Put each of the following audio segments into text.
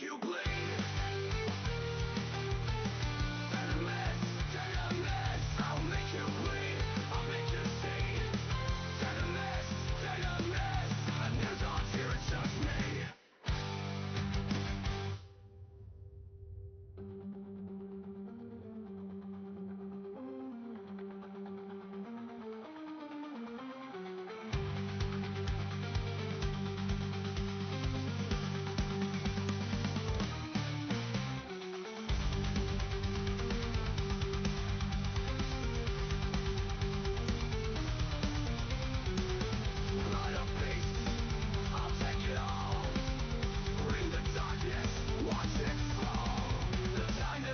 make you bleed. Venomous, venomous, I'll make you bleed, I'll make you see. Venomous, venomous, a new dawn's here, it's just me. Blood of beasts, I'll take it all. Bring the darkness, watch it fall. The time to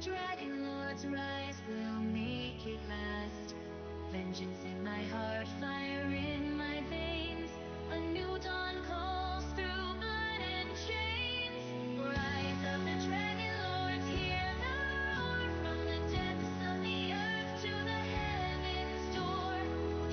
Dragonlords rise, will make it last. Vengeance in my heart, fire in my veins. A new dawn calls through blood and chains. Rise of the Dragonlords, hear the roar. From the depths of the earth to the heavens' door.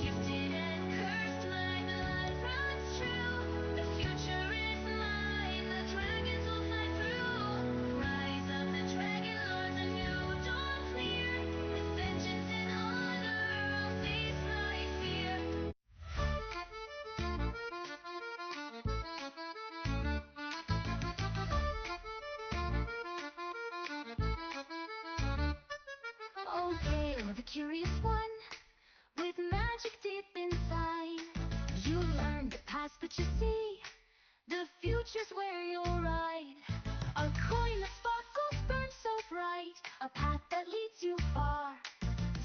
Gifted and cursed, my blood runs true. The future is mine, the dragons will fly through. Rise of the Dragonlords, a new dawn clear. With vengeance and honor, I'll face my fear. Oh, Giel, the curious one, with magic deep inside. You learn the past, but you see the future's where you'll ride. A coin that sparkles, burns so bright, a path that leads you far.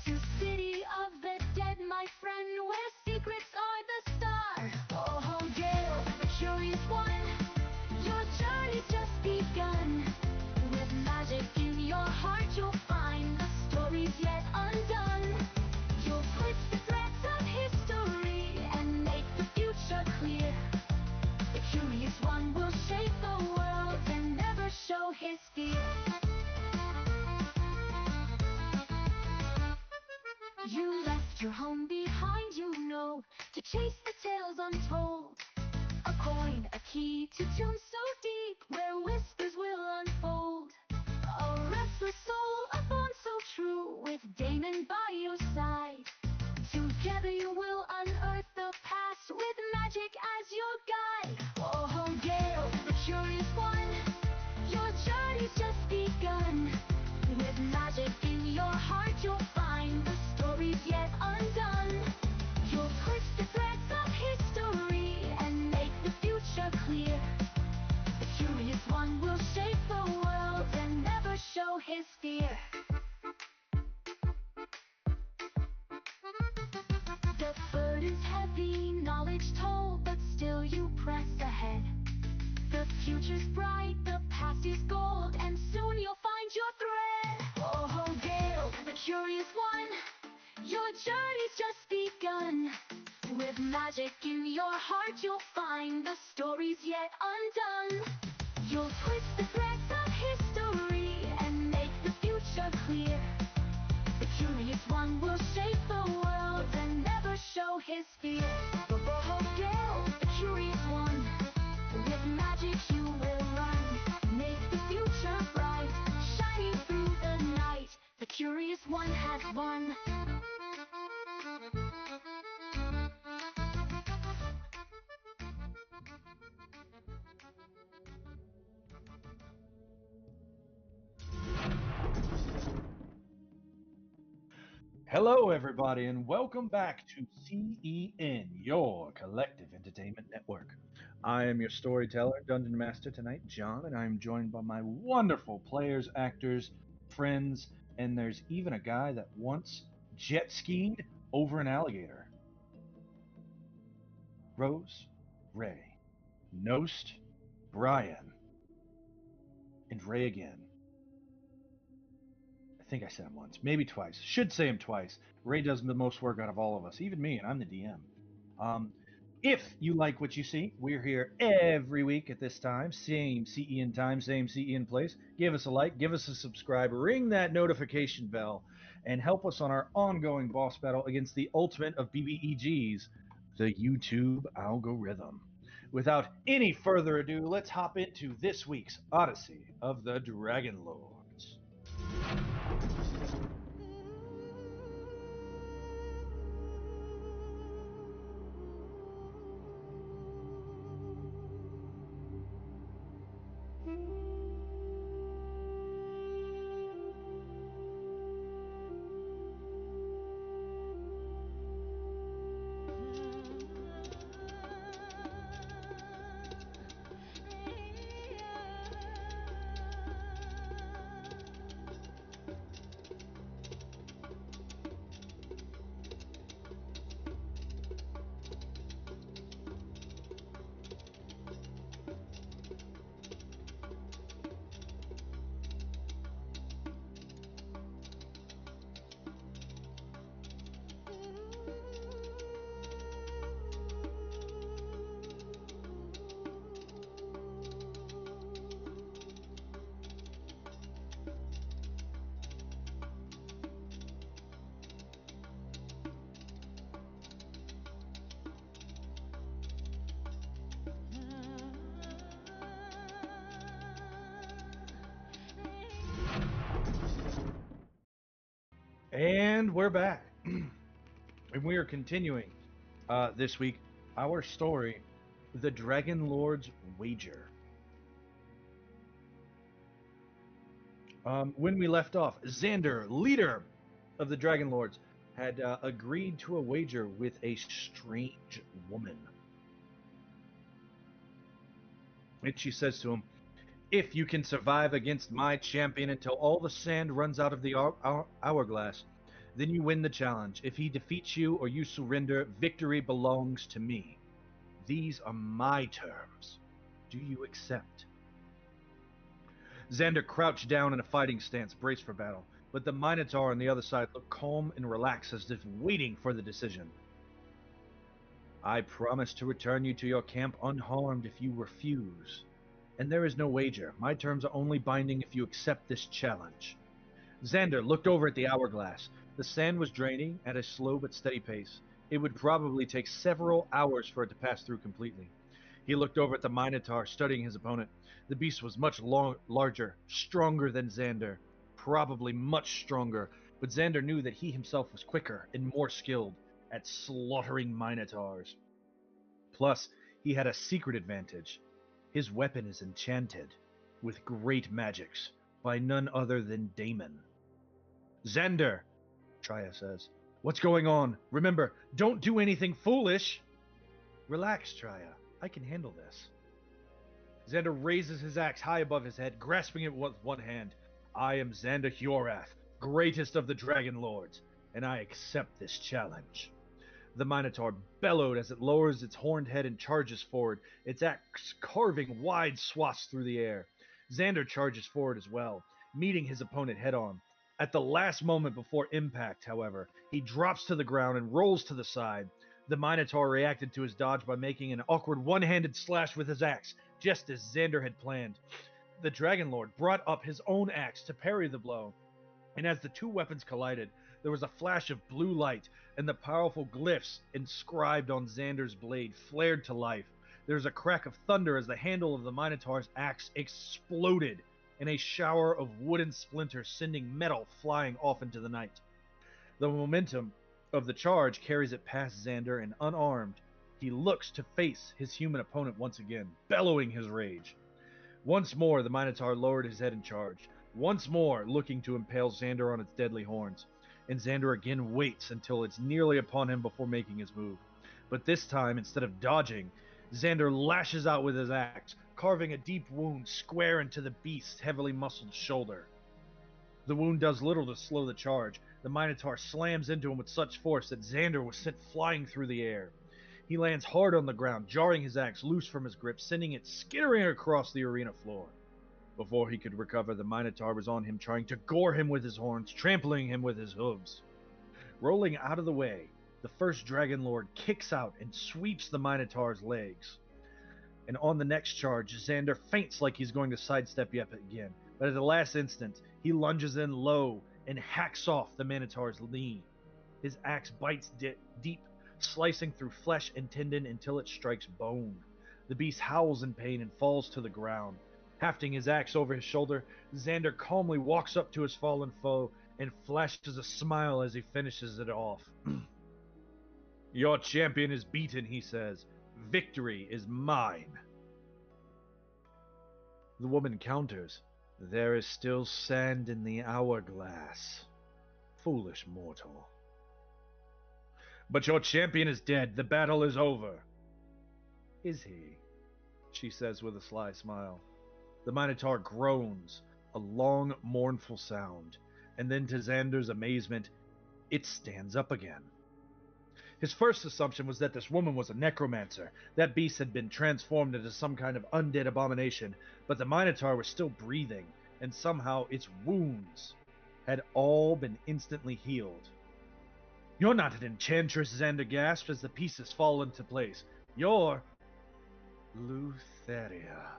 To city of the dead, my friend, where secrets are the star. Oh, Giel, the curious one, your journey's just begun. With magic in your heart, you'll find the stories yet undone. You'll twist the threads of history and make the future clear. The curious one will shape the world and never show his fear. You left your home behind, you know, to chase the tales untold. A coin, a key to tombs so deep, where whispers will unfold. A restless soul, a bond so true, with Damon by your side. Together you will unearth the past, with magic as your guide. Oh, Giel, the curious one, your journey's just begun. With magic in your heart, you'll find the stories yet undone. You'll twist the threads of history and make the future clear. The curious one will shape the world and never show his fear. The burden's heavy, knowledge told, but still you press ahead. The future's bright, the past is gold, and soon you'll find your thread. Oh, Giel, the curious one, your journey's just begun. With magic in your heart, you'll find the stories yet undone. You'll twist the threads of history and make the future clear. The curious one will shape the world and never show his fear. Oh, Giel, the curious one, with magic you will run. Make the future bright, shining through the night. The curious one has won. Hello, everybody, and welcome back to CEN, your collective entertainment network. I am your storyteller, Dungeon Master tonight, John, and I am joined by my wonderful players, actors, friends, and there's even a guy that once jet skied over an alligator. Rose, Ray, Nost, Brian, and Ray again. I think I said him once, maybe twice. Should say him twice. Ray does the most work out of all of us, even me, and I'm the DM. If you like what you see, we're here every week at this time. Same CEN time, same CEN place. Give us a like, give us a subscribe, ring that notification bell, and help us on our ongoing boss battle against the ultimate of BBEGs, the YouTube algorithm. Without any further ado, let's hop into this week's Odyssey of the Dragonlords. And we're back. And we are continuing this week our story, The Dragonlords' Wager. When we left off, Xander, leader of the Dragonlords, had agreed to a wager with a strange woman. And she says to him, "If you can survive against my champion until all the sand runs out of the hourglass, then you win the challenge. If he defeats you or you surrender, victory belongs to me. These are my terms. Do you accept?" Xander crouched down in a fighting stance, braced for battle, but the Minotaur on the other side looked calm and relaxed as if waiting for the decision. "I promise to return you to your camp unharmed if you refuse. And there is no wager. My terms are only binding if you accept this challenge." Xander looked over at the hourglass. The sand was draining at a slow but steady pace. It would probably take several hours for it to pass through completely. He looked over at the Minotaur, studying his opponent. The beast was much larger, stronger than Xander, probably much stronger, but Xander knew that he himself was quicker and more skilled at slaughtering Minotaurs. Plus, he had a secret advantage. His weapon is enchanted, with great magics, by none other than Damon. "Xander," Tria says, "what's going on? Remember, don't do anything foolish." "Relax, Tria. I can handle this." Xander raises his axe high above his head, grasping it with one hand. "I am Xander Hyorath, greatest of the Dragonlords, and I accept this challenge." The Minotaur bellowed as it lowers its horned head and charges forward, its axe carving wide swaths through the air. Xander charges forward as well, meeting his opponent head-on. At the last moment before impact, however, he drops to the ground and rolls to the side. The Minotaur reacted to his dodge by making an awkward one-handed slash with his axe, just as Xander had planned. The Dragonlord brought up his own axe to parry the blow, and as the two weapons collided, there was a flash of blue light, and the powerful glyphs inscribed on Xander's blade flared to life. There was a crack of thunder as the handle of the Minotaur's axe exploded in a shower of wooden splinters, sending metal flying off into the night. The momentum of the charge carries it past Xander, and unarmed, he looks to face his human opponent once again, bellowing his rage. Once more, the Minotaur lowered his head and charged, once more looking to impale Xander on its deadly horns. And Xander again waits until it's nearly upon him before making his move. But this time, instead of dodging, Xander lashes out with his axe, carving a deep wound square into the beast's heavily muscled shoulder. The wound does little to slow the charge. The Minotaur slams into him with such force that Xander was sent flying through the air. He lands hard on the ground, jarring his axe loose from his grip, sending it skittering across the arena floor. Before he could recover, the Minotaur was on him, trying to gore him with his horns, trampling him with his hooves. Rolling out of the way, the first Dragonlord kicks out and sweeps the Minotaur's legs. And on the next charge, Xander feints like he's going to sidestep yet again, but at the last instant, he lunges in low and hacks off the Minotaur's knee. His axe bites deep, slicing through flesh and tendon until it strikes bone. The beast howls in pain and falls to the ground. Hafting his axe over his shoulder, Xander calmly walks up to his fallen foe and flashes a smile as he finishes it off. "Your champion is beaten," he says. "Victory is mine." The woman counters, "There is still sand in the hourglass. Foolish mortal." "But your champion is dead. The battle is over." "Is he?" she says with a sly smile. The Minotaur groans, a long, mournful sound, and then to Xander's amazement, it stands up again. His first assumption was that this woman was a necromancer. That beast had been transformed into some kind of undead abomination, but the Minotaur was still breathing, and somehow its wounds had all been instantly healed. "You're not an enchantress," Xander gasps as the pieces fall into place. "You're Lutheria,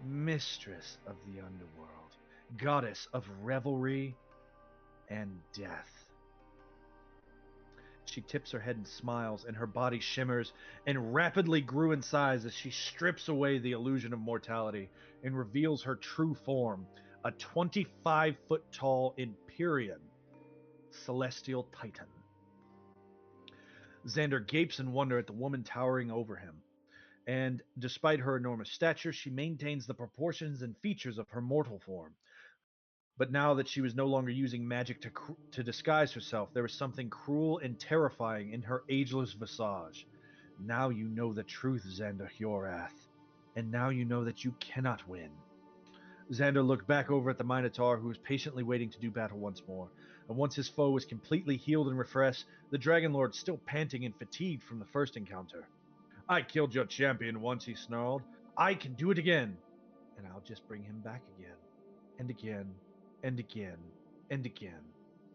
mistress of the underworld, goddess of revelry and death." She tips her head and smiles, and her body shimmers and rapidly grew in size as she strips away the illusion of mortality and reveals her true form, a 25-foot tall Empyrean, celestial titan. Xander gapes in wonder at the woman towering over him, and despite her enormous stature, she maintains the proportions and features of her mortal form. But now that she was no longer using magic to disguise herself, there was something cruel and terrifying in her ageless visage. Now you know the truth, Xander Hyorath, and now you know that you cannot win. Xander looked back over at the Minotaur, who was patiently waiting to do battle once more. And once his foe was completely healed and refreshed, the Dragonlord, still panting and fatigued from the first encounter. I killed your champion once, he snarled. I can do it again. And I'll just bring him back again. And again. And again. And again.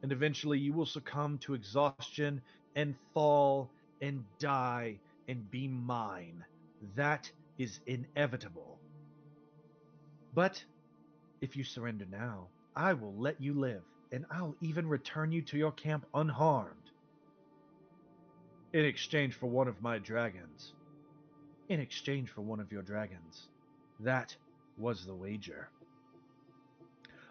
And eventually you will succumb to exhaustion and fall and die and be mine. That is inevitable. But if you surrender now, I will let you live, and I'll even return you to your camp unharmed. In exchange for one of my dragons. In exchange for one of your dragons. That was the wager.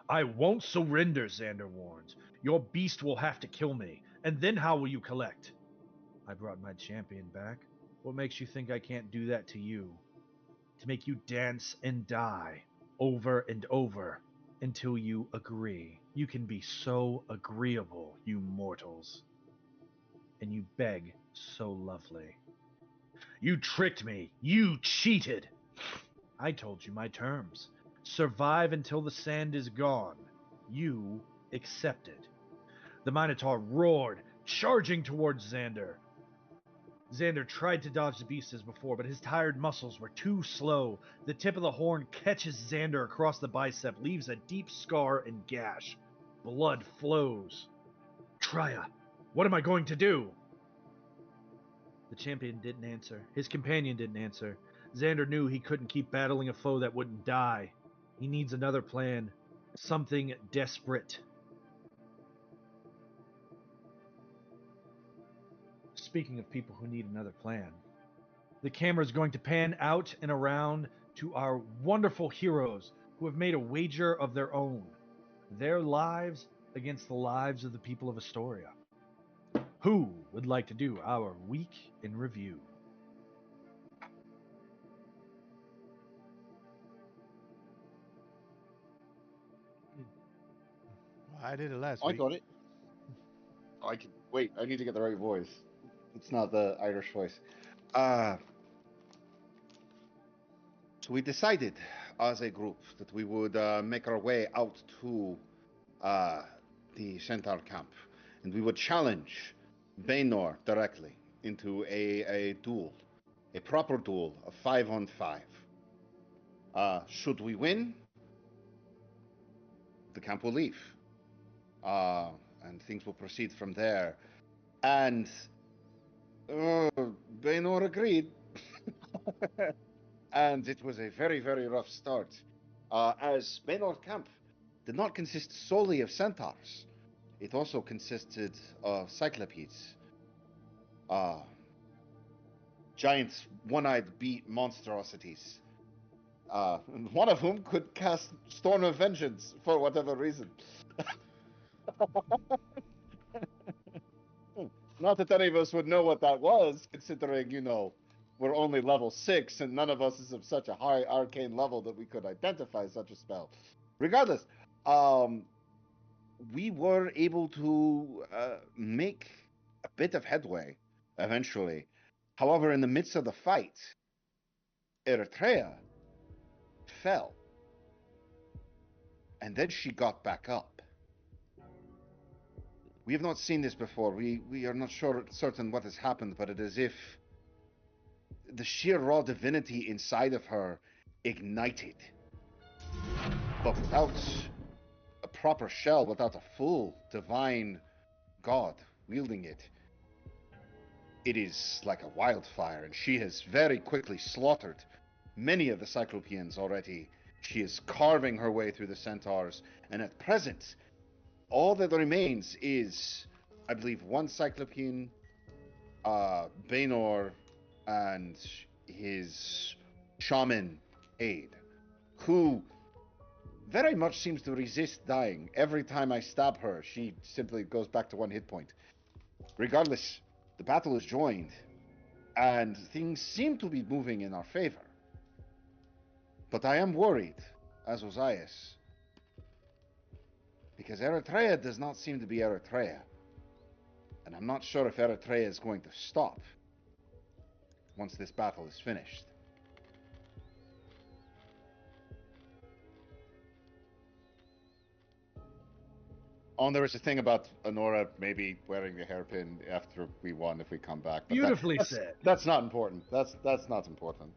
I won't surrender, Xander warns. Your beast will have to kill me, and then how will you collect? I brought my champion back. What makes you think I can't do that to you? To make you dance and die, over and over, until you agree. You can be so agreeable, you mortals. And you beg so lovely. You tricked me. You cheated. I told you my terms. Survive until the sand is gone. You accepted. The Minotaur roared, charging towards Xander. Xander tried to dodge the beast as before, but his tired muscles were too slow. The tip of the horn catches Xander across the bicep, leaves a deep scar and gash. Blood flows. Trya, what am I going to do? The champion didn't answer. His companion didn't answer. Xander knew he couldn't keep battling a foe that wouldn't die. He needs another plan. Something desperate. Speaking of people who need another plan, the camera is going to pan out and around to our wonderful heroes who have made a wager of their own. Their lives against the lives of the people of Astoria. Who would like to do our week in review? I did it last I week. got it. I can wait. I need to get the right voice. It's not the Irish voice. So we decided as a group that we would make our way out to the Centaur camp, and we would challenge Baynor directly into a duel, a proper duel, a 5-on-5. Should we win, the camp will leave, and things will proceed from there. And Baynor agreed. And it was a very, very rough start, as Baynor camp did not consist solely of centaurs. It also consisted of cyclopes, giant one-eyed beat monstrosities, and one of whom could cast Storm of Vengeance for whatever reason. Not that any of us would know what that was, considering, we're only level 6, and none of us is of such a high arcane level that we could identify such a spell. Regardless, we were able to make a bit of headway eventually. However, in the midst of the fight, Eretria fell. And then she got back up. We have not seen this before. We are not certain what has happened, but it is if the sheer raw divinity inside of her ignited. But without a proper shell, without a full divine god wielding it, it is like a wildfire, and she has very quickly slaughtered many of the Cyclopeans already. She is carving her way through the centaurs, and at present, all that remains is, I believe, one Cyclopean, Baynor, and his shaman aide, who very much seems to resist dying. Every time I stab her, she simply goes back to 1 hit point. Regardless, the battle is joined, and things seem to be moving in our favor. But I am worried, as Ozais, because Eretria does not seem to be Eretria. And I'm not sure if Eretria is going to stop once this battle is finished. Oh, and there was a thing about Honora maybe wearing the hairpin after we won if we come back. But Beautifully said. That's not important. That's not important.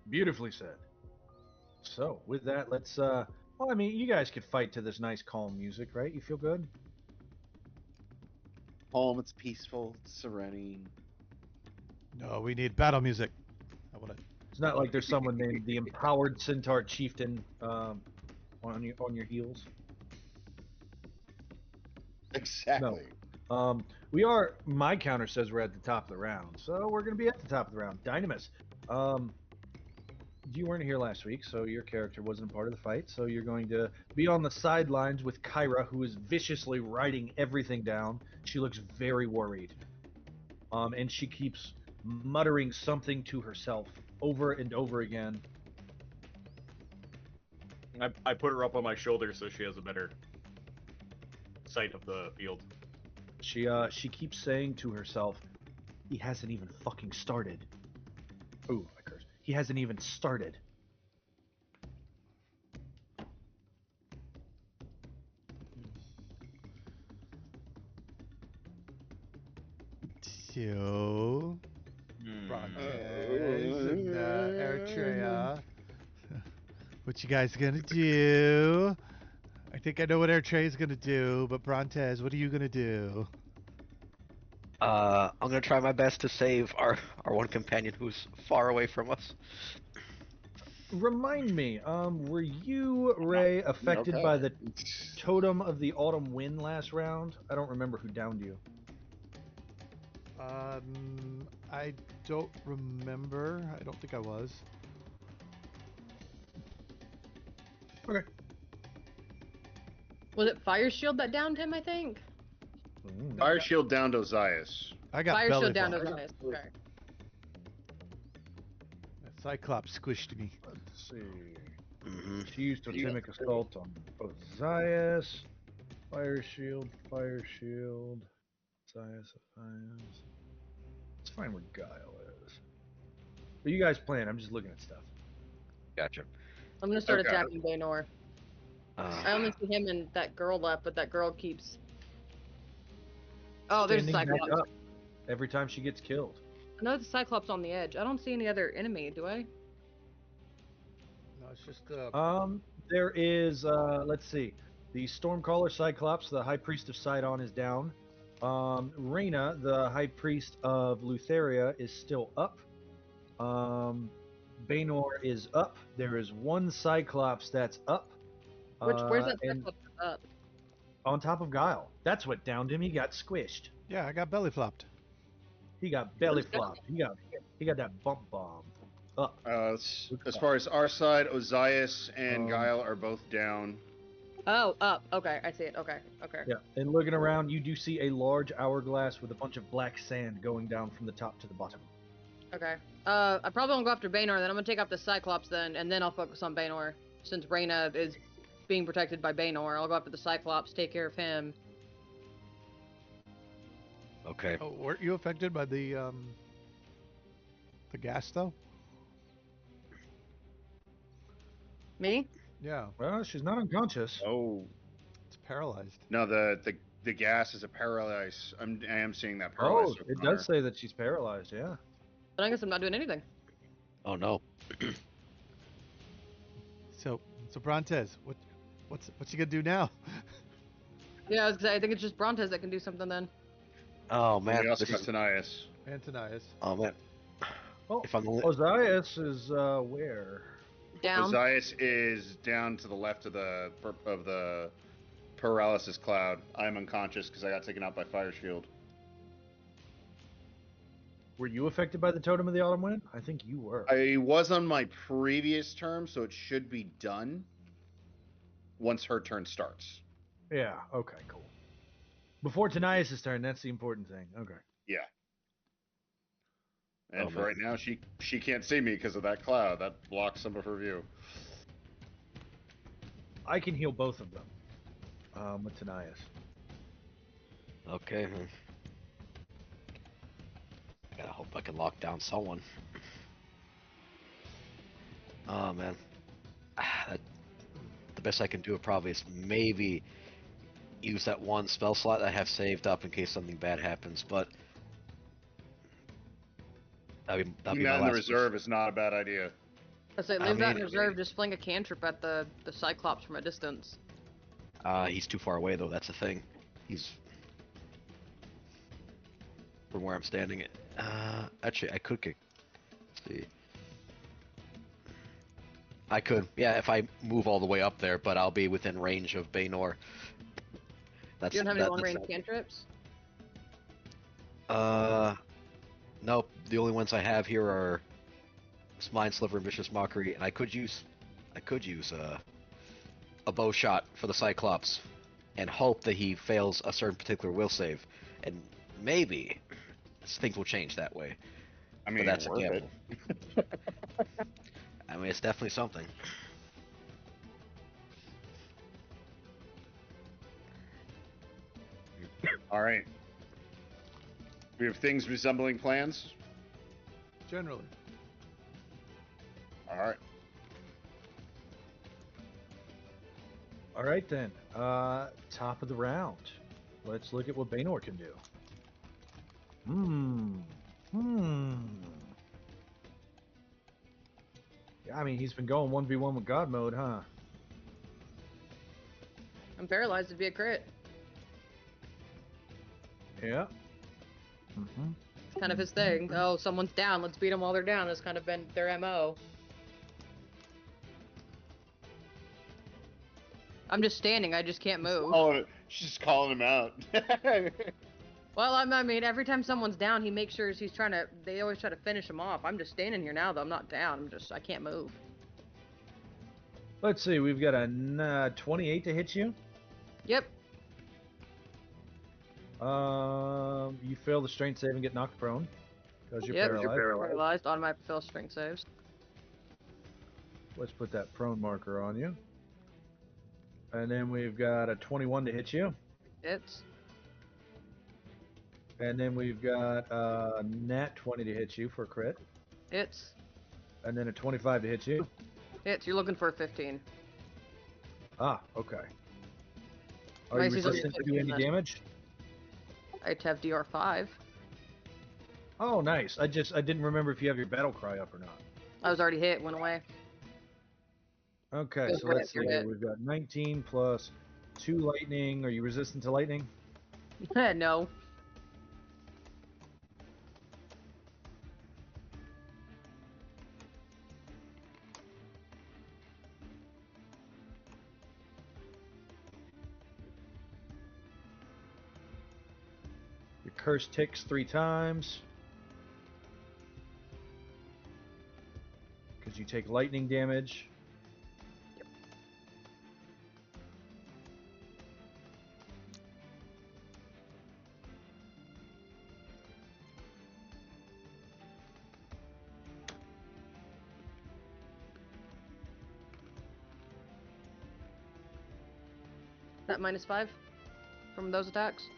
Beautifully said. So, with that, let's well, I mean, you guys could fight to this nice calm music, right? You feel good? Home, it's peaceful, it's serene. No, we need battle music. I want to. It's not like there's someone named the Empowered Centaur Chieftain on your heels. Exactly. We are. My counter says we're at the top of the round, so we're gonna be at the top of the round. Dynamis, you weren't here last week, so your character wasn't a part of the fight. So you're going to be on the sidelines with Kyra, who is viciously writing everything down. She looks very worried, and she keeps muttering something to herself over and over again. I put her up on my shoulder so she has a better sight of the field. She keeps saying to herself, "He hasn't even fucking started." Ooh, I cursed. He hasn't even started. So, Broncos and Eritrea. What you guys gonna do? I think I know what Eritrea is gonna do, but Brontez, what are you gonna do? I'm gonna try my best to save our one companion who's far away from us. Remind me, were you, Ray, affected by the Totem of the Autumn Wind last round? I don't remember who downed you. I don't remember. I don't think I was. Okay. Was it Fire Shield that downed him, I think? Fire Shield down to Ozais. I got Fire belly Shield down to flop. Ozais. Okay. That Cyclops squished me. Let's see. Mm-hmm. She used Totemic Assault on Ozais. Fire Shield, Fire Shield. Ozais. Let's find where Giel is. But you guys plan, I'm just looking at stuff. Gotcha. I'm gonna start Okay. attacking Baynor. I only see him and that girl left, but that girl keeps. Oh, there's a Standing back Cyclops. up every time she gets killed. I know the Cyclops on the edge. I don't see any other enemy, do I? No, it's just There is let's see. The Stormcaller Cyclops, the High Priest of Sidon, is down. Reyna, the High Priest of Lutheria, is still up. Baynor is up. There is one Cyclops that's up. Where's that and Cyclops up? on top of Guile. That's what downed him. He got squished. yeah, I got belly flopped. He got belly flopped. He got that bump bomb. Up. As far as our side, Ozais and Guile are both down. Oh, up. Okay, I see it. Okay, okay. Yeah. And looking around, you do see a large hourglass with a bunch of black sand going down from the top to the bottom. Okay. I probably won't go after Baynor, then I'm gonna take out the Cyclops then, and then I'll focus on Baynor. Since Reyna is being protected by Baynor, I'll go after the Cyclops, take care of him. Okay. Oh, weren't you affected by the gas though? Me? Yeah, Well, she's not unconscious. Oh it's paralyzed. no, the gas is a paralyze. I am seeing that Oh, paralyzed. it does say that she's paralyzed. Yeah. Then I guess I'm not doing anything. Oh no. So Brontez, what's she gonna do now? Yeah, I was gonna say, I think it's just Brontez that can do something then. Oh man. We also This got is... Tanias. Antonius. Oh man. Oh, If I'm the Ozais is where? Down. Ozais is down to the left of the paralysis cloud. I'm unconscious because I got taken out by Fire Shield. Were you affected by the Totem of the Autumn Wind? I think you were. I was on my previous term, so it should be done once her turn starts. Yeah. Okay. Cool. Before Tanias' turn, that's the important thing. Okay. Yeah. And Oh, for man. right now, she can't see me because of that cloud. That blocks some of her view. I can heal both of them with Tanias. Okay. I gotta hope I can lock down someone. Oh man. The best I can do probably is maybe use that one spell slot I have saved up in case something bad happens, but that'd be Keeping my that in the last reserve is not a bad idea. I say I leave that in mean- reserve. Just fling a cantrip at the Cyclops from a distance. He's too far away though. That's the thing. He's from where I'm standing. Actually, I could get. Let's see. I could, yeah, if I move all the way up there, but I'll be within range of Baynor. That's You don't have any that- long-range that's- cantrips? Nope. The only ones I have here are Mind Sliver and Vicious Mockery, and I could use a bow shot for the Cyclops, and hope that he fails a certain particular will save, and maybe things will change that way. I mean, But that's a worth gamble. it. I mean, it's definitely something. All right. We have things resembling plans. Generally. All right. All right then. Top of the round. Let's look at what Baynor can do. Yeah, I mean, he's been going 1v1 with God mode, huh? I'm paralyzed. It'd be a crit. Yeah. It's kind of his thing. Oh, someone's down. Let's beat them while they're down. That's kind of been their MO. I'm just standing. I just can't move. She's just calling him out. Well, I mean, every time someone's down, he makes sure he's trying to. They always try to finish him off. I'm just standing here now, though. I'm not down. I can't move. Let's see. We've got a 28 to hit you. Yep. You fail the strength save and get knocked prone because you're Yep. paralyzed. Paralyzed. Automatic fail strength saves. Let's put that prone marker on you. And then we've got a 21 to hit you. Hits. And then we've got a nat 20 to hit you for a crit. Hits. And then a 25 to hit you. Hits. You're looking for a 15. Ah, okay. Are Nice, you he's only resistant to 15 any then. damage? I'd have DR5. Oh, nice. I didn't remember if you have your battle cry up or not. I was already hit. Went away. Okay, Go so for it, let's see. you're hit. We've got 19 plus 2 lightning. Are you resistant to lightning? No. Your curse ticks 3 times. Because you take lightning damage. Yep. That -5 from those attacks.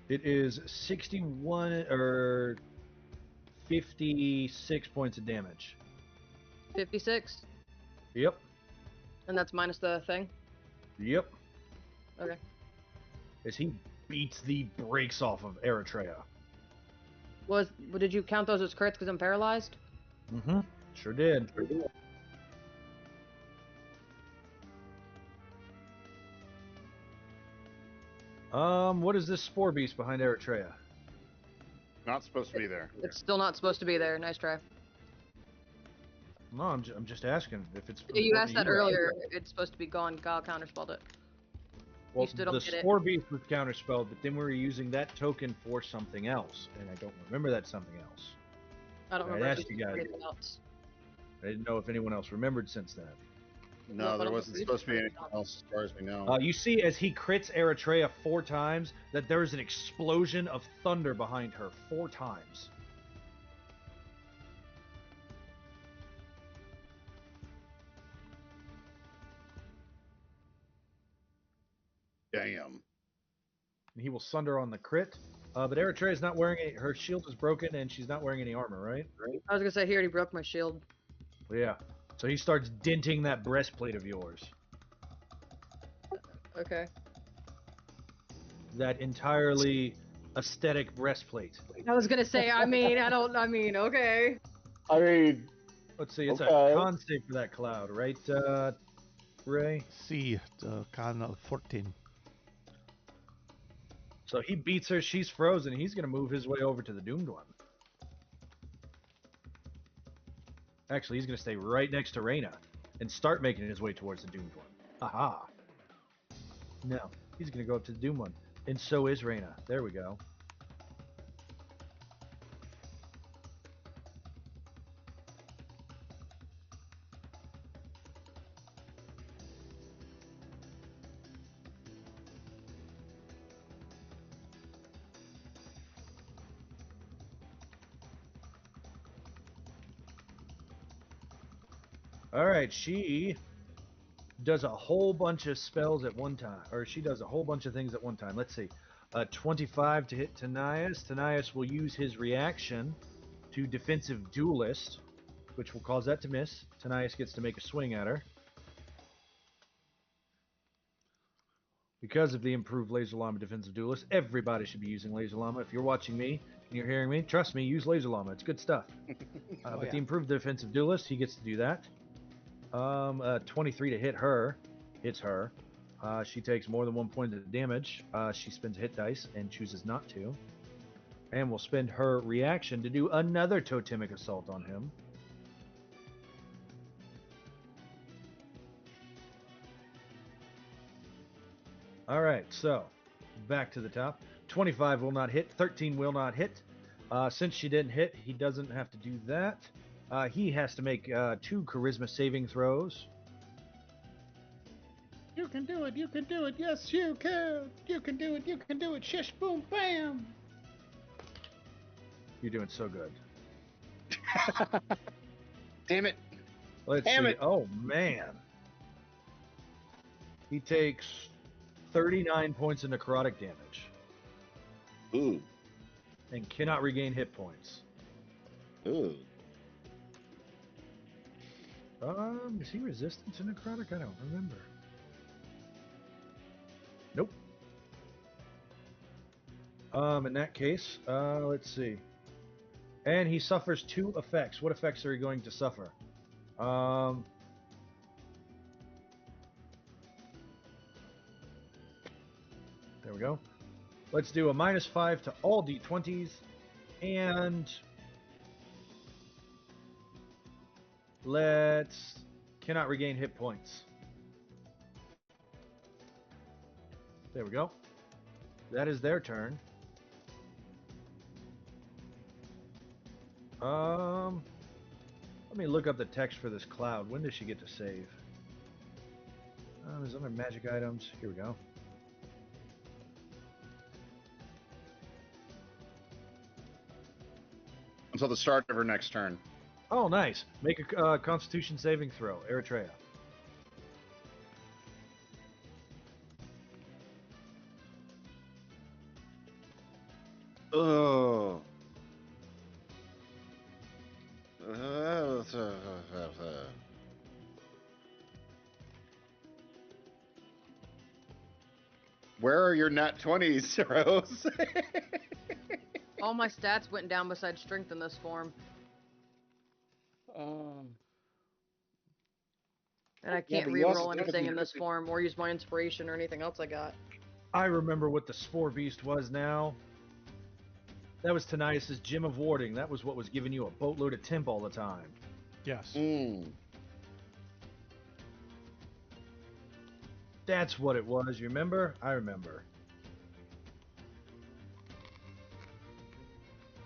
It is 61 or 56 points of damage. 56. Yep. And that's minus the thing. Yep. Okay. As he beats the brakes off of Eretria. Did you count those as crits because I'm paralyzed? Mm-hmm. Sure did. What is this spore beast behind Eretria? Not supposed to be there. It's still not supposed to be there. Nice try. No, I'm just asking if it's. Yeah, you important asked to that you guys. earlier. It's supposed to be gone. Kyle counterspelled it. Well, still don't the get it. Spore Beast was counterspelled, but then we were using that token for something else, and I don't remember that something else. I don't I'd remember asked you guys. anything else. I didn't know if anyone else remembered since then. No, I there don't wasn't think supposed to be we- anything else as far as we know. You see, as he crits Eretria 4 times, that there is an explosion of thunder behind her 4 times. Damn. And he will sunder on the crit. But Eritrea is not wearing her shield is broken, and she's not wearing any armor, right? I was gonna say he already broke my shield. Well, yeah. So he starts denting that breastplate of yours. Okay. That entirely aesthetic breastplate. I was gonna say. I mean, okay. I mean, Let's see, it's Okay. a con save for that cloud, right, Ray? C, con of 14. So he beats her, she's frozen, he's going to move his way over to the Doomed One. Actually, he's going to stay right next to Reyna and start making his way towards the Doomed One. Aha. No, he's going to go up to the Doomed One. And so is Reyna. There we go. All right, she does a whole bunch of spells at one time, or she does a whole bunch of things at one time. Let's see. 25 to hit Tanias. Tanias will use his reaction to Defensive Duelist, which will cause that to miss. Tanias gets to make a swing at her. Because of the improved Laser Llama Defensive Duelist, everybody should be using Laser Llama. If you're watching me and you're hearing me, trust me, use Laser Llama. It's good stuff. But the improved Defensive Duelist, he gets to do that. 23 to hit her, hits her. She takes more than 1 point of damage. She spends hit dice and chooses not to. And will spend her reaction to do another Totemic Assault on him. Alright, so back to the top. 25 will not hit, 13 will not hit. Since she didn't hit, he doesn't have to do that. He has to make 2 charisma saving throws. You can do it, yes you can! You can do it, shish boom bam! You're doing so good. damn it. Let's Damn see. it. Oh, man. He takes 39 points of necrotic damage Ooh. and cannot regain hit points. Ooh. Is he resistant to necrotic? I don't remember. Nope. In that case, let's see. And he suffers 2 effects. What effects are he going to suffer? There we go. Let's do a -5 to all d20s, and let's cannot regain hit points. There we go. That is their turn. Let me look up the text for this cloud. When does she get to save? There's other magic items. Here we go. Until the start of her next turn. Oh, nice. Make a Constitution saving throw, Eretria. Oh. Where are your nat 20s, Rose? All my stats went down besides strength in this form, and I can't but you also reroll anything definitely- in this form or use my inspiration or anything else I got. I remember what the Spore Beast was now. That was Tanias' Gem of Warding. That was what was giving you a boatload of temp all the time. Yes. That's what it was. You remember? I remember.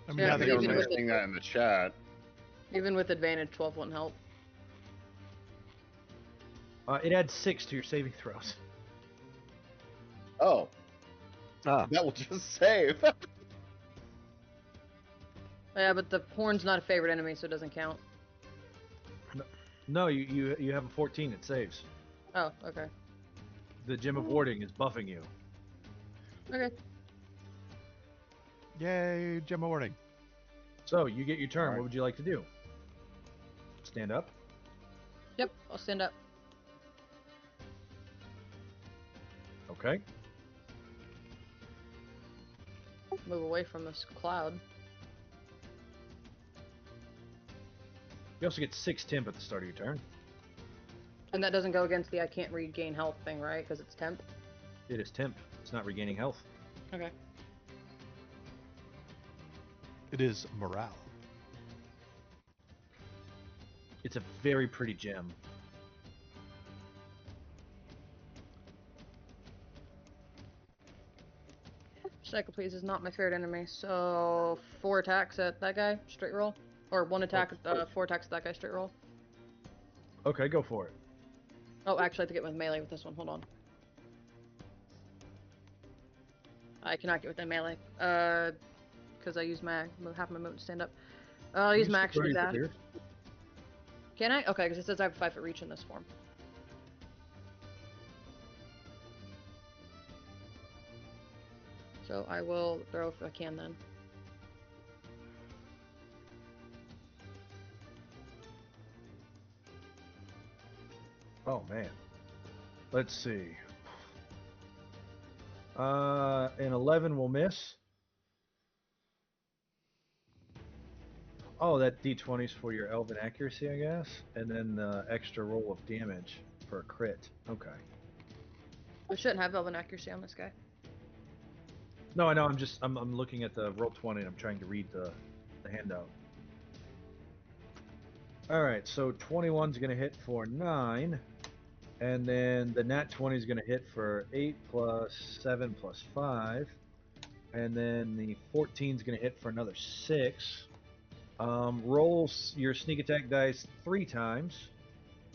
I mean, Yeah, now I that think I you even remember say with it. seeing that in the chat. Even with advantage, 12 wouldn't help. It adds 6 to your saving throws. Oh, Ah, that will just save. Yeah, but the horn's not a favorite enemy, so it doesn't count. No, you have a 14. It saves. Oh, okay. The Gem of Warding is buffing you. Okay. Yay, Gemma warning. So you get your turn. Alright. What would you like to do? Stand up. Yep, I'll stand up. Okay. Move away from this cloud. You also get 6 temp at the start of your turn. And that doesn't go against the I can't regain health thing, right? Because it's temp. It is temp. It's not regaining health. Okay. It is morale. It's a very pretty gem. Cyclopes is not my favorite enemy, so 4 attacks at that guy, straight roll. Or 1 attack, 4 attacks at that guy, straight roll. Okay, go for it. Oh, actually, I have to get with melee with this one. Hold on. I cannot get with the melee. Because I use my half my movement to stand up. I'll use You my still action to do raise that. the beard. Can I? Okay, because it says I have 5-foot reach in this form. So I will throw if I can then. Oh man. Let's see. An 11 will miss. Oh, that d20 is for your elven accuracy, I guess, and then the extra roll of damage for a crit. Okay. We shouldn't have elven accuracy on this guy. No, I know. I'm looking at the roll 20 and I'm trying to read the handout. All right, so 21's gonna hit for 9, and then the nat 20 is gonna hit for 8 plus 7 plus 5, and then the 14's gonna hit for another 6. Rolls your sneak attack dice 3 times.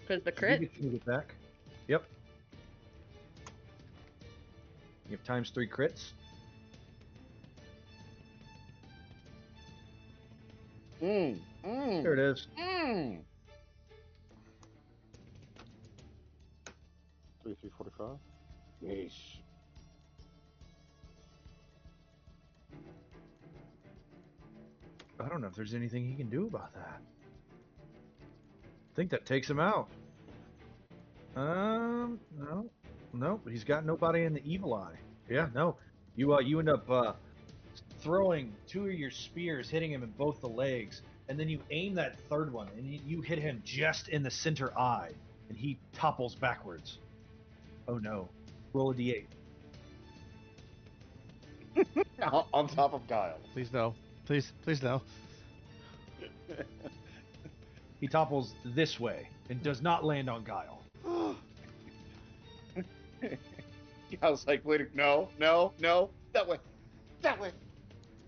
Because the You crit? get sneak attack. Yep. You have times 3 crits. There it is. 345. Yeesh. I don't know if there's anything he can do about that. I think that takes him out. No, no, he's got nobody in the evil eye. Yeah, no. You end up throwing 2 of your spears, hitting him in both the legs, and then you aim that third one, and you hit him just in the center eye, and he topples backwards. Oh no! Roll a d8. On top of Guile. Please no. Please no. He topples this way and does not land on Guile. I was like, wait, no, that way, that way,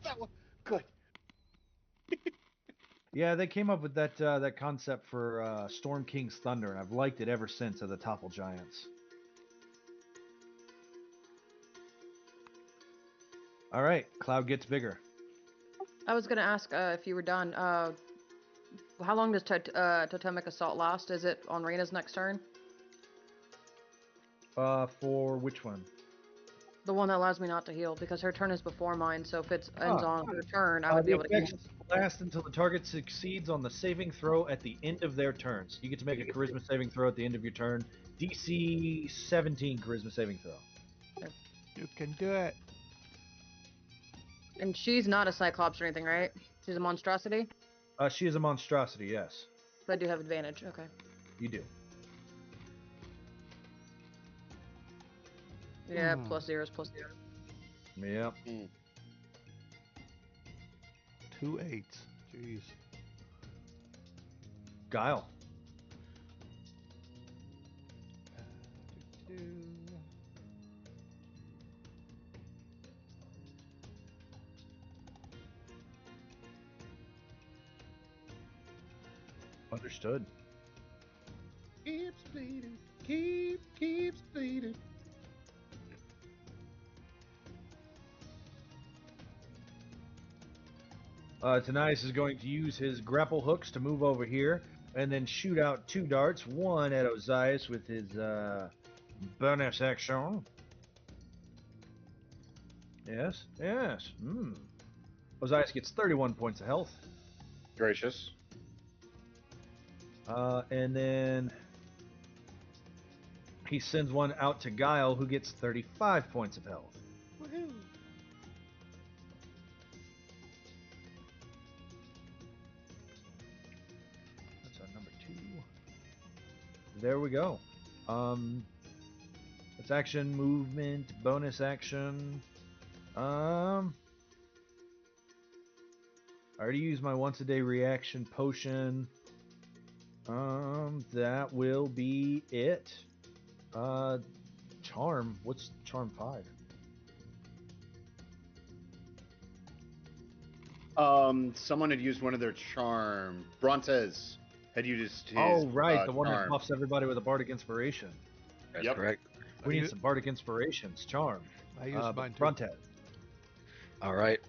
that way. Good. Yeah, they came up with that concept for Storm King's Thunder, and I've liked it ever since of the Topple Giants. All right, Cloud gets bigger. I was going to ask if you were done. How long does Totemic Assault last? Is it on Reina's next turn? For which one? The one that allows me not to heal, because her turn is before mine, so if it ends on her turn, I would be The able to heal. effects last until the target succeeds on the saving throw at the end of their turns. You get to make a Charisma saving throw at the end of your turn. DC 17 Charisma saving throw. You can do it. And she's not a Cyclops or anything, right? She's a monstrosity? She is a monstrosity, yes. But I do have advantage, okay. You do. Yeah, +0 is +0. Yep. 2 8s. Jeez. Guile. Understood. Keeps bleeding. Keeps bleeding. Tanais is going to use his grapple hooks to move over here and then shoot out 2 darts, one at Ozais with his bonus action. Yes, yes. Ozais gets 31 points of health. Gracious. And then he sends one out to Guile, who gets 35 points of health. Woohoo! That's our number 2. There we go. That's action, movement, bonus action. I already used my once a day reaction potion. That will be it. Charm. What's Charm 5? Someone had used one of their charm. Brontes had used his. Oh, right, the one that charm. buffs everybody with a bardic inspiration. That's Yep. correct. We need some bardic inspirations. Charm. I used mine too. Brontes. All right.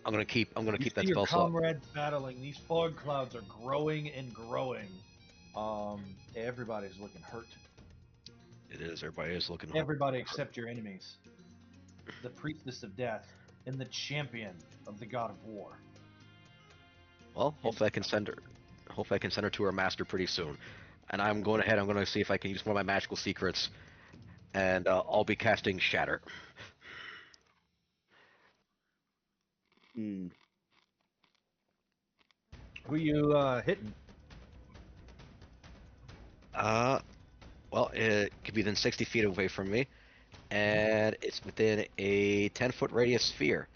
I'm gonna keep that your spell slot. comrades battling. These fog clouds are growing and growing. Everybody's looking hurt. It is. Everybody is looking. Everybody except your enemies. The priestess of death and the champion of the god of war. Well, hopefully I can send her. Hopefully I can send her to her master pretty soon. And I'm going ahead. I'm going to see if I can use one of my magical secrets, and I'll be casting Shatter. Hmm. Who you hitting? Well, it could be within 60 feet away from me, and it's within a 10-foot radius sphere.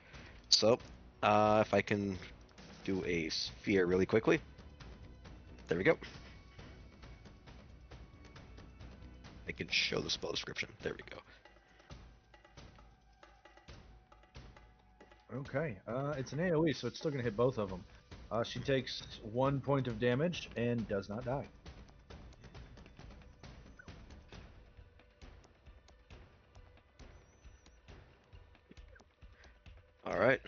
So, if I can do a sphere really quickly. There we go. I can show the spell description. There we go. Okay. It's an AoE, so it's still going to hit both of them. She takes 1 point of damage and does not die. All right.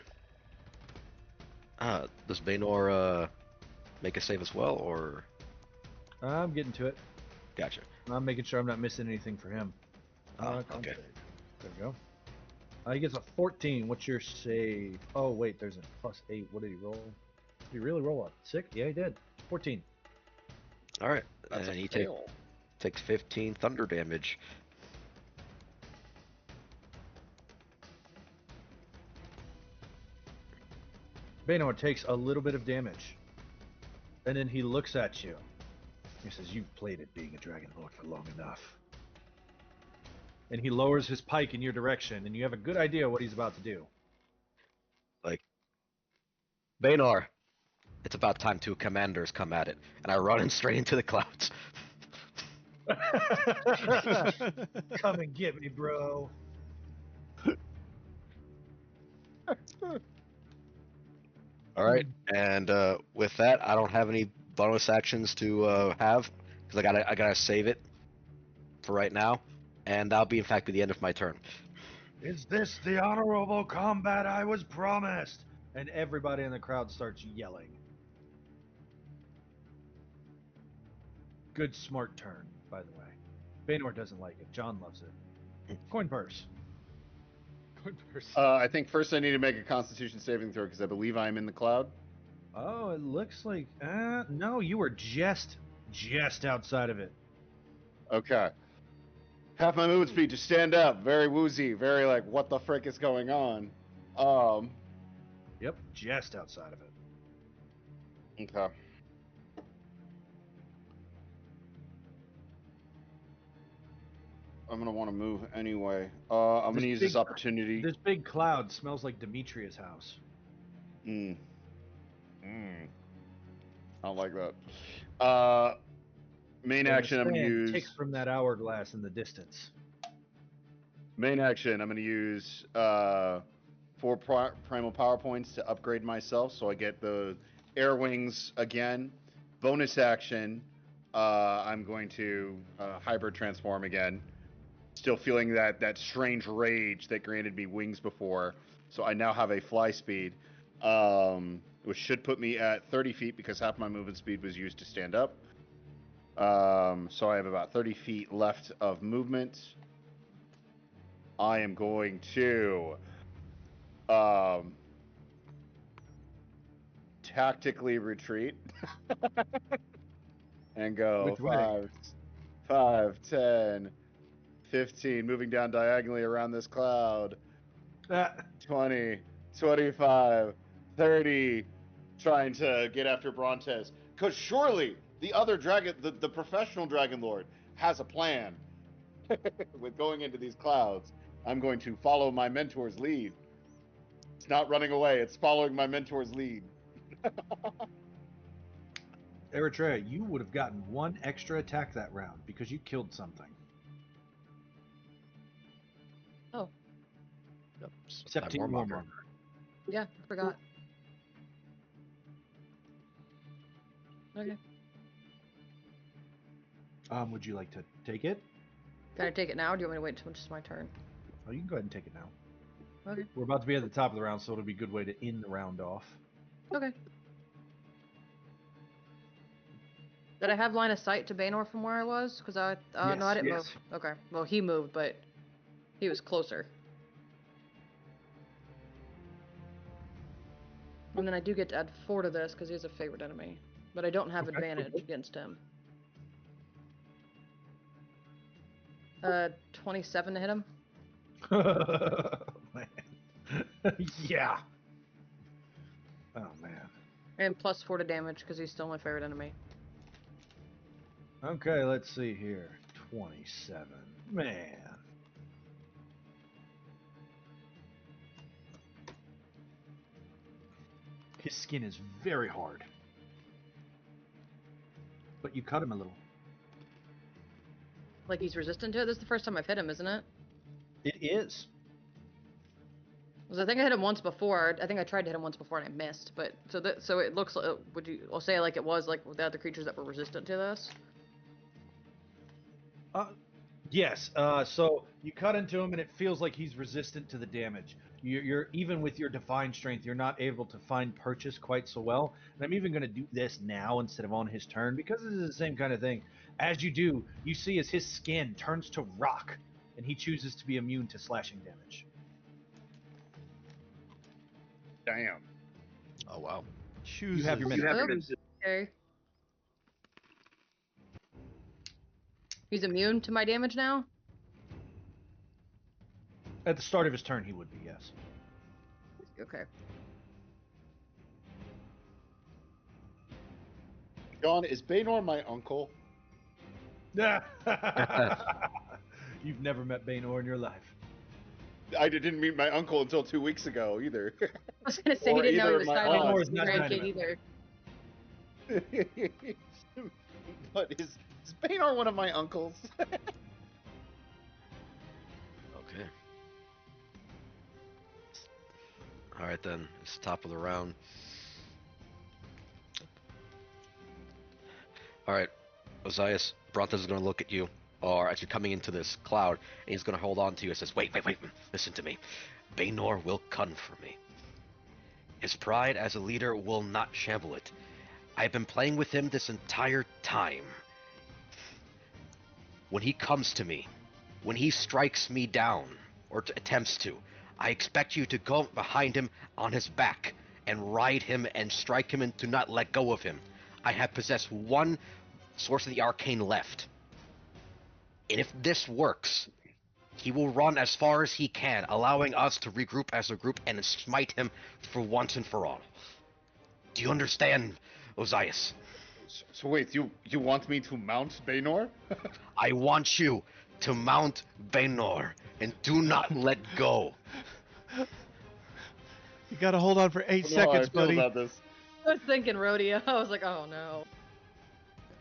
Does Baynor make a save as well, or? I'm getting to it. Gotcha. I'm making sure I'm not missing anything for him. Oh, Con okay. save. There we go. He gets a 14. What's your save? Oh, wait, there's a +8. What did he roll? Did he really roll a 6? Yeah, he did. 14. All right. That's and a he fail. takes 15 thunder damage. Baynor takes a little bit of damage. And then he looks at you. He says, "You've played at being a Dragonlord for long enough." And he lowers his pike in your direction, and you have a good idea what he's about to do. Like, Baynor, it's about time 2 commanders come at it, and I run straight into the clouds. Come and get me, bro. All right, and with that, I don't have any bonus actions to have because I gotta save it for right now, and that'll be in fact be the end of my turn. Is this the honorable combat I was promised? And everybody in the crowd starts yelling. Good smart turn, by the way. Baynor doesn't like it. John loves it. Coin purse. Good person. I think first I need to make a Constitution saving throw because I believe I'm in the cloud. Oh, it looks like no, you were just outside of it. Okay. Half my movement speed to stand up, very woozy, very like, what the frick is going on? Yep, just outside of it. Okay. I'm gonna want to move anyway. I'm gonna use this opportunity. This big cloud smells like Demetria's house. I don't like that. Main So action, I'm going to stand tick use. from that hourglass in the distance. Main action, I'm going to use 4 primal power points to upgrade myself, so I get the air wings again. Bonus action, I'm going to hybrid transform again. Still feeling that strange rage that granted me wings before, so I now have a fly speed, which should put me at 30 feet because half my movement speed was used to stand up. So I have about 30 feet left of movement. I am going to tactically retreat and go Which way? 5, 10, 15, moving down diagonally around this cloud. 20, 25, 30, trying to get after Brontes. Because surely the other dragon, the professional Dragonlord, has a plan with going into these clouds. I'm going to follow my mentor's lead. It's not running away, it's following my mentor's lead. Eritrea, you would have gotten 1 extra attack that round because you killed something. Oh, Except to Warmonger. yeah, I forgot. Okay. Would you like to take it? Can I take it now, or do you want me to wait until it's my turn? Oh, you can go ahead and take it now. Okay. We're about to be at the top of the round, so it'll be a good way to end the round off. Okay. Did I have line of sight to Baynor from where I was? Because no, I didn't yes. move. Okay. Well, he moved, but he was closer. And then I do get to add 4 to this because he's a favorite enemy. But I don't have advantage against him. 27 to hit him. Man. Yeah. Oh, man. And plus 4 to damage because he's still my favorite enemy. Okay, let's see here. 27. Man. His skin is very hard. But you cut him a little. Like he's resistant to it? This is the first time I've hit him, isn't it? It is. Because I think I hit him once before. I think I tried to hit him once before and I missed. But so it looks like, I'll say like it was like with the other creatures that were resistant to this? Yes. So you cut into him, and it feels like he's resistant to the damage. You're even with your divine strength, you're not able to find purchase quite so well. And I'm even going to do this now instead of on his turn because this is the same kind of thing. As you do, you see as his skin turns to rock, and he chooses to be immune to slashing damage. Damn. Oh wow. You have your minute. Okay. He's immune to my damage now? At the start of his turn, he would be, yes. Okay. John, is Baynor my uncle? You've never met Baynor in your life. I didn't meet my uncle until 2 weeks ago either. I was gonna say Or he didn't know he either was my silent aunt. or Is not grandkid dynamite. either. But is Baynor one of my uncles? Okay. All right then. It's the top of the round. All right, Ozais, Brontes is going to look at you, or as you're coming into this cloud, and he's going to hold on to you and says, wait, listen to me. Baynor will come for me. His pride as a leader will not shamble it. I've been playing with him this entire time. When he comes to me, when he strikes me down, or attempts to, I expect you to go behind him on his back, and ride him and strike him and to not let go of him. I have possessed one source of the arcane left. And if this works, he will run as far as he can, allowing us to regroup as a group and smite him for once and for all. Do you understand, Ozais? So wait, you want me to mount Baynor? I want you to mount Baynor and do not let go. You gotta hold on for 8 I don't know how I seconds, feel buddy. about this. I was thinking rodeo. I was like, oh no.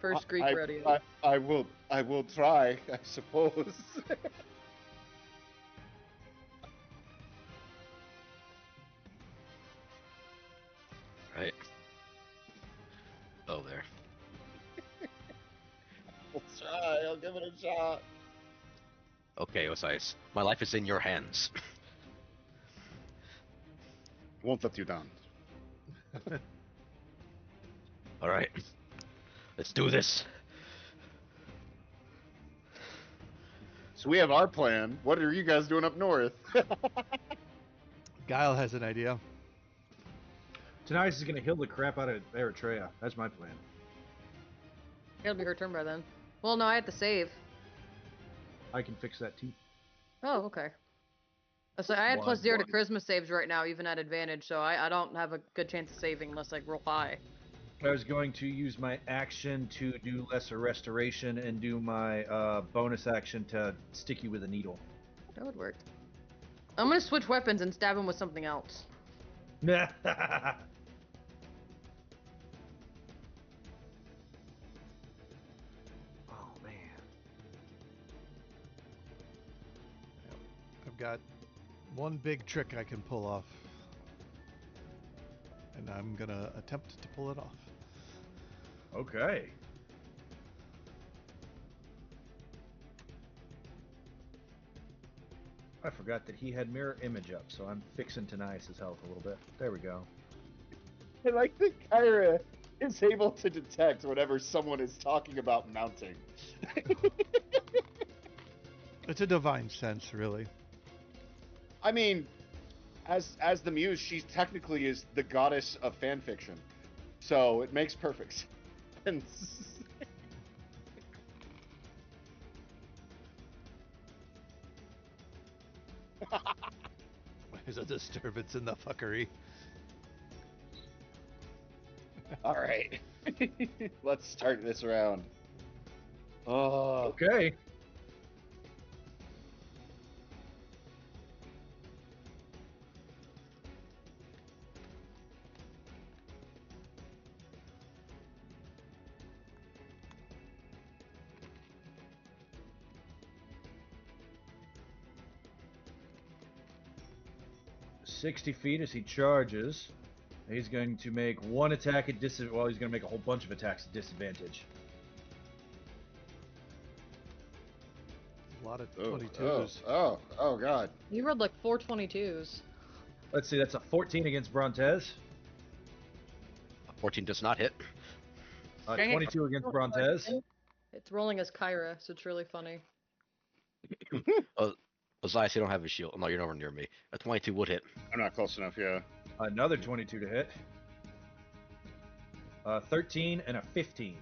First Greek rodeo. I will try, I suppose. Right. Oh, there. I'll try. I'll give it a shot. Okay, Ozais. My life is in your hands. Won't let you down. All right. Let's do this. So we have our plan. What are you guys doing up north? Giel has an idea. Tonight is going to heal the crap out of Eretria. That's my plan. It'll be her turn by then. Well, no, I had to save. I can fix that too. Oh, okay. So I had +0 to charisma saves right now, even at advantage, so I don't have a good chance of saving unless I roll high. I was going to use my action to do lesser restoration and do my bonus action to stick you with a needle. That would work. I'm gonna switch weapons and stab him with something else. Oh man. I've got one big trick I can pull off. And I'm gonna attempt to pull it off. Okay. I forgot that he had mirror image up, so I'm fixing Tanias' health a little bit. There we go. I like that Kyra is able to detect whenever someone is talking about mounting. It's a divine sense, really. I mean, as the muse, she technically is the goddess of fanfiction, so it makes perfect sense. There's a disturbance in the fuckery. All right, let's start this round. Oh, Okay. $60 as he charges. He's going to make one attack at disadvantage. Well, he's going to make a whole bunch of attacks at disadvantage. A lot of oh, 22s. oh, God. You rolled like 4 22s. Let's see, that's a 14 against Brontez. 14 does not hit. Dang it. 22 against Brontez. It's rolling as Kyra, so it's really funny. Ozais, you don't have a shield. No, you're nowhere near me. A 22 would hit. I'm not close enough, yeah. Another 22 to hit. 13 and a 15.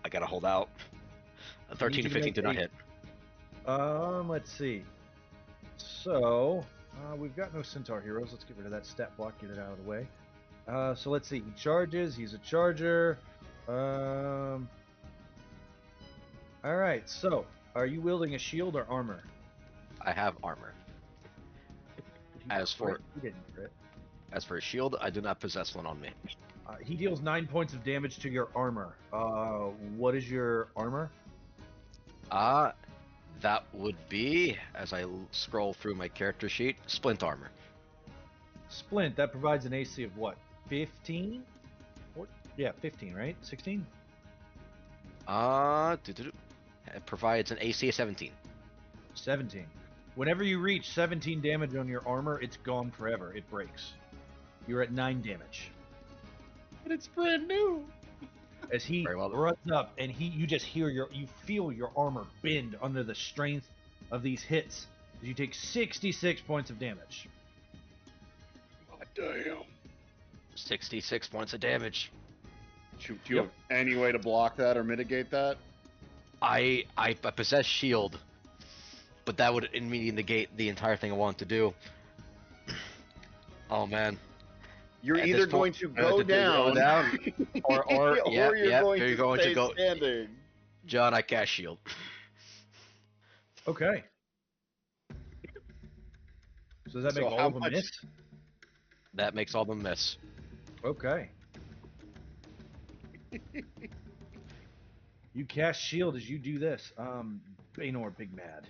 I gotta hold out. A 13 and 15 do not hit. Let's see. So, we've got no Centaur heroes. Let's get rid of that stat block, get it out of the way. So let's see. He charges. He's a charger. Alright, so, are you wielding a shield or armor? I have armor. As for He didn't crit. as for a shield, I do not possess one on me. He deals 9 points of damage to your armor. What is your armor? That would be, as I scroll through my character sheet, splint armor. Splint, that provides an AC of what? 15? Yeah, 15, right? 16? It provides an AC of 17. 17. Whenever you reach 17 damage on your armor, it's gone forever. It breaks. You're at 9 damage. But it's brand new. As he Very well. runs up, and you just hear you feel your armor bend under the strength of these hits. As you take 66 points of damage. God damn. 66 points of damage. Do you have any way to block that or mitigate that? I possess shield, but that would immediately negate the entire thing I want to do. Oh man. You're At either this going point, to I have go to down, or you're going you're to going stay to go. standing. John, I cast shield. Okay. So does that make all how of them much- miss? That makes all the miss. Okay. You cast shield as you do this. Baynor, big mad.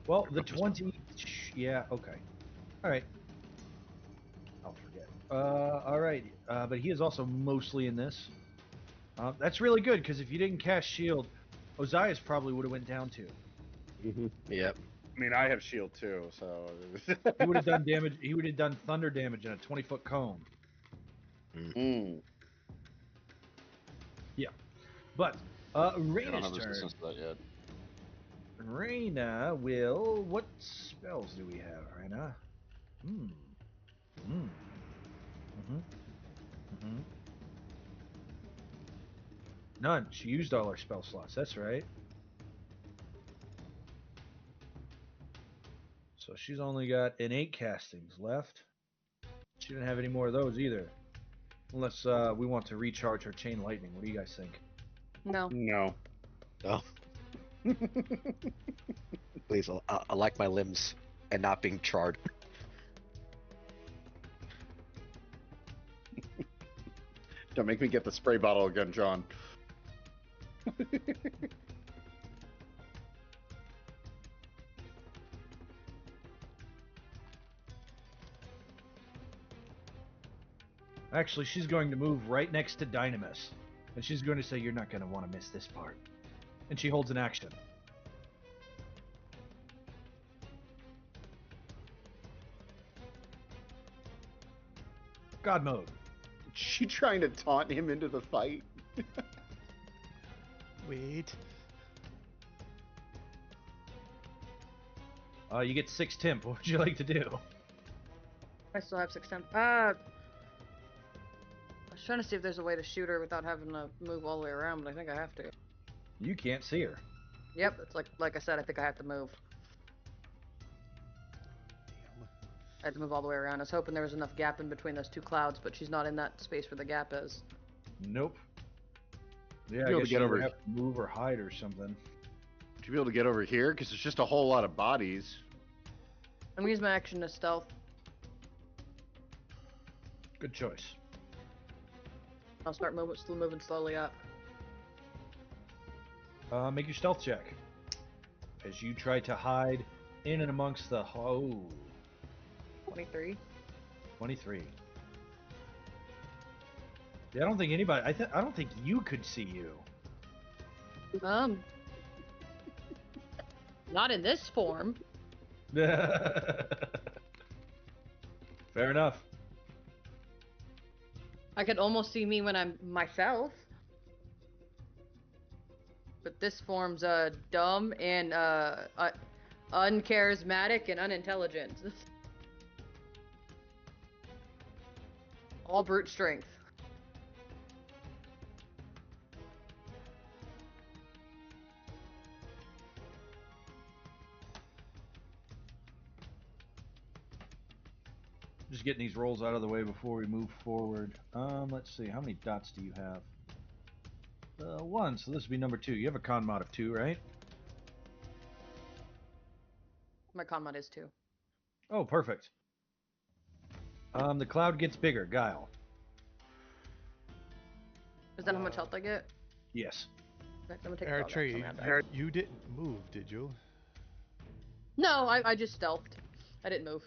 Well, the 20. Yeah, okay. All right. I'll forget. All right. But he is also mostly in this. That's really good because if you didn't cast shield, Ozais probably would have went down too. Yep. I mean, I have shield too, so. He would have done damage. He would have done thunder damage in a 20-foot cone. Mm. Yeah. But I don't Reyna's have turn. resistance to that yet. Reyna will. What spells do we have, Reyna? None. She used all her spell slots. That's right. So she's only got an 8 castings left. She didn't have any more of those either. Unless we want to recharge her chain lightning. What do you guys think? No. No. Oh, please, I like my limbs and not being charred. Don't make me get the spray bottle again, John. Actually, she's going to move right next to Dynamis. And she's going to say, you're not going to want to miss this part. And she holds an action. God mode. Is she trying to taunt him into the fight? Wait. You get 6 temp. What would you like to do? I still have 6 temp. I was trying to see if there's a way to shoot her without having to move all the way around, but I think I have to. You can't see her. Yep, it's like I said, I think I have to move. I had to move all the way around. I was hoping there was enough gap in between those 2 clouds, but she's not in that space where the gap is. Nope. Yeah, Be I able guess to get you over- would have to move or hide or something. Would you be able to get over here? Because it's just a whole lot of bodies. I'm gonna use my action to stealth. Good choice. I'll start moving slowly up. Make your stealth check. As you try to hide in and amongst the... 23. 23. Yeah, I don't think anybody... I don't think you could see you. Not in this form. Fair enough. I could almost see me when I'm myself. But this form's dumb and uncharismatic and unintelligent. All brute strength. Just getting these rolls out of the way before we move forward. Let's see. How many dots do you have? 1, so this would be number 2. You have a con mod of 2, right? My con mod is 2. Oh, perfect. The cloud gets bigger. Guile. Is that how much health I get? Yes. Okay, I'm gonna take the dog Eretria, action on that. you didn't move, did you? No, I just stealthed. I didn't move.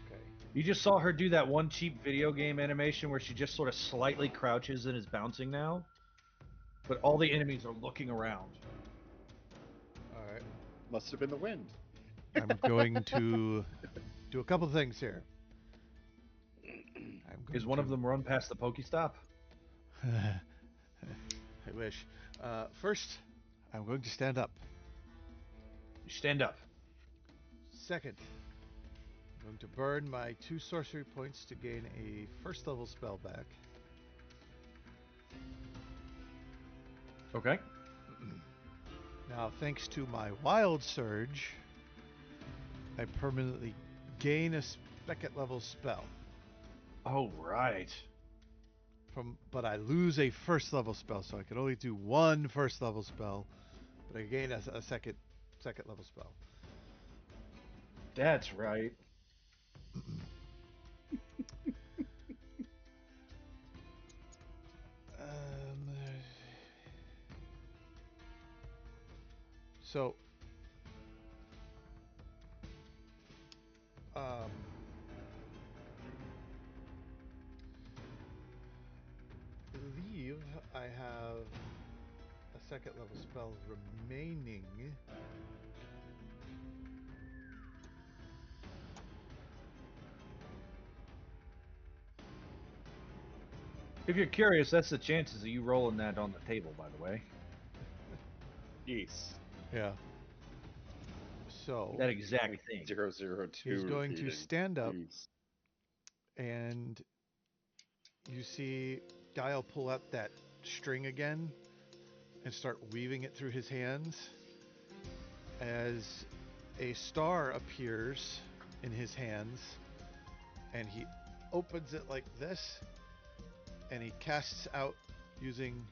Okay. You just saw her do that one cheap video game animation where she just sort of slightly crouches and is bouncing now. But all the enemies are looking around. All right. Must have been the wind. I'm going to do a couple things here. Is one of them run past the Pokestop? I wish. First, I'm going to stand up. You stand up. Second, I'm going to burn my 2 sorcery points to gain a first level spell back. Okay. Now, thanks to my Wild Surge, I permanently gain a second level spell. Oh, right. But I lose a first level spell, so I can only do 1 first level spell, but I gain a second level spell. That's right. So, um, believe I have a second level spell remaining. If you're curious, that's the chances of you rolling that on the table, by the way. Jeez. Yeah. So That exact thing. 002. he's going to repeating. stand up, Jeez. and you see Giel pull out that string again and start weaving it through his hands as a star appears in his hands, and he opens it like this, and he casts out using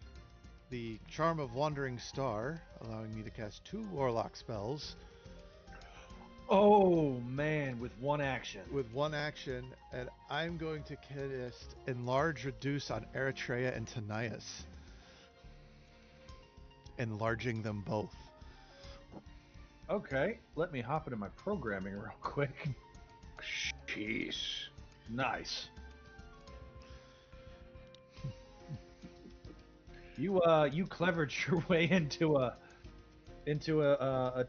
the Charm of Wandering Star, allowing me to cast 2 Warlock spells Oh man, with one action. with 1 action, and I'm going to cast Enlarge Reduce on Eretria and Tanias, enlarging them both. Okay, let me hop into my programming real quick. Jeez. Nice. You clevered your way into a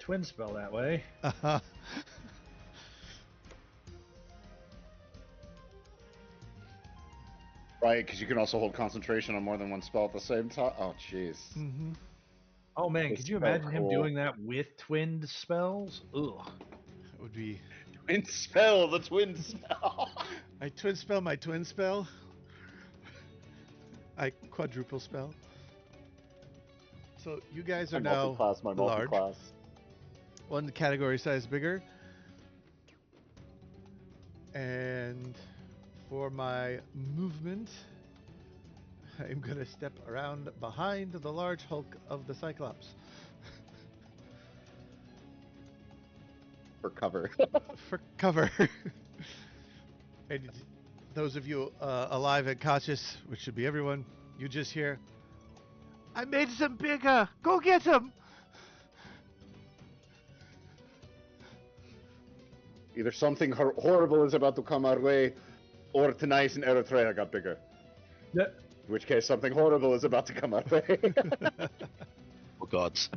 twin spell that way. Right, because you can also hold concentration on more than one spell at the same time. Oh, jeez. Mm-hmm. Oh man, It's could you so imagine him cool. doing that with twinned spells? Ugh. It would be. Twin spell, the twin spell. I twin spell my twin spell. I quadruple spell. So you guys are I now multi-class my large, multi-class. 1 category size bigger. And for my movement, I'm gonna step around behind the large hulk of the Cyclops. For cover. For cover. And those of you alive and conscious, which should be everyone, you just hear, I made some bigger! Go get them! Either something horrible is about to come our way, or Tanais and Eritrea got bigger. Yeah. In which case, something horrible is about to come our way. Oh gods.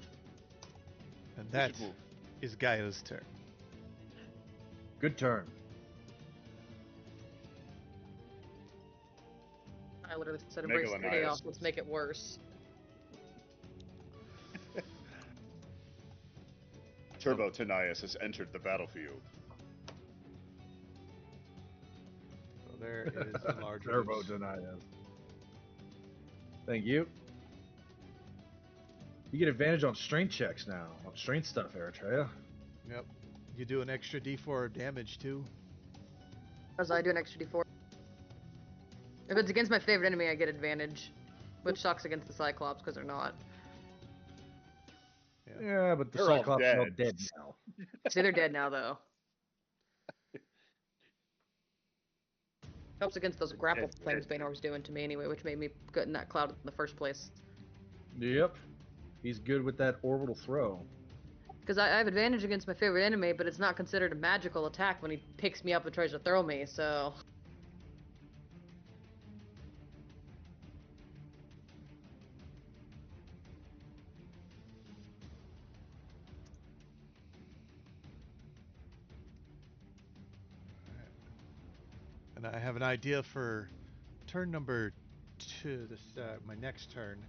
And that move. is Gaia's turn. Good turn. I literally said embrace the Megalanias. chaos. Let's make it worse. Turbo Tanais has entered the battlefield. So there is enlarge Turbo reduce. denial. Thank you. You get advantage on strength checks now. On strength stuff, Eritrea. Yep. You do an extra d4 of damage too. As I do an extra d4. If it's against my favorite enemy, I get advantage. Which sucks against the Cyclops because they're not. Yeah, but the They're all Cyclops are all dead. dead now. See, they're dead now, though. Helps against those grapple things Baynor was doing to me anyway, which made me good in that cloud in the first place. Yep. He's good with that orbital throw. Because I have advantage against my favorite enemy, but it's not considered a magical attack when he picks me up and tries to throw me, so... And I have an idea for turn number 2, my next turn,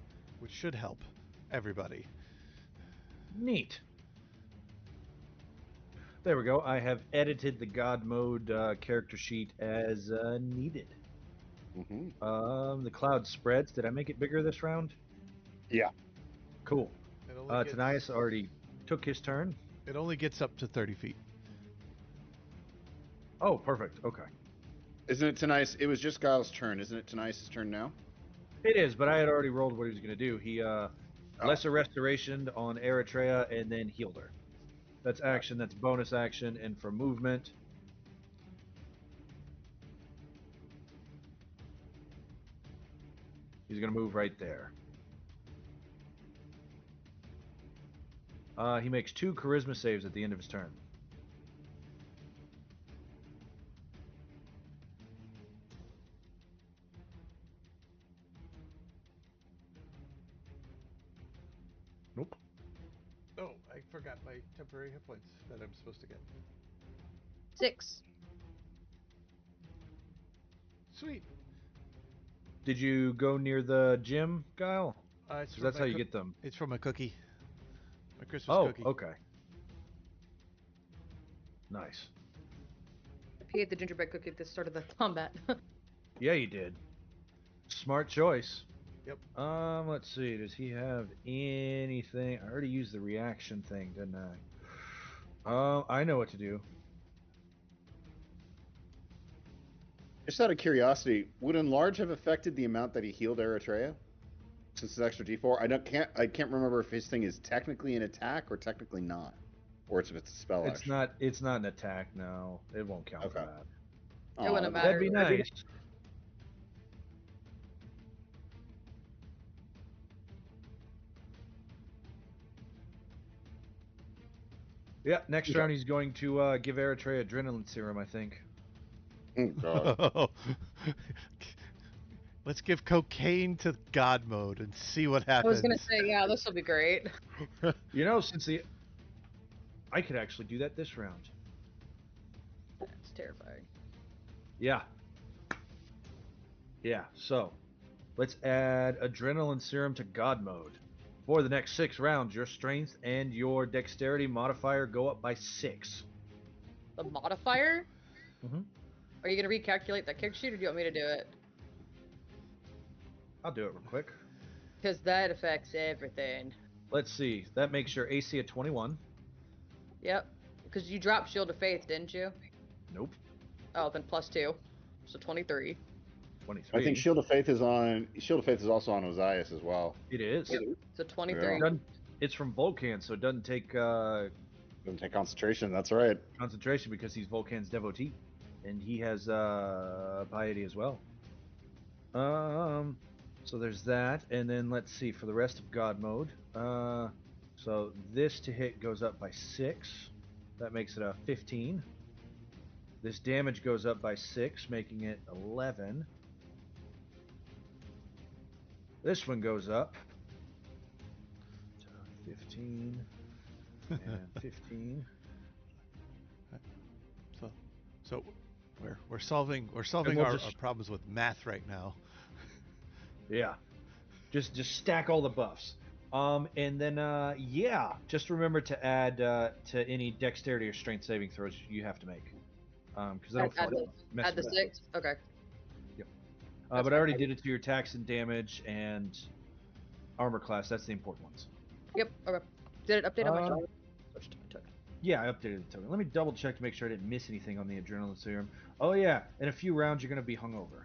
which should help everybody. Neat. There we go. I have edited the God mode character sheet as needed. Mm-hmm. The cloud spreads. Did I make it bigger this round? Yeah. Cool. It only gets, Tanias already took his turn. it only gets up to 30 feet. Oh, perfect. Okay. Isn't it Tanais? It was just Giles' turn. Isn't it Tanais' turn now? It is, but I had already rolled what he was going to do. He lesser restoration on Eritrea and then healed her. That's action. That's bonus action. And for movement, he's going to move right there. He makes 2 charisma saves at the end of his turn. Nope. Oh, I forgot my temporary hit points that I'm supposed to get. 6. Sweet. Did you go near the gym, Guile? It's Because from that's my how you get them. It's from a cookie. My Christmas Oh, cookie. okay. Nice. He ate the gingerbread cookie at the start of the combat. Yeah, you did. Smart choice. Yep. Let's see. Does he have anything? I already used the reaction thing, didn't I? I know what to do. Just out of curiosity, would enlarge have affected the amount that he healed Eretria? Since it's extra D4, I can't remember if his thing is technically an attack or technically not, or if it's a spell. It's action. not. It's not an attack. No, it won't count for Okay. that. It wouldn't That'd be matter. nice. Yeah, next Okay. round he's going to give Eritrea adrenaline serum, I think. Oh god. Let's give cocaine to God mode and see what I happens. was gonna say, yeah, this will be great. You know, I could actually do that this round. That's terrifying. Yeah. Yeah, so let's add adrenaline serum to God mode. For the next 6 rounds, your strength and your dexterity modifier go up by 6. The modifier? Mhm. Are you gonna recalculate that kick sheet, or do you want me to do it? I'll do it real quick. Because that affects everything. Let's see. That makes your AC at 21. Yep. Because you dropped Shield of Faith, didn't you? Nope. Oh, then +2. So 23. 23. I think Shield of Faith is also on Ozais as well. It is. Yep. So 23. Yeah. It's from Vulcan, so it doesn't take Doesn't take concentration. That's right. concentration because he's Vulcan's devotee, and he has piety as well. So there's that, and then let's see for the rest of God mode. So this to hit goes up by 6. That makes it a 15. This damage goes up by 6, making it 11. This one goes up to 15 and 15. So we're solving we'll our just- problems with math right now. Yeah. Just stack all the buffs. And then yeah, just remember to add to any dexterity or strength saving throws you have to make. Because I don't feel like messing Add the with 6? Okay. But I already did it to your attacks and damage and armor class. That's the important ones. Yep. Okay. Did it update on my Uh, token? Yeah, I updated the token. Let me double check to make sure I didn't miss anything on the adrenaline serum. Oh yeah, in a few rounds you're gonna be hungover.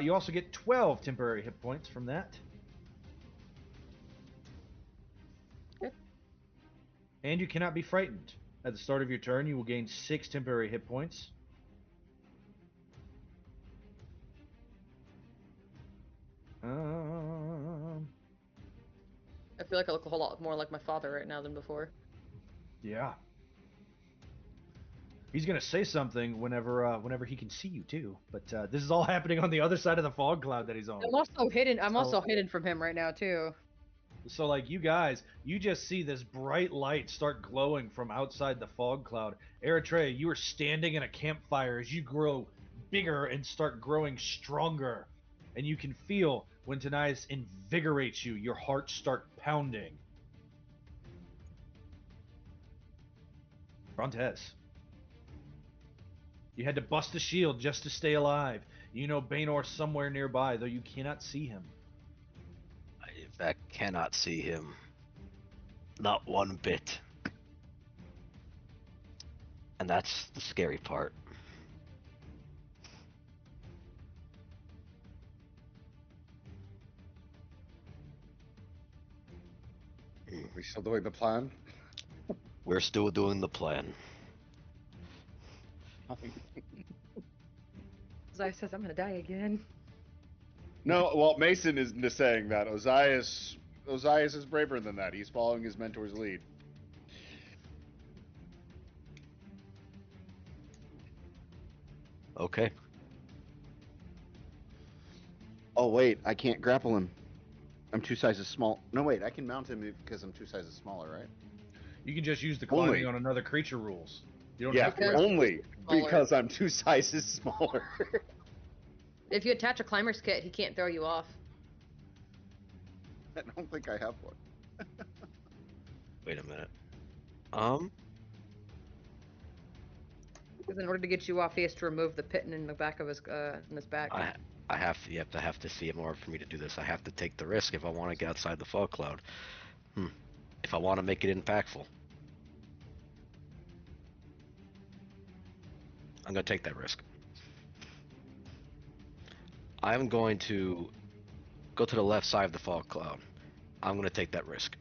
You also get 12 temporary hit points from that. Okay. And you cannot be frightened. At the start of your turn, you will gain 6 temporary hit points. I feel like I look a whole lot more like my father right now than before. Yeah. He's gonna say something whenever he can see you too. But this is all happening on the other side of the fog cloud that he's on. I'm also hidden. I'm also hidden from him right now too. So like you guys, you just see this bright light start glowing from outside the fog cloud. Eritrea, you are standing in a campfire as you grow bigger and start growing stronger. And you can feel when Tanias invigorates you, your heart start pounding. Brontes. You had to bust a shield just to stay alive. You know Baenor's somewhere nearby, though you cannot see him. I, in fact, cannot see him. Not one bit. And that's the scary part. Are we still doing the plan? We're still doing the plan. Zai says I'm gonna die again. No, well, Mason is saying that Ozais Ozais is braver than that. He's following his mentor's lead. Okay. Oh wait, I can't grapple him. I'm 2 sizes small. No wait, I can mount him because I'm 2 sizes smaller, right? You can just use the Only. climbing on another creature rules. You don't Yeah, have to. Because- rest- only Smaller. because I'm 2 sizes smaller. If you attach a climber's kit, he can't throw you off. I don't think I have one. Wait a minute. Because in order to get you off, he has to remove the pitten in the back of his back. I have to. You have to see in order for me to do this. I have to take the risk if I want to get outside the fog cloud. If I want to make it impactful, I'm gonna take that risk. I'm going to go to the left side of the fog cloud. I'm gonna take that risk.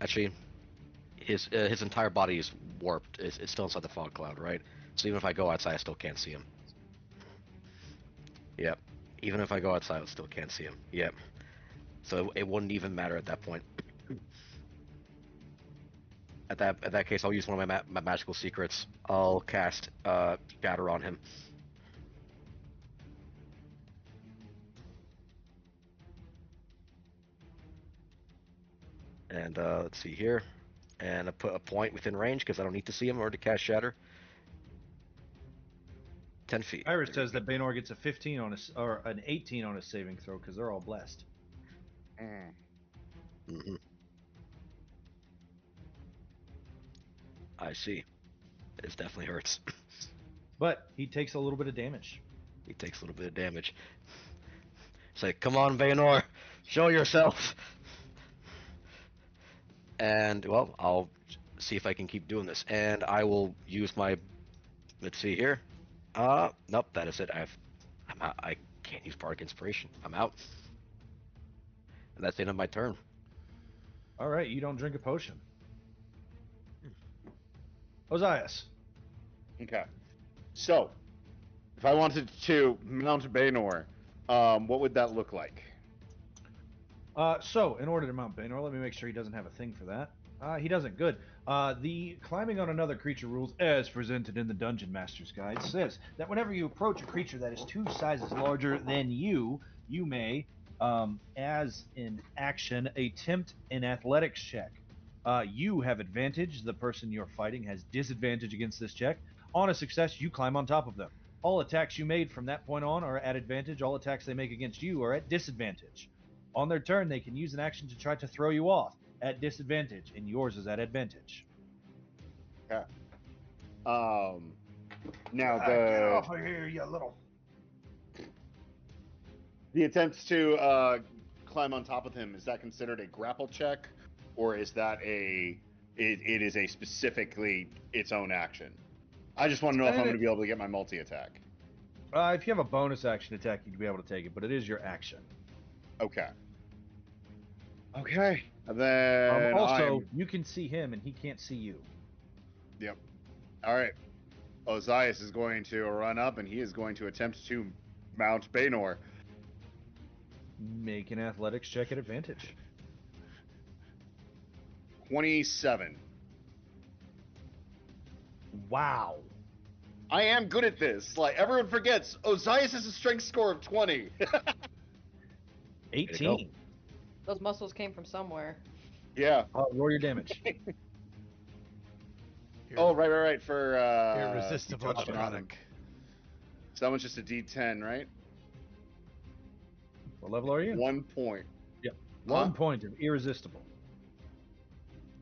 Actually, his entire body is warped. It's still inside the fog cloud, right? So even if I go outside, I still can't see him. Yep. Even if I go outside, I still can't see him. Yep. So it wouldn't even matter at that point. At that case, I'll use one of my magical secrets. I'll cast Shatter on him. And let's see here. And I put a point within range because I don't need to see him or to cast Shatter. 10 feet. Iris says that Baynor gets a 15 on a or an 18 on a saving throw because they're all blessed. Mm-hmm. I see. It definitely hurts. But he takes a little bit of damage. He takes a little bit of damage. It's like, come on, Baynor, show yourself. And well, I'll see if I can keep doing this, and I will use my. Let's see here. Nope, that is it. I'm out. I can't use Bardic Inspiration. I'm out. And that's the end of my turn. All right, you don't drink a potion. Ozais. Okay. So, if I wanted to mount Baynor, what would that look like? So, in order to mount Baynor, let me make sure he doesn't have a thing for that. He doesn't. Good. The climbing on another creature rules, as presented in the Dungeon Master's Guide, says that whenever you approach a creature that is 2 sizes larger than you may, as an action, attempt an athletics check. You have advantage. The person you're fighting has disadvantage against this check. On a success, you climb on top of them. All attacks you made from that point on are at advantage. All attacks they make against you are at disadvantage. On their turn, they can use an action to try to throw you off at disadvantage, and yours is at advantage. Okay. Now Get off of here, you little. the attempts to climb on top of him, is that considered a grapple check, or is that it is a specifically its own action? I just want to know if I'm going to be able to get my multi-attack. If you have a bonus action attack, you'd be able to take it, but it is your action. Okay. Okay. And then also, you can see him, and he can't see you. Yep. All right. Ozais is going to run up, and he is going to attempt to mount Baynor. Make an athletics check at advantage. 27. Wow. I am good at this. Like, everyone forgets, Ozais has a strength score of 20. 18. Those muscles came from somewhere. Yeah. Roll your damage. Oh, right. For irresistible touched on him. necrotic. So that one's just a D10, right? What level are you? 1 point. Yep. 1 point of irresistible.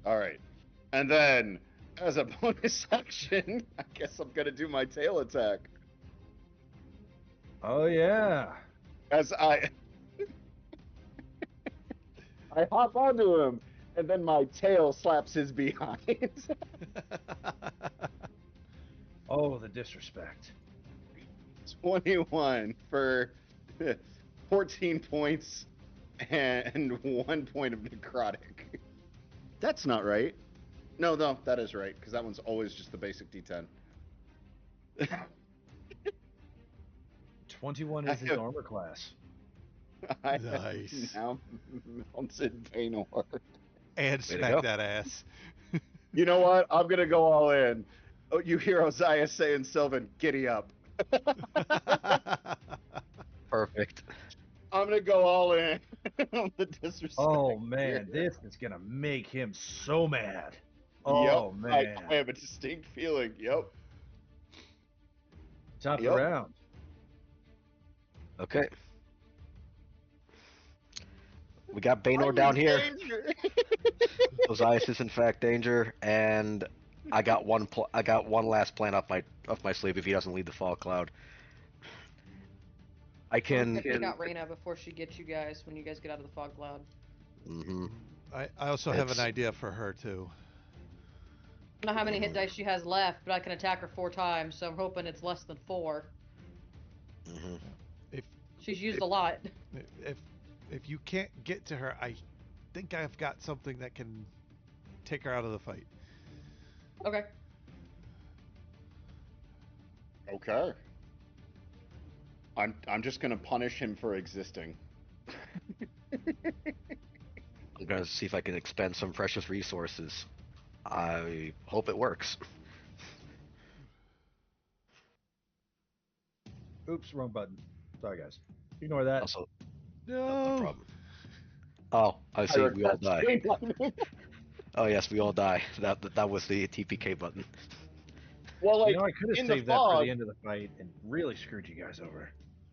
All right. And then, as a bonus action, I guess I'm going to do my tail attack. Oh, yeah. As I hop onto him, and then my tail slaps his behind. Oh, the disrespect. 21 for 14 points and 1 point of necrotic. That's not right. No, that is right, because that one's always just the basic D10. 21 is his armor class. I Nice. now mounted Baynor. And Way to smack go. that ass. You know what? I'm gonna go all in. Oh, you hear Ozais saying, Sylvan, giddy up. Perfect. I'm gonna go all in on the disrespect. Oh man, here. this is gonna make him so mad. Yep, Oh man. I have a distinct feeling. Yep. Top of the Yep. round. Okay. We got Baynor I'm down in here. danger. Ozais is in fact danger, and I got one. I got one last plan up my sleeve if he doesn't lead the fog cloud. I I'm can. gonna pick out Reyna before she gets you guys when you guys get out of the fog cloud. Mm-hmm. I also have an It's- idea for her too. I don't know how many hit dice she has left, but I can attack her 4 times, so I'm hoping it's less than 4. Mm-hmm. She's used a lot. If you can't get to her, I think I've got something that can take her out of the fight. Okay. Okay. I'm just gonna punish him for existing. I'm gonna see if I can expend some precious resources. I hope it works. Oops, wrong button. Sorry guys. Ignore that. Also, No. no problem. Oh, I see. We all request die. chain lightning. Oh yes, we all die. That was the TPK button. Well, like You know, I could have in the saved that for fog, the end of the fight and really screwed you guys over.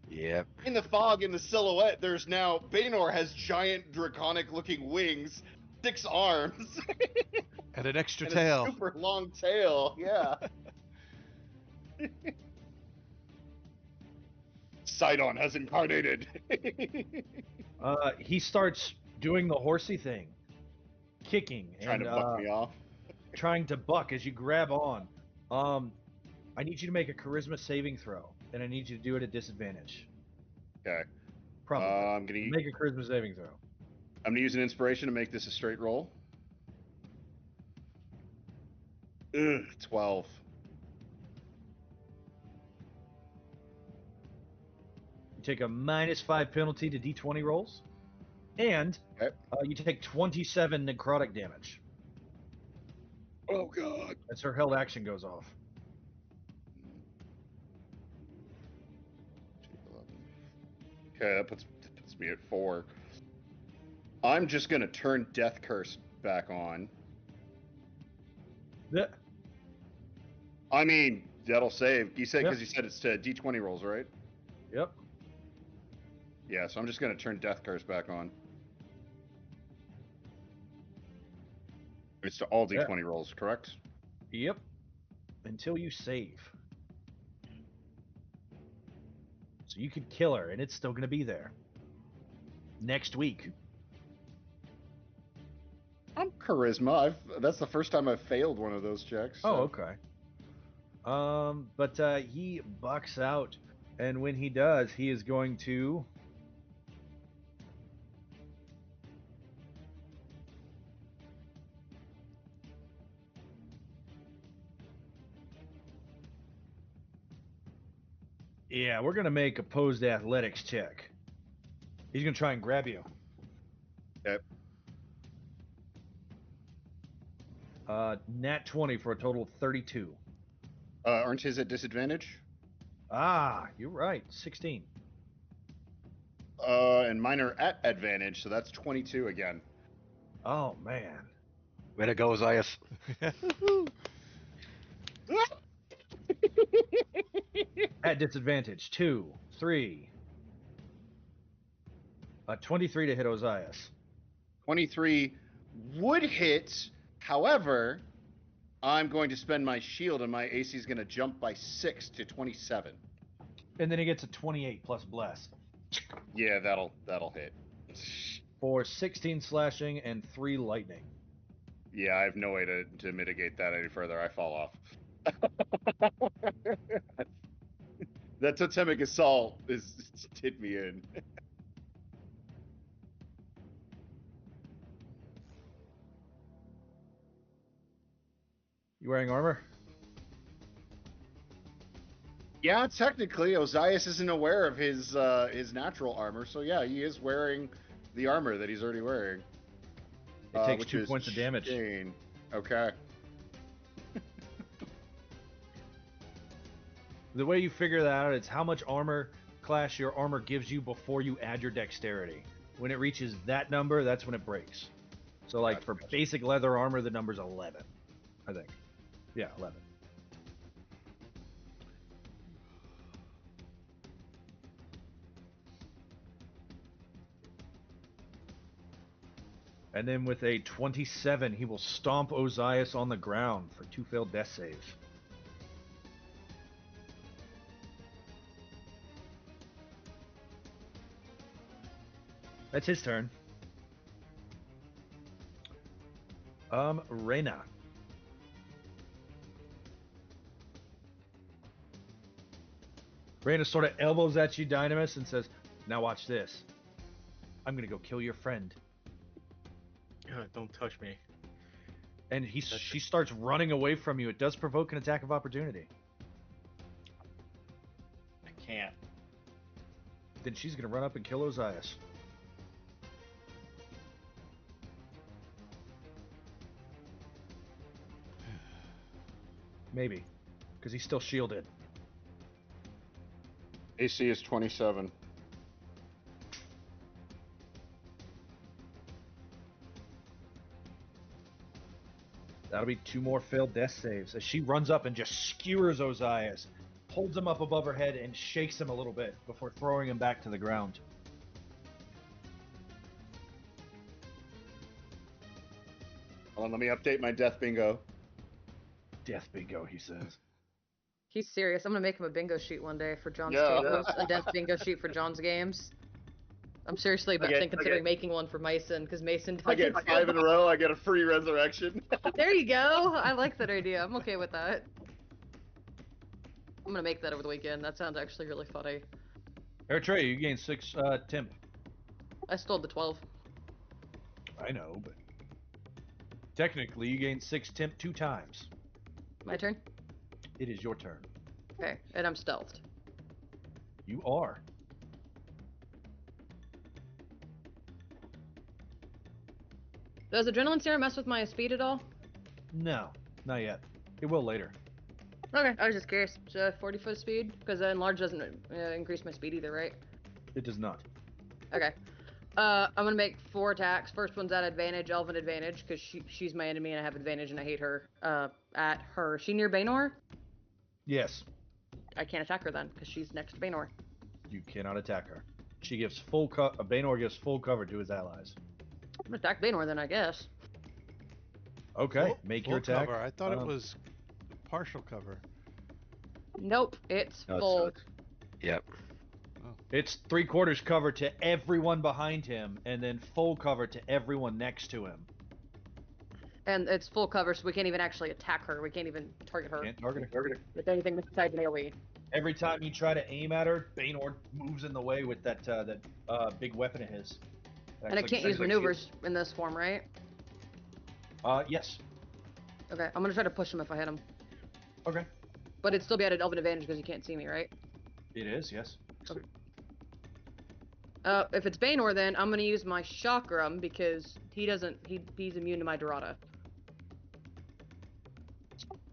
Yep. in the fog, in the silhouette, there's now Baynor has giant draconic-looking wings, 6 arms, And an extra and tail. a super long tail. Yeah. Sidon has incarnated. He starts doing the horsey thing, kicking Trying and to buck me off. trying to buck as you grab on. I need you to make a charisma saving throw, and I need you to do it at disadvantage. Okay. Probably. I'm gonna Make a charisma saving throw. I'm gonna use an inspiration to make this a straight roll. Ugh, 12. You take a -5 penalty to D20 rolls, and Okay. you take 27 necrotic damage. Oh god. As her held action goes off. Okay, that puts me at 4. I'm just gonna turn Death Curse back on. Yeah. I mean, that'll save. You said Yep. because you said it's to D20 rolls, right? Yep. Yeah, so I'm just gonna turn Death Curse back on. It's to all D20 rolls, correct? Yep. Until you save. So you could kill her, and it's still going to be there. Next week. I'm charisma. That's the first time I've failed one of those checks. Oh, so- okay. But he bucks out, and when he does, he is going to. Yeah, we're going to make opposed athletics check. He's going to try and grab you. Okay. Nat 20 for a total of 32. Aren't his at disadvantage? Ah, you're right. 16. And mine are at advantage, so that's 22 again. Oh, man. Way to go, Ozais. At disadvantage. 2, 3. 23 to hit Ozais. 23 would hit. However, I'm going to spend my shield, and my AC is going to jump by 6 to 27. And then he gets a 28 plus bless. Yeah, that'll hit. For 16 slashing and 3 lightning. Yeah, I have no way to mitigate that any further. I fall off. That totemic assault is hit me in. You wearing armor? Yeah, technically, Ozais isn't aware of his natural armor, so yeah, he is wearing the armor that he's already wearing. It takes Which 2 is points of damage. chain. Okay. The way you figure that out is how much armor class your armor gives you before you add your dexterity. When it reaches that number, that's when it breaks. So, like, Gotcha, for gotcha. basic leather armor, the number's 11, I think. Yeah, 11. And then with a 27, he will stomp Ozais on the ground for 2 failed death saves. That's his turn. Reyna. Reyna sort of elbows at you, Dynamis, and says, "Now watch this. I'm gonna go kill your friend." God, don't touch me. And she starts running away from you. It does provoke an attack of opportunity. I can't. Then she's gonna run up and kill Ozais. Maybe, because he's still shielded. AC is 27. That'll be 2 more failed death saves as she runs up and just skewers Ozais, holds him up above her head, and shakes him a little bit before throwing him back to the ground. Hold on, let me update my death bingo. Death bingo, he says. He's serious. I'm gonna make him a bingo sheet one day for John's Yeah. tables. A death bingo sheet for John's games. I'm seriously considering making one for Mason because Mason. I get 5 in a row. I get a free resurrection. There you go. I like that idea. I'm okay with that. I'm gonna make that over the weekend. That sounds actually really funny. Eritrea, you gain 6 temp. I stole the 12. I know, but technically you gain 6 temp 2 times. My turn? It is your turn. Okay, and I'm stealthed. You are. Does Adrenaline Serum mess with my speed at all? No, not yet. It will later. Okay, I was just curious. So 40-foot speed? Because Enlarge doesn't increase my speed either, right? It does not. Okay. I'm gonna make 4 attacks. First one's at advantage, Elven advantage, because she's my enemy and I have advantage and I hate her. At her. Is she near Baynor? Yes, I can't attack her then, because she's next to Baynor. you cannot attack her. She gives full Baynor gives full cover to his allies. I'm gonna attack Baynor then, I guess. Okay, make your attack. Cover. I thought it was partial cover. Nope, it's No, full. Yep. It's 3/4 cover to everyone behind him, and then full cover to everyone next to him. And it's full cover, so we can't even actually attack her. We can't even target her Can't target her. with anything besides an AoE. Every time you try to aim at her, Baynor moves in the way with that big weapon of his. And I can't use maneuvers in this form, right? Yes. Okay, I'm gonna try to push him if I hit him. Okay. But it'd still be at an Elven advantage because you can't see me, right? It is, yes. Okay. If it's Baynor, then I'm gonna use my Chakram because he's immune to my Dorada.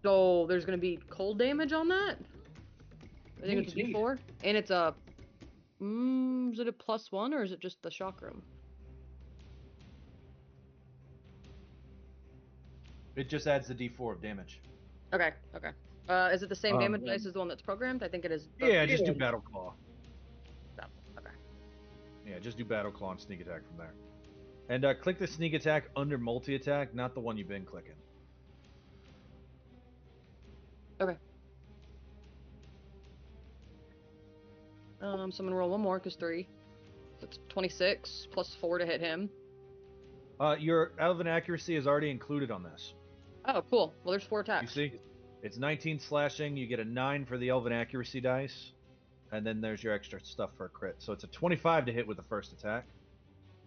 So there's gonna be cold damage on that. I think it's a D4, and it's a. Is it a +1 or is it just the Chakram? It just adds the D4 of damage. Okay. Okay. Is it the same damage dice as the one that's programmed? I think it is. Yeah, just do Battle Claw. Okay. Yeah, just do Battle Claw and Sneak Attack from there. And click the Sneak Attack under Multi-Attack, not the one you've been clicking. Okay. So I'm gonna roll one more because 3. That's 26 +4 to hit him. Your Elven Accuracy is already included on this. Oh, cool. Well, there's 4 You attacks. see? It's 19 slashing, you get a 9 for the Elven Accuracy dice, and then there's your extra stuff for a crit. So it's a 25 to hit with the first attack.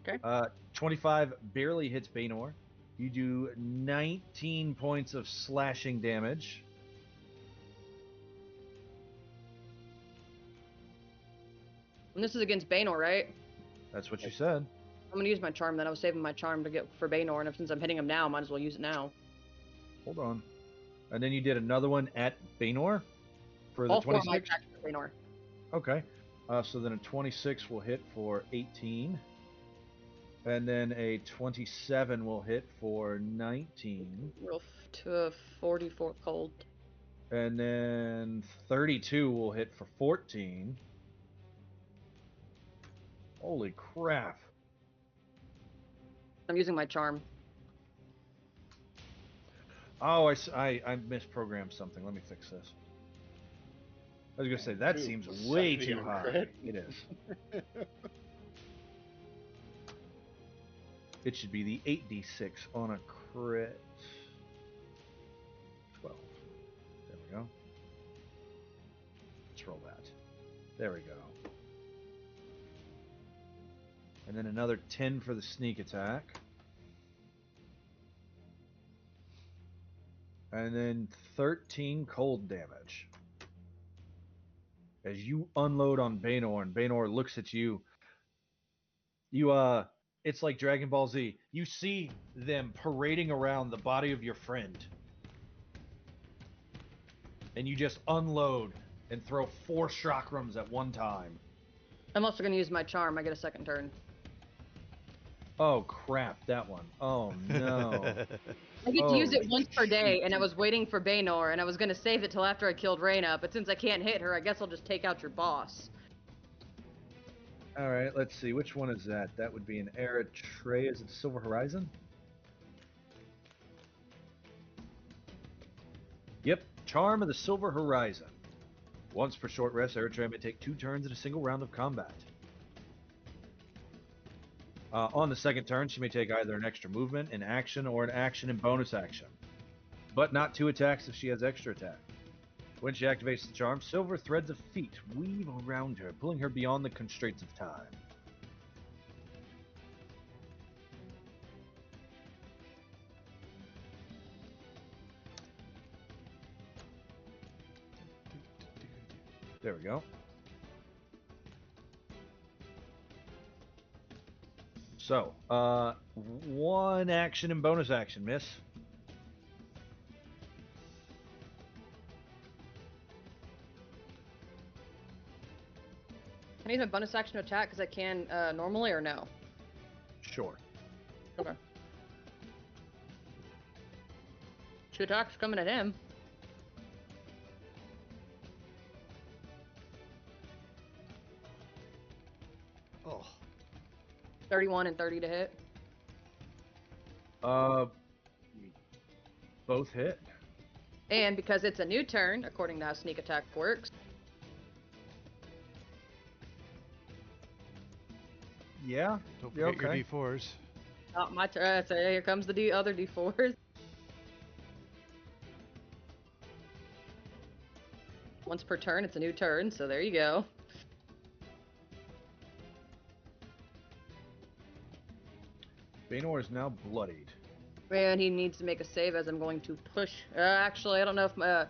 Okay. 25 barely hits Baynor. You do 19 points of slashing damage. And this is against Baynor, right? That's what you said. I'm gonna use my charm then. I was saving my charm to get for Baynor, and since I'm hitting him now, I might as well use it now. Hold on. And then you did another one at Baynor for the All 4 of my 26? attacks for Baynor. Okay. So then a 26 will hit for 18. And then a 27 will hit for 19. Roll to 44 cold. And then 32 will hit for 14. Holy crap. I'm using my charm. Oh, I misprogrammed something. Let me fix this. I was going to say, that seems way too high. It is. It should be the 8d6 on a crit. 12. There we go. Let's roll that. There we go. And then another 10 for the sneak attack. And then 13 cold damage. As you unload on Baynor, and Baynor looks at you. It's like Dragon Ball Z. You see them parading around the body of your friend. And you just unload and throw 4 chakrams at one time. I'm also gonna use my charm. I get a second turn. Oh crap, that one. Oh no. I get to use it Holy once per day, shit. and I was waiting for Baynor, and I was gonna save it till after I killed Reyna, but since I can't hit her, I guess I'll just take out your boss. Alright, let's see. Which one is that? That would be an Eretria. Is it Silver Horizon? Yep. Charm of the Silver Horizon. Once per short rest, Eretria may take 2 turns in a single round of combat. On the second turn, she may take either an extra movement, an action, or an action and bonus action. But not 2 attacks if she has extra attack. When she activates the charm, silver threads of feet weave around her, pulling her beyond the constraints of time. There we go. So, 1 action and bonus action, miss. Can I use my bonus action to attack because I can normally, or no? Sure. Okay. 2 attacks coming at him. Oh. 31 and 30 to hit. Both hit. And because it's a new turn, according to how sneak attack works. Yeah. Don't you're forget okay. your D4s. Not my turn. So here comes the other D4s. Once per turn, it's a new turn, so there you go. Baynor is now bloodied. And he needs to make a save as I'm going to push. Actually, I don't know if my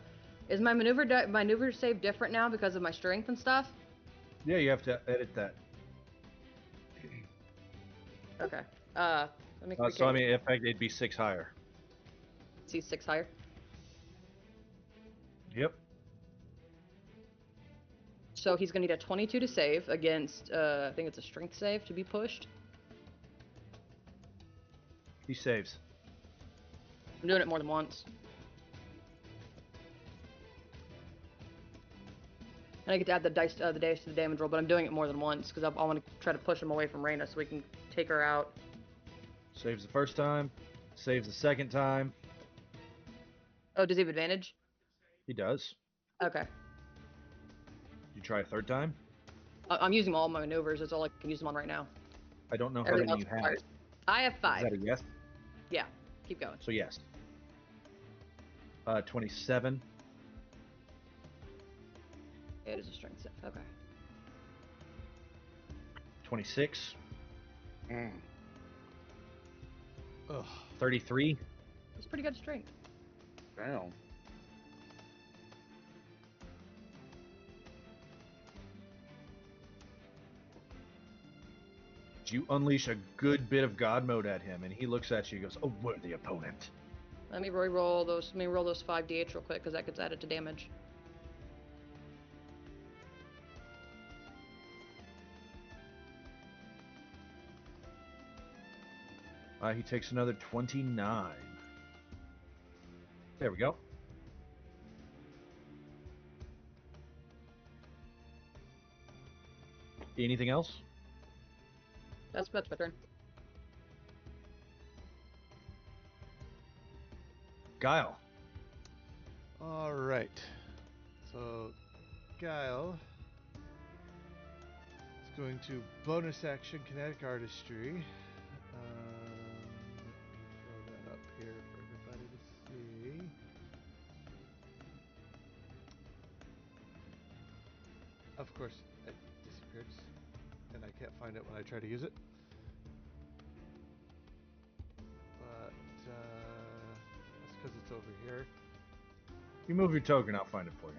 is my maneuver save different now because of my strength and stuff. Yeah, you have to edit that. Okay. Let me So I mean, in fact, it'd be 6 higher. see 6 higher. Yep. So he's gonna need a 22 to save against. I think it's a strength save to be pushed. He saves. I'm doing it more than once. And I get to add the dice to the damage roll, but I'm doing it more than once because I want to try to push him away from Reyna so we can take her out. Saves the first time. Saves the second time. Oh, does he have advantage? He does. Okay. You try a third time? I'm using all my maneuvers. That's all I can use them on right now. I don't know how Everything many you else have. requires- I have 5. Is that a yes? Yeah. Keep going. So yes. 27. It is a strength save. Okay. 26. Ugh. 33. It's pretty good strength. Damn. You unleash a good bit of God mode at him, and he looks at you and goes, "A worthy opponent." Let me roll those. Let me roll those 5d8 real quick because that gets added to damage. He takes another 29. There we go. Anything else? That's my turn. Guile. All right. So, Guile is going to bonus action kinetic artistry. Let me throw that up here for everybody to see. Of course, it disappeared, and I can't find it when I try to use it. But that's because it's over here. You move your token, I'll find it for you.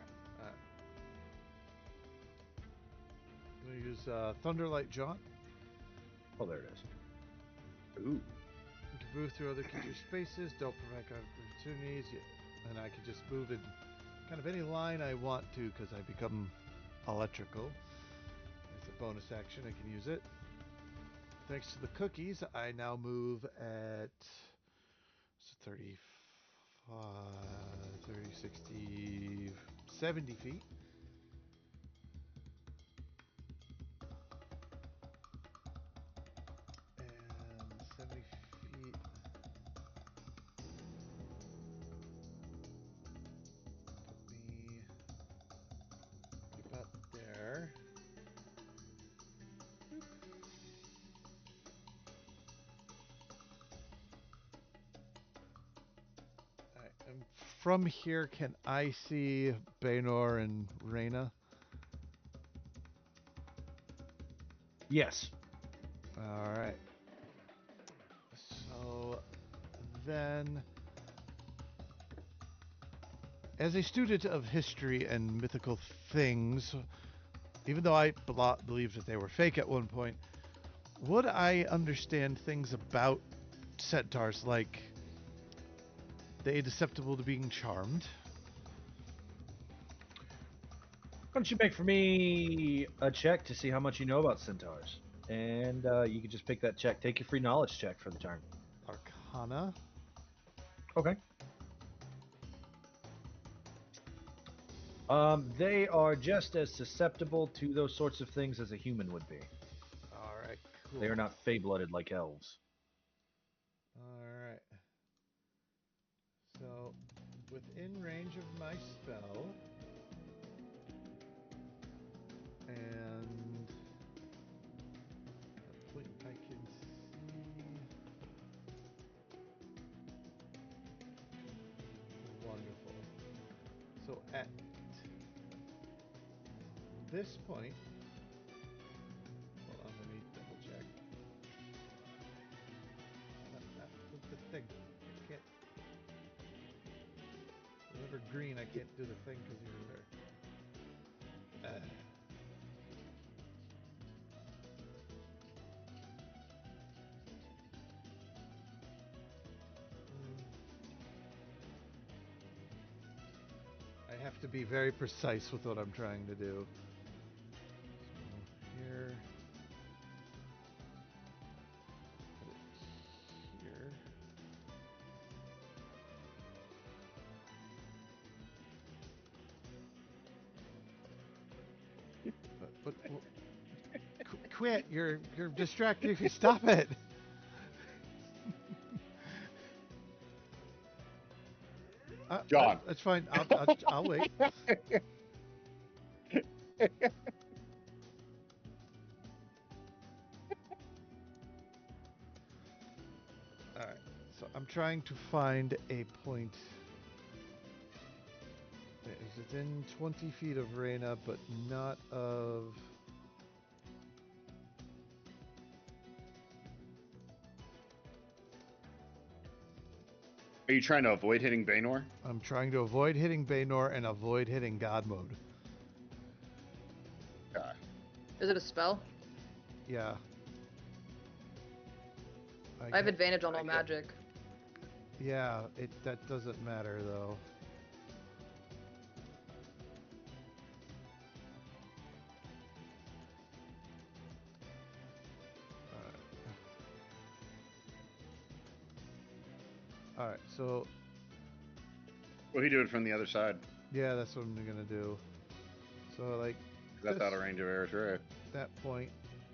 I'm going to use Thunderlight Jaunt. Oh, there it is. Ooh. You can move through other creature spaces, don't provide opportunities, and I can just move in kind of any line I want to because I become electrical. It's a bonus action, I can use it. Thanks to the cookies, I now move at 30, 60, 70 feet. And 70 feet. Put me about there. Alright, and from here, can I see Baynor and Reyna? Yes. Alright. So then, as a student of history and mythical things, even though I believed that they were fake at one point, would I understand things about centaurs, like they susceptible to being charmed? Why don't you make for me a check to see how much you know about centaurs? And you can just pick that check. Take your free knowledge check for the turn. Arcana. Okay. They are just as susceptible to those sorts of things as a human would be. Alright, cool. They are not fey-blooded like elves. Alright. So, within range of my spell, and a point I can see. Wonderful. So at this point, hold on, let me double check. The thing. I can't. Whenever green, I can't do the thing because you're there. I have to be very precise with what I'm trying to do. So here. Here. But quit! You're distracting if you stop it. John. That's fine. I'll wait. All right. So I'm trying to find a point that is within 20 feet of Reyna, but not of. Are you trying to avoid hitting Baynor? I'm trying to avoid hitting Baynor and avoid hitting God mode. Okay. Is it a spell? Yeah. I have advantage on all magic. Yeah, that doesn't matter though. All right, so Well, he do it from the other side. yeah, that's what I'm gonna do. So like That's out of this- range of Eritrea. that point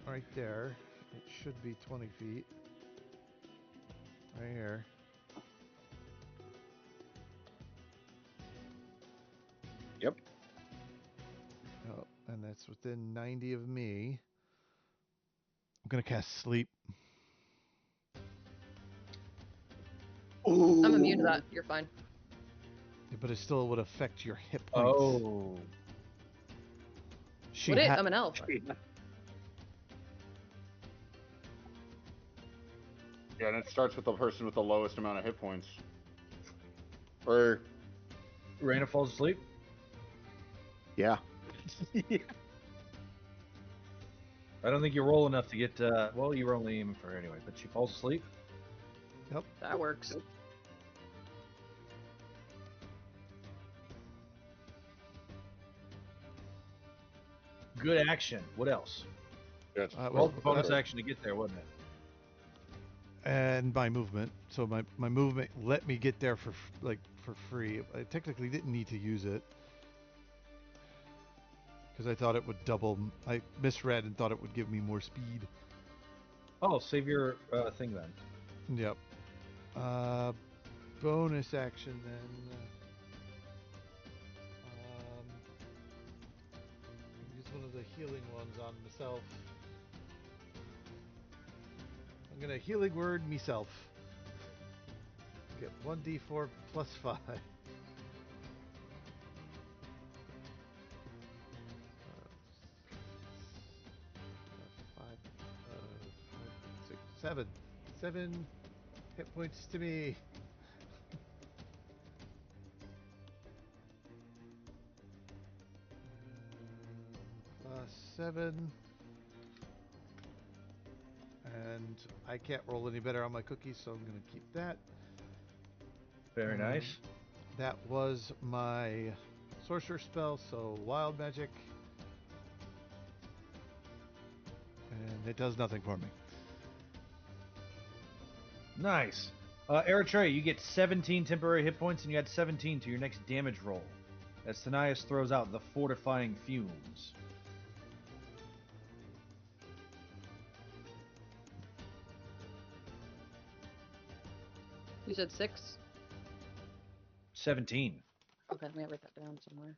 right there, it should be 20 feet. Right here. Yep. Oh, and that's within 90 of me. I'm gonna cast sleep. I'm immune to that. You're fine. But it still would affect your hit points. Oh. She What it? ha- I'm an elf. Yeah, and it starts with the person with the lowest amount of hit points. Or Raina falls asleep. yeah. I don't think you roll enough to get. Well, you were only aiming for her anyway, but she falls asleep. That works. Good action. What else? Yes. Well, bonus action to get there, wasn't it? and my movement. So my movement let me get there for free. I technically didn't need to use it because I thought it would double. I misread and thought it would give me more speed. Oh, save your thing then. Yep. Bonus action then. Use one of the healing ones on myself. I'm gonna healing word myself. Get 1d4 plus 5. 7. 7 hit points to me. Plus 7. And I can't roll any better on my cookies, so I'm going to keep that. Very nice. That was my sorcerer spell, so wild magic. And it does nothing for me. Nice. Eritrea, you get 17 temporary hit points, and you add 17 to your next damage roll, as Thanias throws out the fortifying fumes. You said 6? 17. Okay, let me write that down somewhere.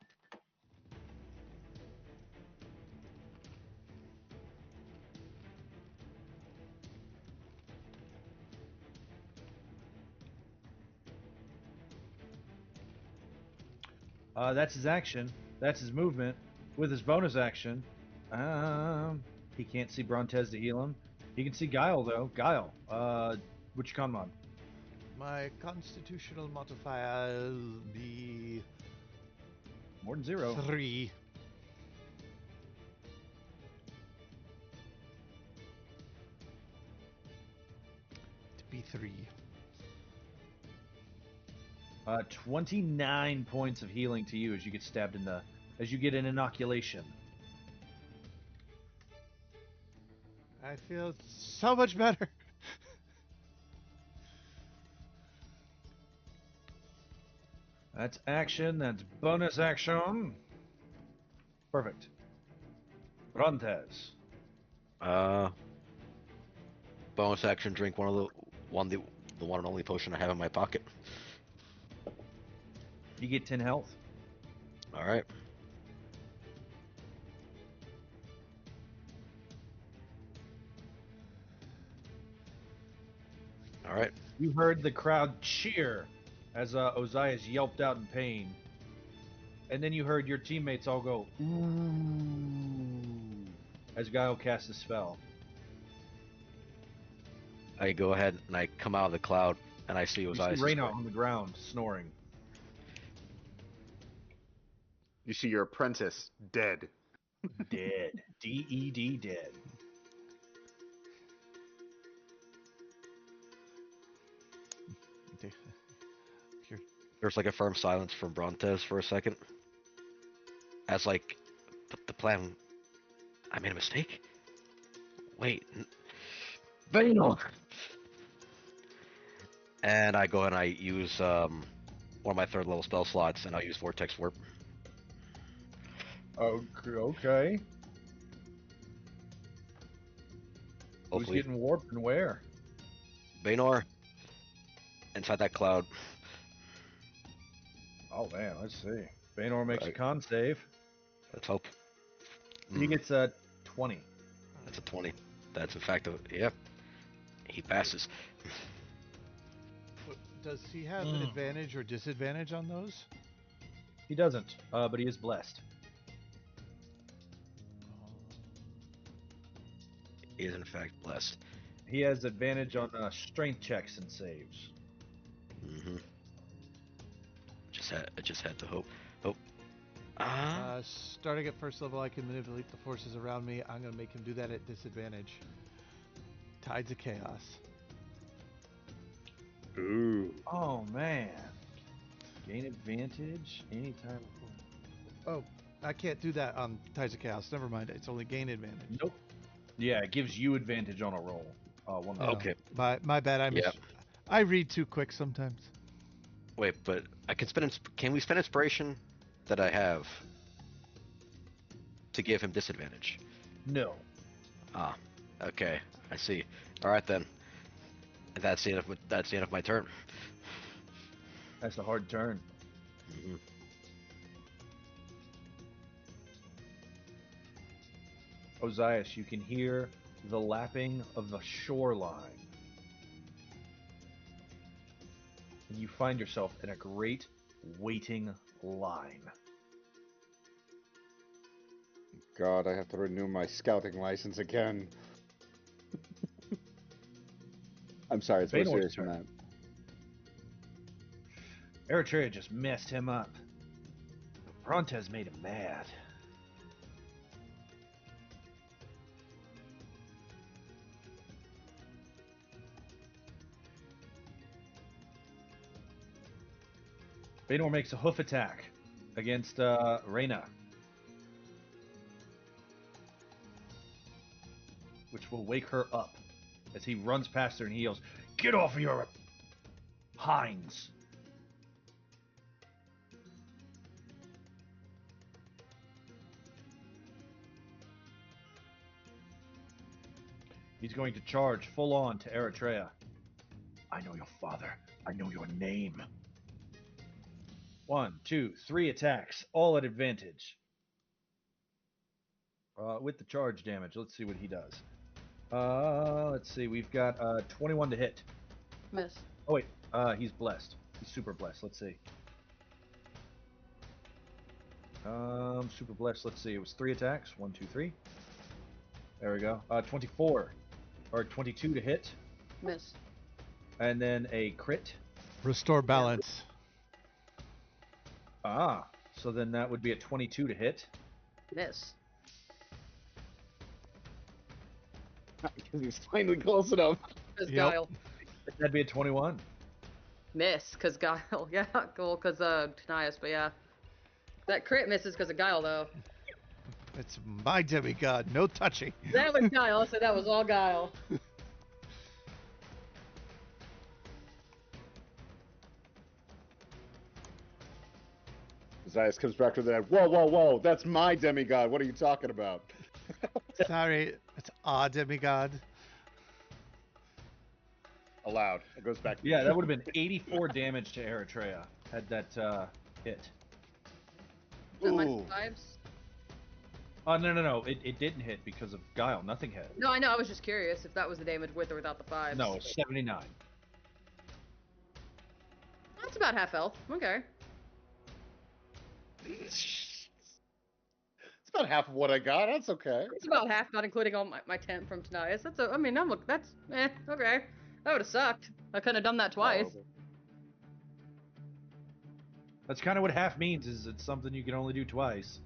That's his action. That's his movement. With his bonus action, he can't see Brontez to heal him. He can see Giel, though. Giel, what's your con mod? My constitutional modifier will be More than 0. 3. To be 3. 29 points of healing to you as you get stabbed in the... as you get an inoculation. I feel so much better. That's action. That's bonus action. Perfect. Brontez. Bonus action, drink the one and only potion I have in my pocket. You get 10 health. All right. All right. You heard the crowd cheer as Ozais yelped out in pain. And then you heard your teammates all go, ooh, as Giel cast a spell. I go ahead and I come out of the cloud and I see You Ozais. see Raina on the ground, snoring. You see your apprentice dead. Dead. D-E-D, dead. There's like a firm silence from Brontes for a second. As like, the plan. I made a mistake. Wait, Banal. And I go and I use one of my third level spell slots, and I'll use Vortex Warp. Okay. Who's Hopefully, getting warped and where? Baynor inside that cloud. Oh man, let's see. Baynor makes a Right. con save. Let's hope. He gets a 20. That's a 20. That's in fact a yeah. He passes. Does he have an advantage or disadvantage on those? He doesn't, but he is blessed. He is in fact blessed. He has advantage on strength checks and saves. Mm-hmm. I just had to hope. Starting at first level, I can manipulate the forces around me. I'm going to make him do that at disadvantage. Tides of Chaos. Ooh. Oh man. Gain advantage anytime. Oh, I can't do that on Tides of Chaos. Never mind. It's only gain advantage. Nope. Yeah, it gives you advantage on a roll. One Oh, roll. Okay. My bad. I read too quick sometimes. Wait, but I can spend. Can we spend inspiration that I have to give him disadvantage? No. Ah, okay. I see. All right then. That's the end of my turn. That's a hard turn. Mm-hmm. Ozais, you can hear the lapping of the shoreline. And you find yourself in a great waiting line. God, I have to renew my scouting license again. I'm sorry, it's more Banor's serious than turn. that. Eretria just messed him up. Brontes made him mad. Baynor makes a hoof attack against Reyna, which will wake her up as he runs past her and he yells, "Get off of your hinds!" He's going to charge full on to Eretria. I know your father. I know your name. 1, 2, 3 attacks, all at advantage. With the charge damage, let's see what he does. Let's see, we've got 21 to hit. Miss. Oh wait, he's blessed. He's super blessed. Let's see. Super blessed. Let's see. It was 3 attacks. 1, 2, 3. There we go. 24 or 22 to hit, Miss. and then a crit. Restore balance. Ah, so then that would be a 22 to hit. Miss. Because he's finally close enough. Because Yep. Guile. That'd be a 21. Miss. Because Guile. Yeah, cool. Because Tanias, but yeah. That crit misses because of Guile, though. It's my demigod. No touching. That was Guile, so that was all Guile. Zayas comes back to that. Whoa! That's my demigod. What are you talking about? Sorry, it's a demigod. Allowed. It goes back. Yeah, that would have been 84 damage to Eretria had that hit. Is that Ooh. minus 5s? Oh, no. It didn't hit because of Guile. Nothing hit. No, I know. I was just curious if that was the damage with or without the 5s. No, it's 79. That's about half health. Okay. It's about half of what I got. That's okay. It's about half, not including all my 10 from Tanias. That's I mean, that's okay. That would have sucked. I couldn't have done that twice. That's kind of what half means, is it's something you can only do twice.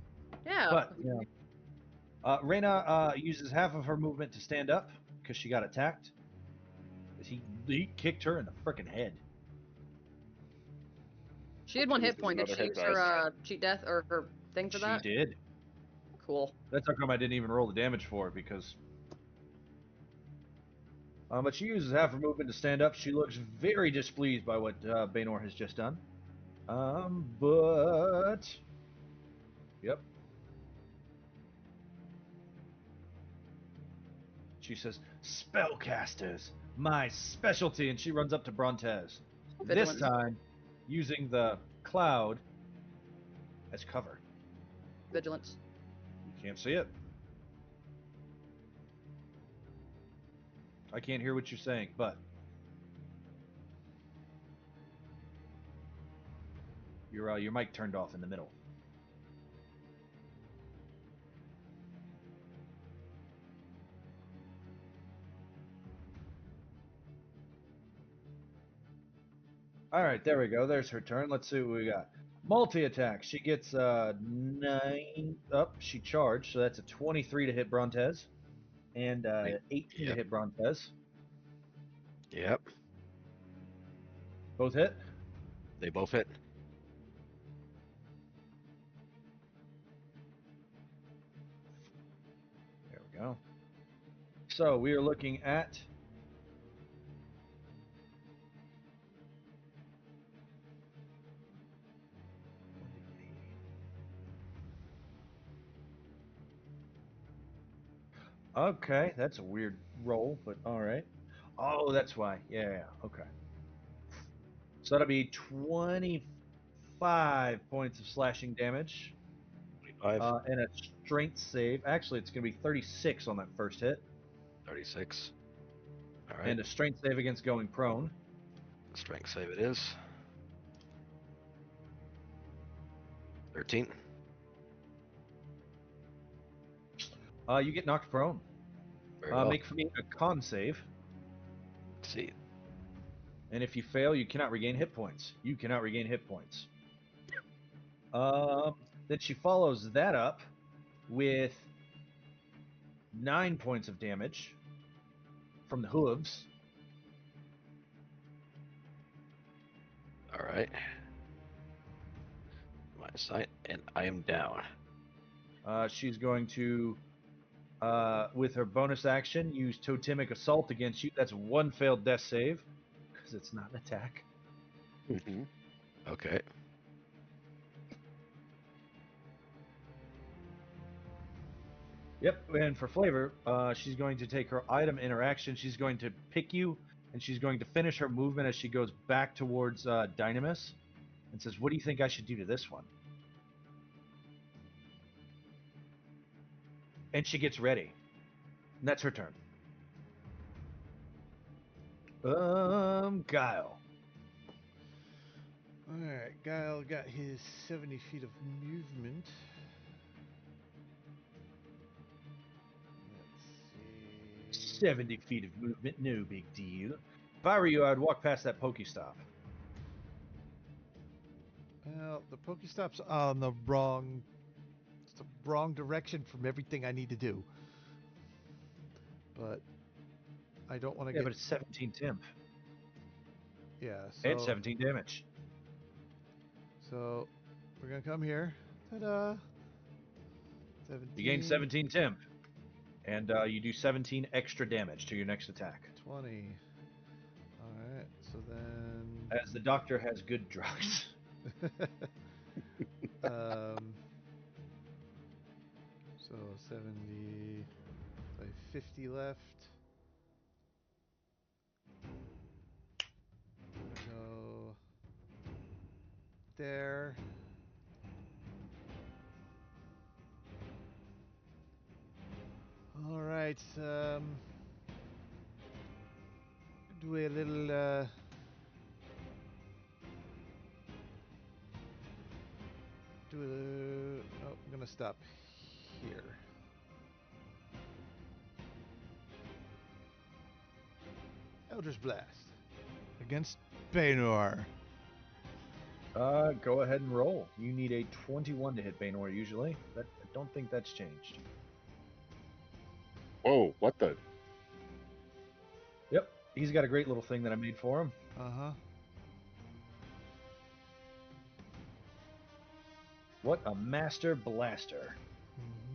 Yeah. But, yeah. Reyna uses half of her movement to stand up because she got attacked. He kicked her in the frickin' head. She had one hit Uses point. Did another she hit use her dice. cheat death or her thing for She that? did. Cool. That's how come I didn't even roll the damage for it, because... but she uses half her movement to stand up. She looks very displeased by what Baynor has just done. But... Yep. She says, "Spellcasters, my specialty," and she runs up to Brontez. This Vigilance. time, using the cloud as cover. Vigilance. You can't see it. I can't hear what you're saying, but your mic turned off in the middle. All right, there we go. There's her turn. Let's see what we got. Multi-attack. She gets 9 up. She charged, so that's a 23 to hit Brontez, and 18 to Yep. hit Brontez. Yep. Both hit. They both hit. There we go. So we are looking at okay, that's a weird roll, but all right. Oh, that's why. Yeah, okay. So that'll be 25 points of slashing damage 25, and a strength save. Actually, it's going to be 36 on that first hit, 36. All right. and a strength save against going prone. Strength save it is. 13. You get knocked prone. Very well. Make for me a con save, Let's see. and if you fail, you cannot regain hit points. You cannot regain hit points. Then she follows that up with 9 points of damage from the hooves. All right. My sight, and I am down. She's going to, with her bonus action, use Totemic Assault against you. That's one failed death save, because it's not an attack. Mm-hmm. Okay. Yep, and for flavor, she's going to take her item interaction. She's going to pick you, and she's going to finish her movement as she goes back towards Dynamis, and says, "What do you think I should do to this one?" And she gets ready. And that's her turn. Guile. Alright, Guile got his 70 feet of movement. Let's see. 70 feet of movement, no big deal. If I were you, I'd walk past that Pokestop. Well, the Pokestop's on the wrong... It's the wrong direction from everything I need to do. But I don't want to Yeah, get... but it's 17 temp. Yeah, And so... 17 damage. So, we're gonna come here. Ta-da! 17... You gain 17 temp. And you do 17 extra damage to your next attack. 20. Alright, so then... As the doctor has good drugs. So 70, so I have 50 left. Go there. All right. Do a little. Oh, I'm gonna stop here. Eldritch Blast against Baynor. Go ahead and roll. You need a 21 to hit Baynor usually. I don't think that's changed. Whoa, what the? Yep, he's got a great little thing that I made for him. Uh huh. What a master blaster.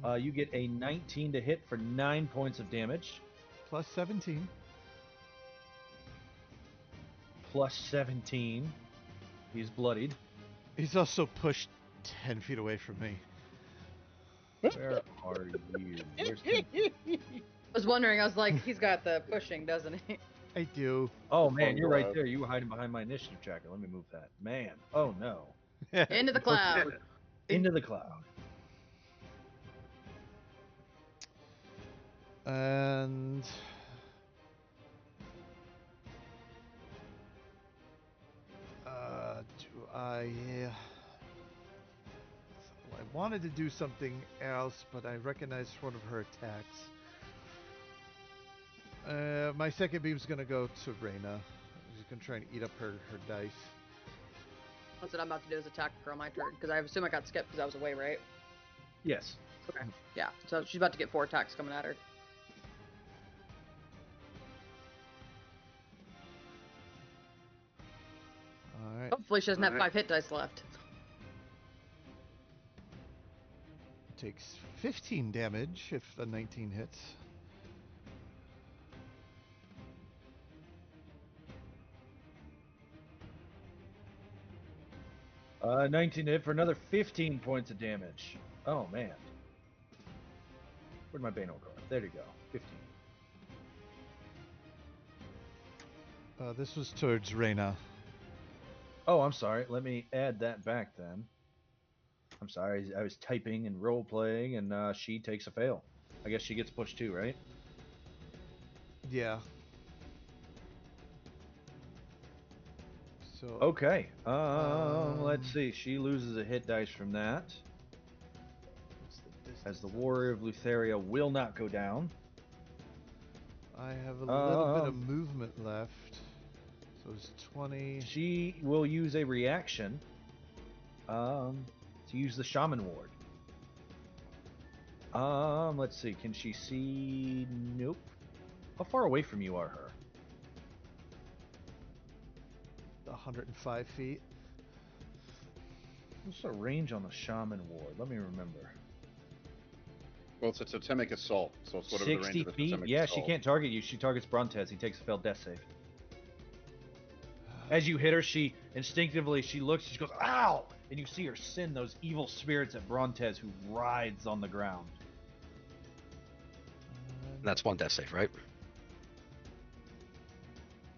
Mhm. You get a 19 to hit for 9 points of damage, Plus 17. plus 17. He's bloodied. He's also pushed 10 feet away from me. Where are you? Where's Tim? I was wondering. I was like, he's got the pushing, doesn't he? I do. Oh The man, fun you're right glove. there. You were hiding behind my initiative tracker. Let me move that. Man. Oh no. Into the cloud. Into the cloud. And do I? I wanted to do something else, but I recognized one of her attacks. My second beam's gonna go to Reyna. She's gonna try and eat up her dice. That's what I'm about to do is attack her on my turn because I assume I got skipped because I was away, right? Yes. Okay. Yeah. So she's about to get 4 attacks coming at her. All right. Hopefully she doesn't have Alright. 5 hit dice left. Takes 15 damage if the 19 hits. Uh, 19 to hit for another 15 points of damage. Oh man. Where'd my Bano go? There you go. 15. This was towards Reyna. Oh, I'm sorry. Let me add that back then. I'm sorry. I was typing and role playing, and she takes a fail. I guess she gets pushed too, right? Yeah. So Okay. Let's see. She loses a hit dice from that, what's the as the distance on Warrior of Lutheria will not go down. I have a little bit of Um, movement left. So it's 20. She will use a reaction to use the Shaman Ward. Let's see. Can she see? Nope. How far away from you are her? 105 feet. What's the range on the Shaman Ward? Let me remember. Well, it's a totemic assault, so it's whatever the range 60 of a feet? totemic Yeah, assault. she can't target you. She targets Brontez. He takes a failed death save. As you hit her, she instinctively she looks. She goes, "Ow!" And you see her send those evil spirits at Brontez, who writhes on the ground. That's one death save, right?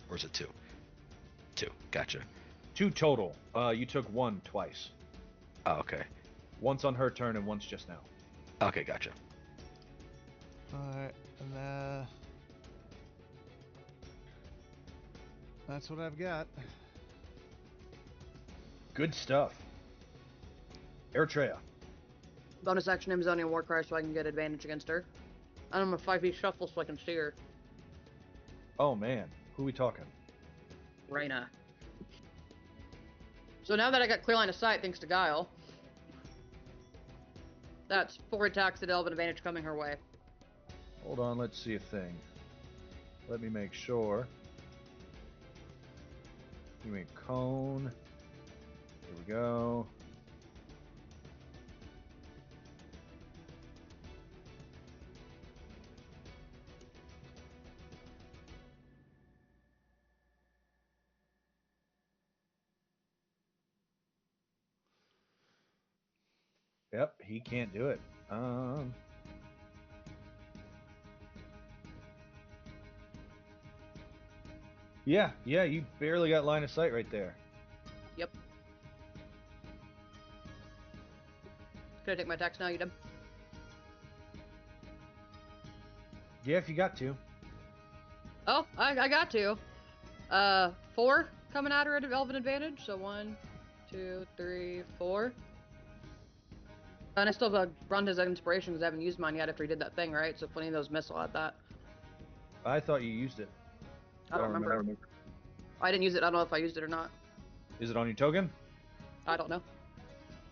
Or is it 2? 2. Gotcha. 2 total. You took 1 twice. Oh, okay. Once on her turn and once just now. Okay, gotcha. Alright, and that's what I've got. Good stuff. Eritrea. Bonus action Amazonia Warcry so I can get advantage against her. I'm a 5e shuffle so I can see her. Oh man, who are we talking? Reyna. So now that I got clear line of sight thanks to Giel, that's 4 attacks at elven advantage coming her way. Hold on, let's see a thing. Let me make sure. You mean cone. Here we go. Yep, he can't do it. Yeah, you barely got line of sight right there. Yep. Can I take my attacks now, you done? Yeah, if you got to. Oh, I got to. 4 coming at her at elven advantage. So 1, 2, 3, 4. And I still have Bronte's inspiration because I haven't used mine yet after he did that thing, right? So if any of those miss, I'll add that. I thought you used it. I don't remember. I didn't use it. I don't know if I used it or not. Is it on your token? I don't know.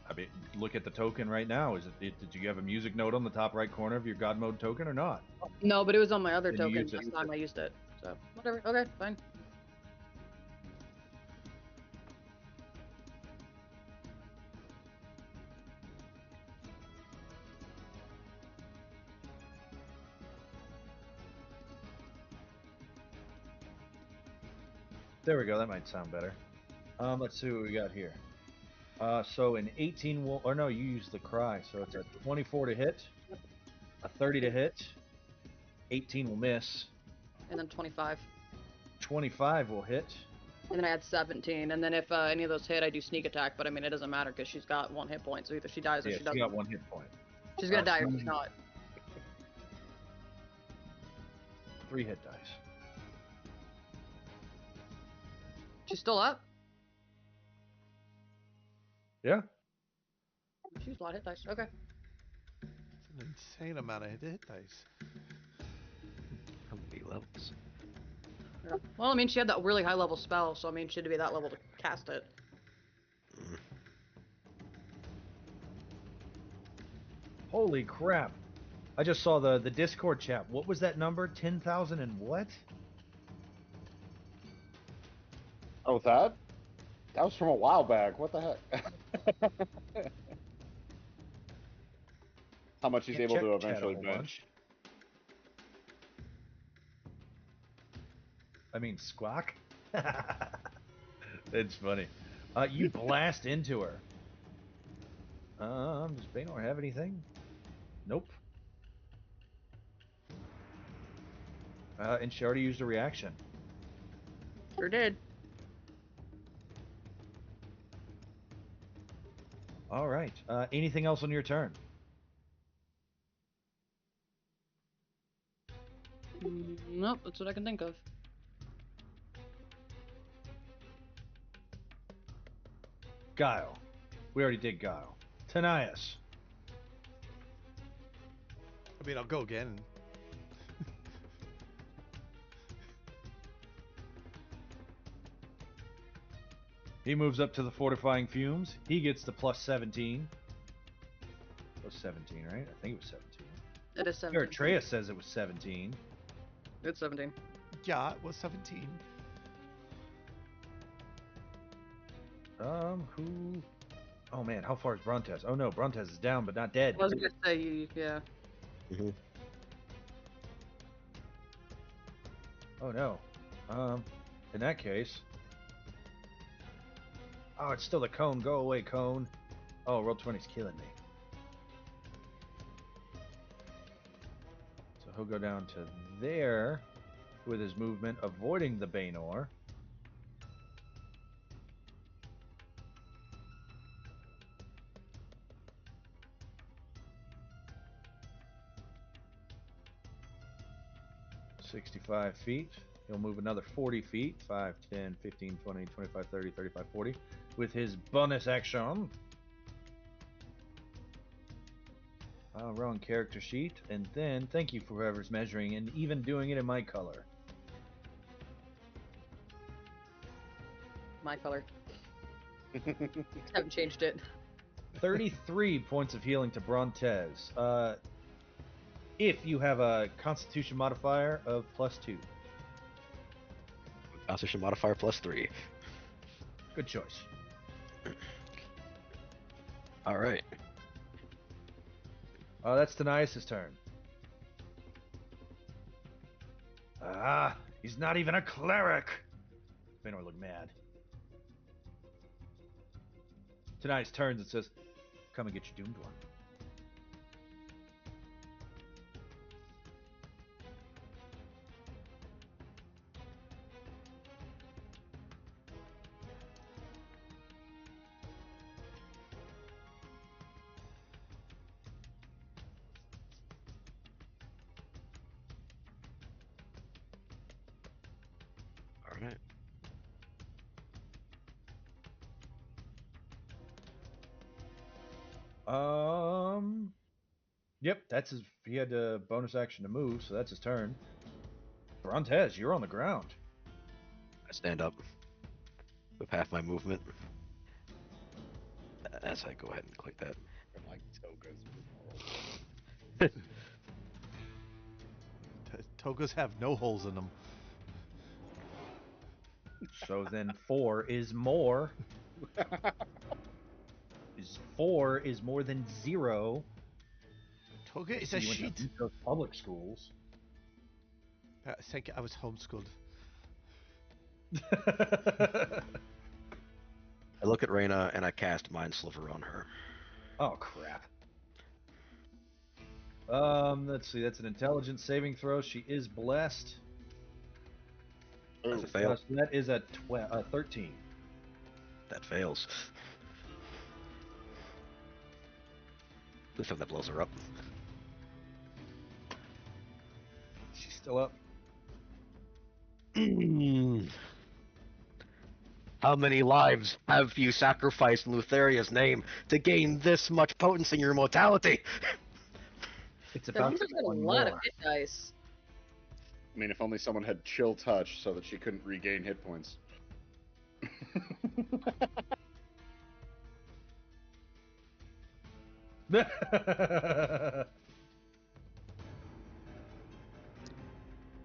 I mean, look at the token right now. Did you have a music note on the top right corner of your God mode token or not? No, but it was on my other Then you token use it. last time I used it. So whatever. Okay, fine. There we go. That might sound better. Let's see what we got here. So an 18 will, or no, you use the cry. So it's a 24 to hit, a 30 to hit, 18 will miss, And then 25. 25 will hit. And then I had 17. And then if any of those hit, I do sneak attack. But I mean, it doesn't matter because she's got 1 hit point. So either she dies or Yeah, she doesn't. she got 1 hit point. She's gonna die or so she's not. 3 hit dice. She's still up? Yeah. She's a lot of hit dice. Okay. It's an insane amount of hit dice. How many levels? Yeah. Well, I mean, she had that really high level spell, so I mean, she had to be that level to cast it. Mm. Holy crap. I just saw the Discord chat. What was that number? 10,000 and what? Oh, that? That was from a while back. What the heck? How much he's Can't able check to chat a eventually whole bench. bunch. I mean, squawk? It's funny. You blast into her. Does Baynor have anything? Nope. And she already used a reaction. Sure did. All right. Anything else on your turn? Nope, that's what I can think of. Guile. We already did Guile. Tanias. I mean, I'll go again. He moves up to the fortifying fumes. He gets the plus 17. It was 17, right? I think it was 17. It is 17. Eretria says it was 17. It's 17. Yeah, it was 17. Who? Oh man, how far is Brontes? Oh no, Brontes is down, but not dead. I was gonna say, yeah. Mm-hmm. Oh no. In that case. Oh, it's still the cone. Go away, cone. Oh, roll 20's killing me. So he'll go down to there with his movement, avoiding the Baynor. "65 feet. He'll move another 40 feet. 5, 10, 15, 20, 25, 30, 35, 40. With his bonus action. Wrong character sheet. And then, thank you for whoever's measuring and even doing it in my color. My color. Haven't changed it. 33 points of healing to Brontes. If you have a Constitution modifier of +2. Constitution modifier +3. Good choice. All right. That's Tanias' turn. He's not even a cleric. Baynor look mad. Tanias turns and says, "Come and get your doomed one." All right. Yep, that's his. He had a bonus action to move, so that's his turn. Brontes, you're on the ground. I stand up with half my movement. As I go ahead and click that. Like Togas have no holes in them. So then 4 is more. 4 is more than 0. Toga is So a you went to sheet. those public schools. Thank you. I was homeschooled. I look at Reyna and I cast Mind Sliver on her. Oh crap. Let's see. That's an intelligence saving throw. She is blessed. That's a fail. So that is a 13. That fails. At least that blows her up. She's still up. How many lives have you sacrificed in Lutheria's name to gain this much potency in your mortality? It's That about means to there's be got a one lot of more. hit dice. I mean, if only someone had chill touch so that she couldn't regain hit points.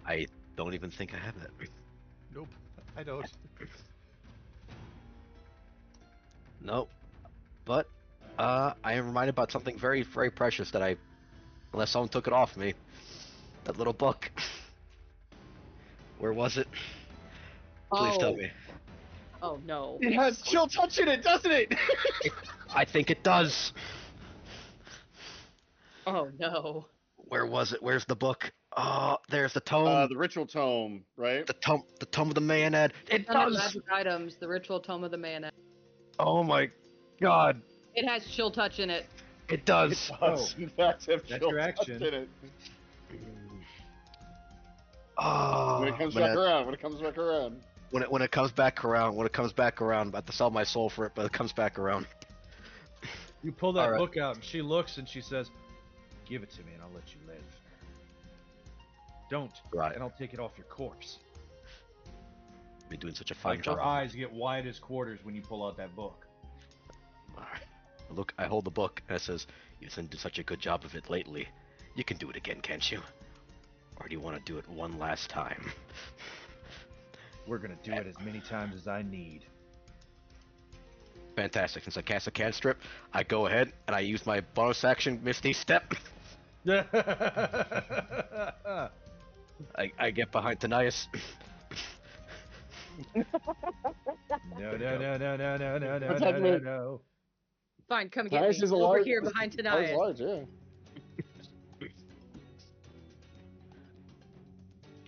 I don't even think I have that. Nope, I don't. Nope. But I am reminded about something very, very precious that I, unless someone took it off me, that little book. Where was it? Please tell me. Oh no. It has chill touch in it, doesn't it? I think it does. Oh no. Where was it? Where's the book? Oh, there's the tome. The ritual tome, right? The tome of the Mayanad. It Under does. magic items, the ritual tome of the mana. Oh my god. It has chill touch in it. It does. That's have chill That's touch your action. in it. Oh, When it comes back around, when it comes back around. when it comes back around, I'm about to sell my soul for it, but it comes back around. You pull that Alright. book out, and she looks and she says, "Give it to me, and I'll let you live. Don't, Right. and I'll take it off your corpse." Been doing such a fine Like job. her eyes get wide as quarters when you pull out that book. Alright. Look, I hold the book and it says, "You've done such a good job of it lately. You can do it again, can't you? Or do you want to do it one last time?" We're gonna do it as many times as I need. Fantastic. Since I cast a cantrip, I go ahead and I use my bonus action Misty Step. I get behind Tanias. No. Protect me. No. Fine, come get Nice me. is a Over large. here behind Nice Tanaya. large, yeah.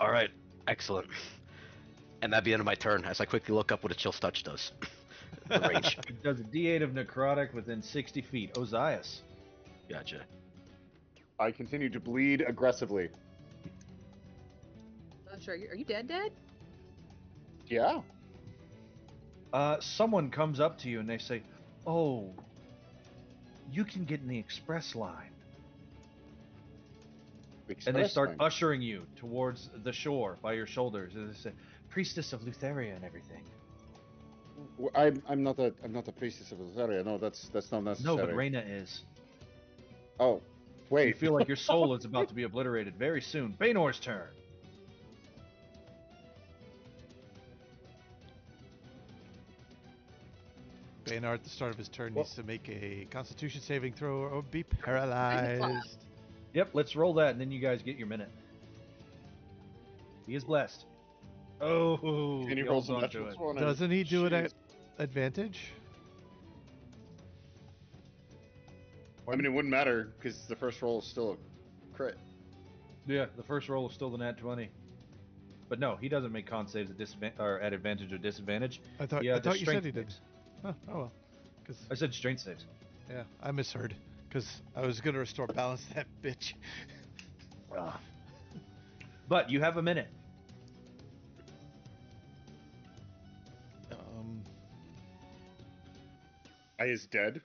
All right, excellent. And that'd be the end of my turn as I quickly look up what a chill touch does. The range. It does a D8 of necrotic within 60 feet. Ozais. Gotcha. I continue to bleed aggressively. I'm sure. Are you dead? Yeah. Someone comes up to you and they say, "Oh, you can get in the express line." And they start ushering you towards the shore by your shoulders. And they say, "Priestess of Lutheria and everything." I'm not the priestess of Eretria. No, that's not necessary. No, but Reyna is. Oh, You wait. feel like your soul is about to be obliterated very soon. Baenor's turn. Baynard at the start of his turn needs to make a Constitution saving throw or be paralyzed. Yep, let's roll that, and then you guys get your minute. He is blessed. Oh, Can you he roll holds some on to natural it. 20? Doesn't he do it at Jeez. advantage? I mean, it wouldn't matter because the first roll is still a crit. Yeah, the first roll is still the nat 20. But no, he doesn't make con saves at advantage or disadvantage. I thought Yeah, I thought you said he did. saves. Oh well, because I said strength saves. yeah, I misheard. Because I was gonna restore balance to that bitch. But you have a minute. I is dead.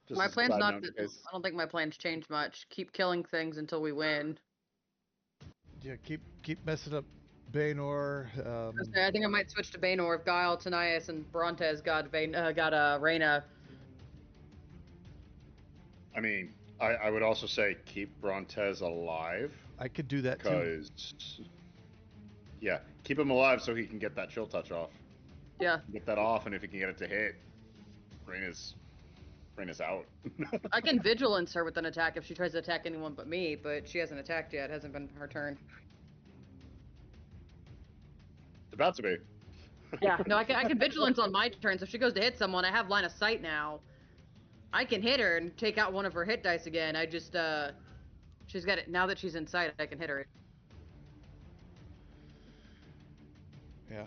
Just My as a plan's side not. note, I guys. don't think my plan's changed much. Keep killing things until we win. Yeah, keep messing up Baynor. Okay, I think I might switch to Baynor if Giel, Tanias, and Brontes got Reyna. I mean, I would also say keep Brontes alive I could do that too. because, yeah, keep him alive so he can get that chill touch off. Yeah, Get that off, and if he can get it to hit, Reyna's out. I can vigilance her with an attack if she tries to attack anyone but me, but she hasn't attacked yet. It hasn't been her turn. It's about to be. Yeah, no, I can vigilance on my turn, so if she goes to hit someone, I have line of sight now. I can hit her and take out one of her hit dice again. I just, she's got it, now that she's in sight, I can hit her. Yeah,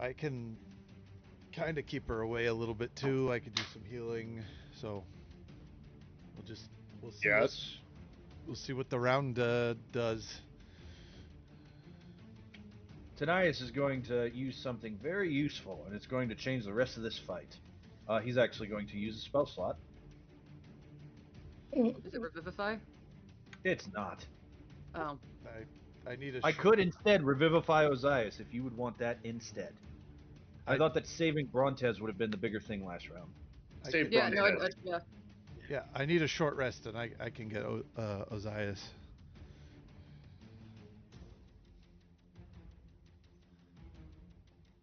I can kind of keep her away a little bit too. I could do some healing, so we'll see. Yes. We'll see what the round does. Tanias is going to use something very useful, and it's going to change the rest of this fight. He's actually going to use a spell slot. Is it Revivify? It's not. Oh. I need a. I could instead revivify Ozais if you would want that instead. I thought that saving Brontes would have been the bigger thing last round. Save Yeah, Brontes. no, yeah. Yeah, I need a short rest, and I can get Ozais.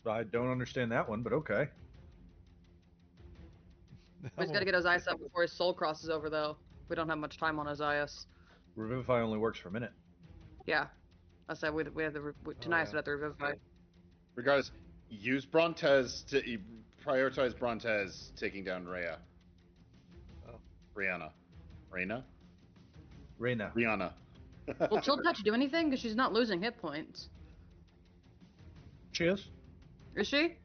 I don't understand that one, but okay. We just gotta get Ozais up before his soul crosses over, though. We don't have much time on Ozais. Revivify only works for a minute. Yeah. I said we have the Tanias would have to Revivify. Regardless, use Brontes to prioritize Brontes taking down Rhea. Oh. Rihanna. Reyna? Reyna. Rihanna. Will Chill Touch do anything? Because she's not losing hit points. She is. Is she?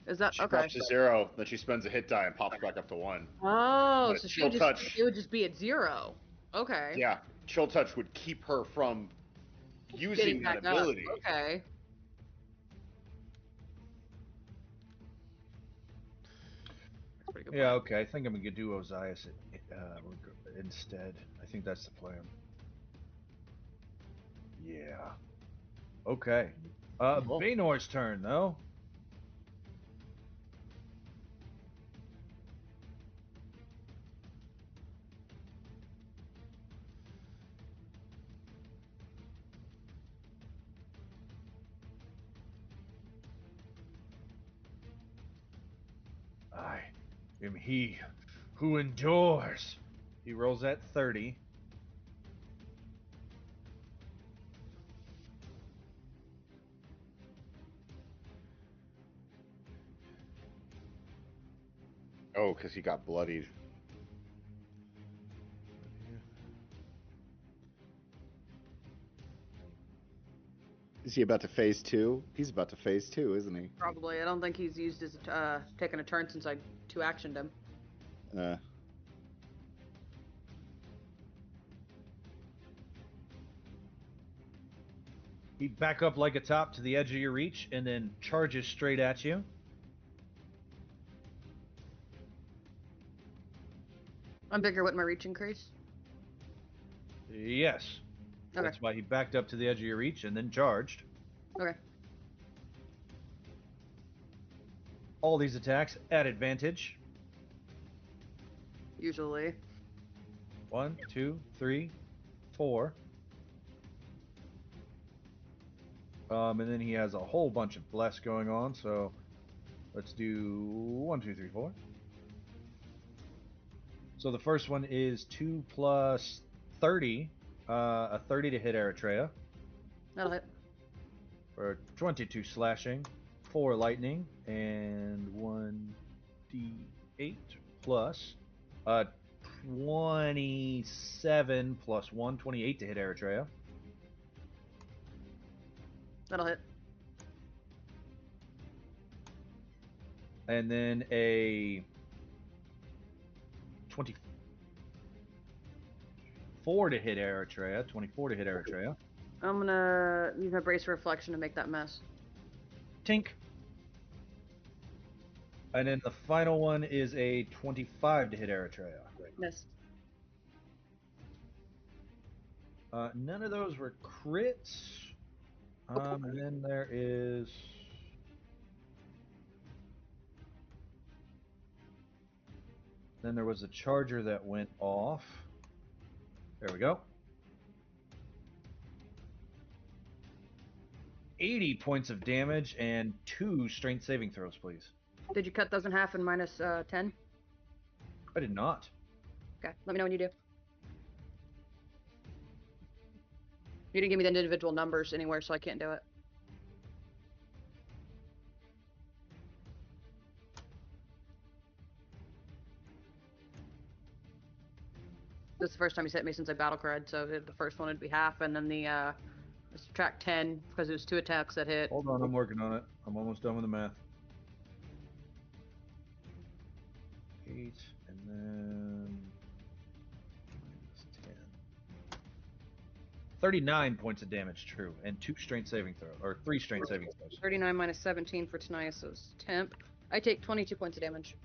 Is that She okay? drops to 0, then she spends a hit die and pops back up to 1. Oh, But so Chill Touch, it would just be at 0. Okay. yeah, Chill Touch would keep her from using Getting that back up. ability. Okay. That's pretty good. Yeah, okay. I think I'm gonna do Ozais instead. I think that's the plan. Yeah. Okay. Cool. Baynor's turn, though. I am he who endures. He rolls at 30. Oh, because he got bloodied. Is he about to phase 2? He's about to phase 2, isn't he? Probably. I don't think he's used his taken a turn since I 2-actioned him. He back up like a top to the edge of your reach and then charges straight at you. I'm bigger with my reach increase. Yes. Okay. That's why he backed up to the edge of your reach and then charged. Okay. All these attacks at advantage. Usually. 1, 2, 3, 4. And then he has a whole bunch of bless going on, so let's do 1, 2, 3, 4. So the first one is 2 plus 30, a 30 to hit Eretria. That'll hit. For 22 slashing, 4 lightning, and 1d8 plus 27 plus 1, 28 to hit Eretria. That'll hit. And then a 24 to hit Eretria. 24 to hit Eretria. I'm gonna use my brace reflection to make that mess. Tink. And then the final one is a 25 to hit Eretria. Miss. None of those were crits. And then there is... Then there was a charger that went off. There we go. 80 points of damage and 2 strength saving throws, please. Did you cut those in half and minus 10? I did not. Okay, let me know when you do. You didn't give me the individual numbers anywhere, so I can't do it. the first time he's hit me since I battle cried, so the first one would be half, and then the subtract 10 because it was 2 attacks that hit. Hold on, I'm working on it. I'm almost done with the math. 8, and then minus 10. 39 points of damage, true, and 2 strength saving throw, or 3 strength saving throws. 39 minus 17 for Tanaia's temp. I take 22 points of damage.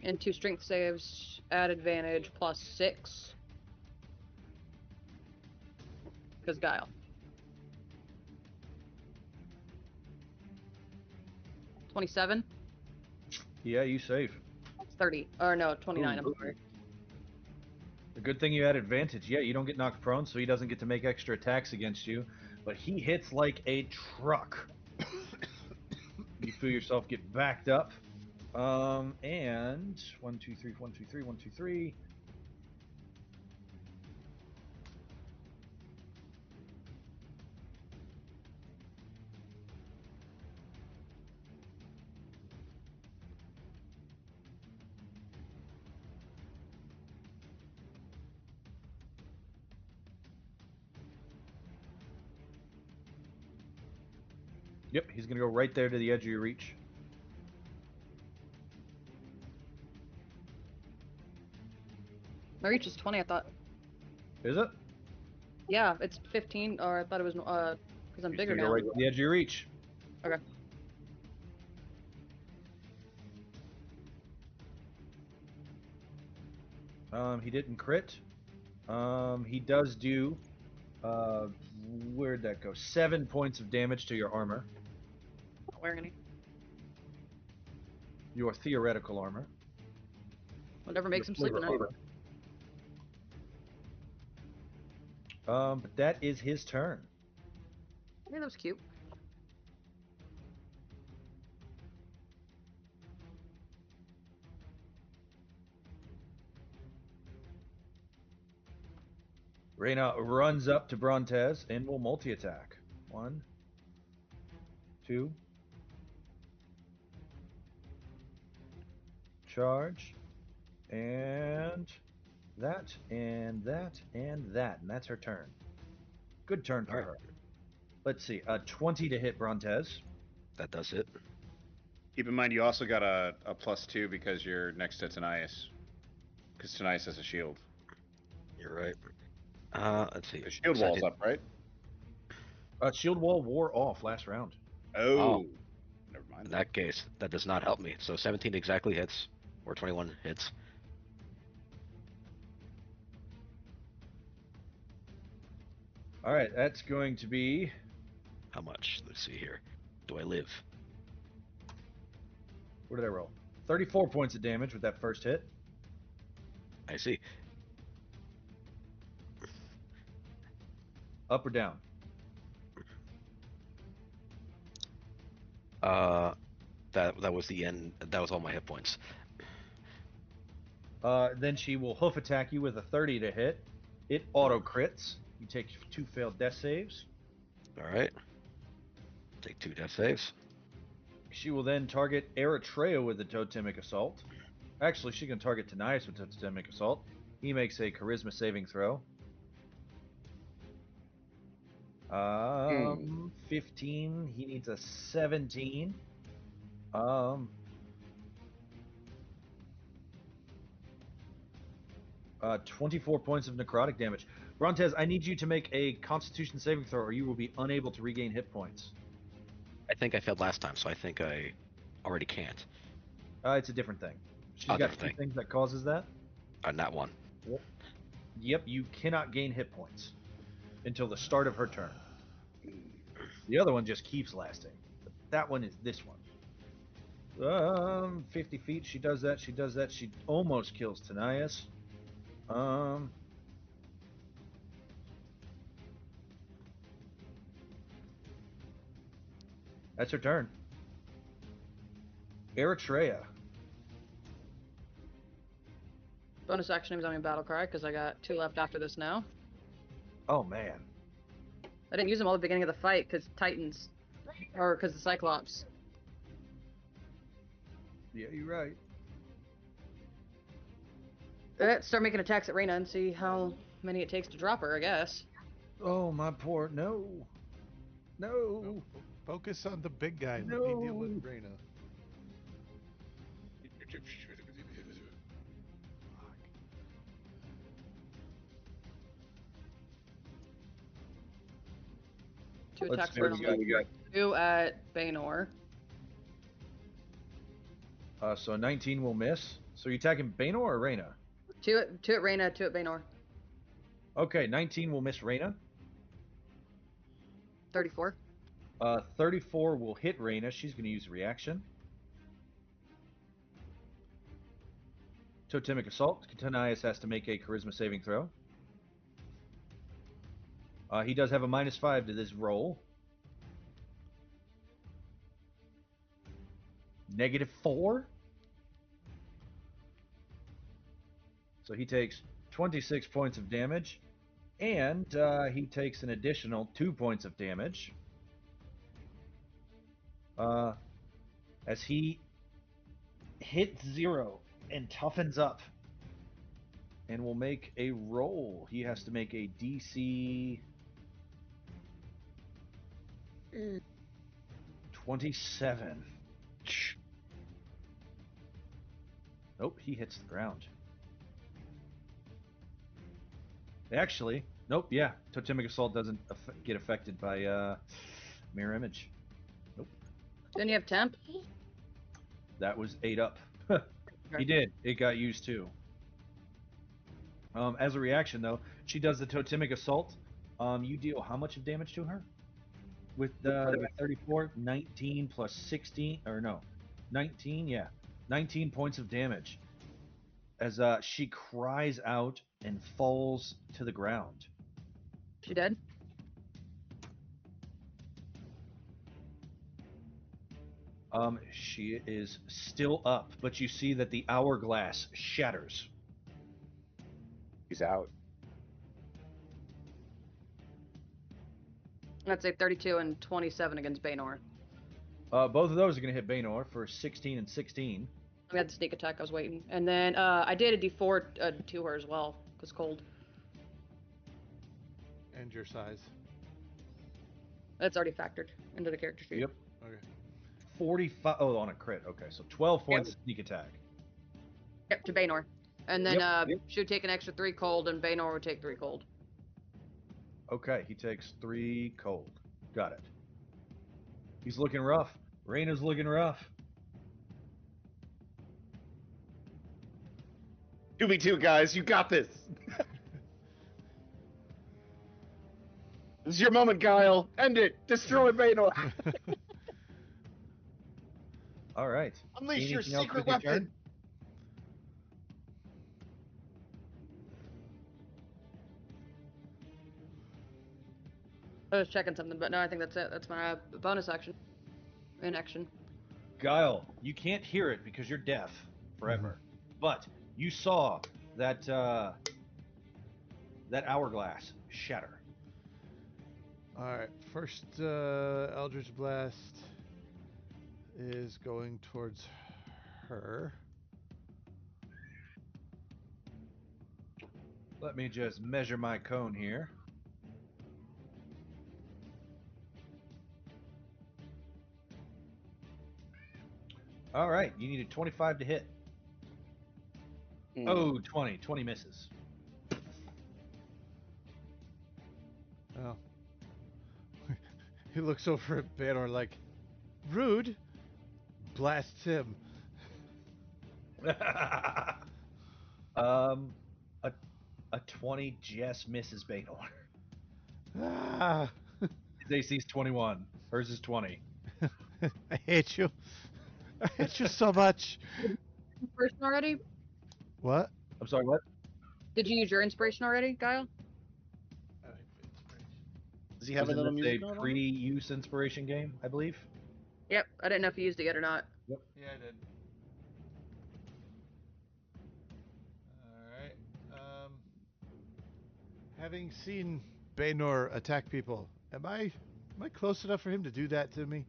And 2 strength saves at advantage plus 6. Because Giel. 27? Yeah, you save. 30. Or no, 29, I'm Ooh. sorry. The good thing you had advantage. Yeah, you don't get knocked prone, so he doesn't get to make extra attacks against you. But he hits like a truck. You feel yourself get backed up. And 1, 2, 3, 1, 2, 3, 1, 2, 3. Yep, he's gonna go right there to the edge of your reach. My reach is 20, I thought. Is it? Yeah, it's 15, or I thought it was, because I'm He's bigger gonna now. go right to the edge of your reach. Okay. He didn't crit. He does do, where'd that go? 7 points of damage to your armor. Not wearing any. Your theoretical armor. Whatever makes him sleep at night. But that is his turn. Yeah, that was cute. Reyna runs up to Brontez and will multi-attack. 1, 2. Charge. And that, and that, and that. And that's her turn. Good turn for her. Let's see. 20 to hit Brontez. That does it. Keep in mind, you also got a +2 because you're next to Tanais. Because Tanais has a shield. You're right. Let's see. The shield So I wall's did- up, right? Shield wall wore off last round. Oh. Never mind. In that case, that does not help me. So 17 exactly hits, or 21 hits. All right, that's going to be How much? Let's see here. Do I live? what did I roll? 34 points of damage with that first hit. I see. Up or down? That was the end. That was all my hit points. Then she will hoof attack you with a 30 to hit. It auto crits. You take 2 failed death saves. All right. Take 2 death saves. She will then target Eretria with the totemic assault. Actually, she can target Tanais with totemic assault. He makes a charisma saving throw. 15. He needs a 17. 24 points of necrotic damage. Brontez, I need you to make a Constitution saving throw, or you will be unable to regain hit points. I think I failed last time, so I think I already can't. It's a different thing. She's got Different two thing. things that causes that. Not one. Yep, you cannot gain hit points until the start of her turn. The other one just keeps lasting. But that one is this one. 50 feet. She does that. She does that. She almost kills Tanais. That's her turn. Eretria. Bonus action is on my battle cry because I got 2 left after this now. Oh man. I didn't use them all at the beginning of the fight because Titans, or because the Cyclops. Yeah, you're right. Let's start making attacks at Reyna and see how many it takes to drop her, I guess. Oh, my poor. No. No. Focus on the big guy. Let me deal with Reyna. Two Let's attacks see for what we got. We got 2 at Baynor. so 19 will miss. So you attacking Baynor or Reyna? 2 at Reyna, 2 at Baynor. Okay, 19 will miss Reyna. 34. 34 will hit Reyna. She's going to use a reaction. Totemic Assault. Katanias has to make a Charisma saving throw. He does have a -5 to this roll. -4. So he takes 26 points of damage. And he takes an additional 2 points of damage. As he hits 0 and toughens up. And will make a roll. He has to make a DC 27. Nope, he hits the ground. Actually, nope, yeah. Totemic Assault doesn't get affected by Mirror Image. Nope. Didn't you have Temp? That was 8 up. He did. It got used too. As a reaction, though, she does the Totemic Assault. You deal how much of damage to her? With the 34, 19 plus 16, or no, 19, yeah. 19 points of damage. As she cries out and falls to the ground. She dead? She is still up, but you see that the hourglass shatters. He's out. I'd say 32 and 27 against Baynor. Both of those are going to hit Baynor for 16 and 16. I had the sneak attack, I was waiting. And then I did a D4 to her as well, because cold. And your size. That's already factored into the character sheet. Yep. Okay. 45. Oh, on a crit. Okay, so 12 points of sneak attack. Yep, to Baynor. And then Yep. she would take an extra 3 cold, and Baynor would take 3 cold. Okay, he takes 3 cold. Got it. He's looking rough. Reyna's looking rough. 2v2, guys. You got this. This is your moment, Giel. End it. Destroy Baynor. All right. Unleash your Anything else secret with your turn? weapon. I was checking something, but no, I think that's it. That's my bonus action. In action. Guile, you can't hear it because you're deaf forever. But you saw that that hourglass shatter. Alright, first Eldritch Blast is going towards her. Let me just measure my cone here. All right, you needed 25 to hit. Oh, 20. 20 misses. Oh. He looks over at Baynor like, rude. Blasts him. A 20 just misses Baynor. Ah. His AC's 21. Hers is 20. I hate you. I hate you so much. Inspiration already? What? I'm sorry, what? Did you use your inspiration already, Guile? Does he have Isn't another this music a note on? pre-use inspiration game, I believe? Yep, I didn't know if you used it yet or not. Yep. Yeah, I did. Alright. Having seen Baynor attack people Am I close enough for him to do that to me?